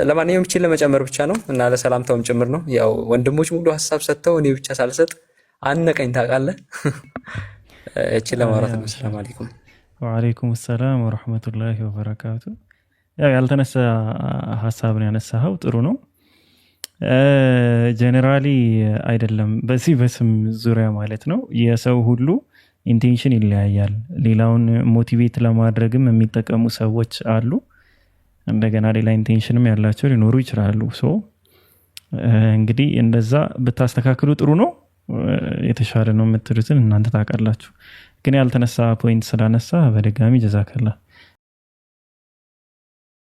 ለማንኛውም እቺን ለመጨመር ብቻ ነው እና ለሰላምታውም ጭምር ነው። ያው ወንድሞች ሙሉ ሐሳብ ሰጥተው እኔ ብቻ ሳልሰጥ አነቀኝ ታውቃለህ። እቺን ለማውራት ነው። ሰላም አለይኩም። ወአለይኩም ሰላም ወራህመቱላሂ ወበረካቱ። ያው ያልተነሳ ሐሳብ ነው ያነሳኸው፣ ጥሩ ነው። ጀነራሊ አይደለም በዚህ በስም ዙሪያ ማለት ነው። የሰው ሁሉ ኢንቴንሽን ይለያያል። ሌላውን ሞቲቬት ለማድረግም የሚጠቀሙ ሰዎች አሉ። እንደገና ሌላ ኢንቴንሽንም ያላቸው ሊኖሩ ይችላሉ። እንግዲህ እንደዛ ብታስተካክሉ ጥሩ ነው። የተሻለ ነው የምትሉትን እናንተ ታውቃላችሁ። ግን ያልተነሳ ፖይንት ስላነሳ በድጋሚ ጀዛከላ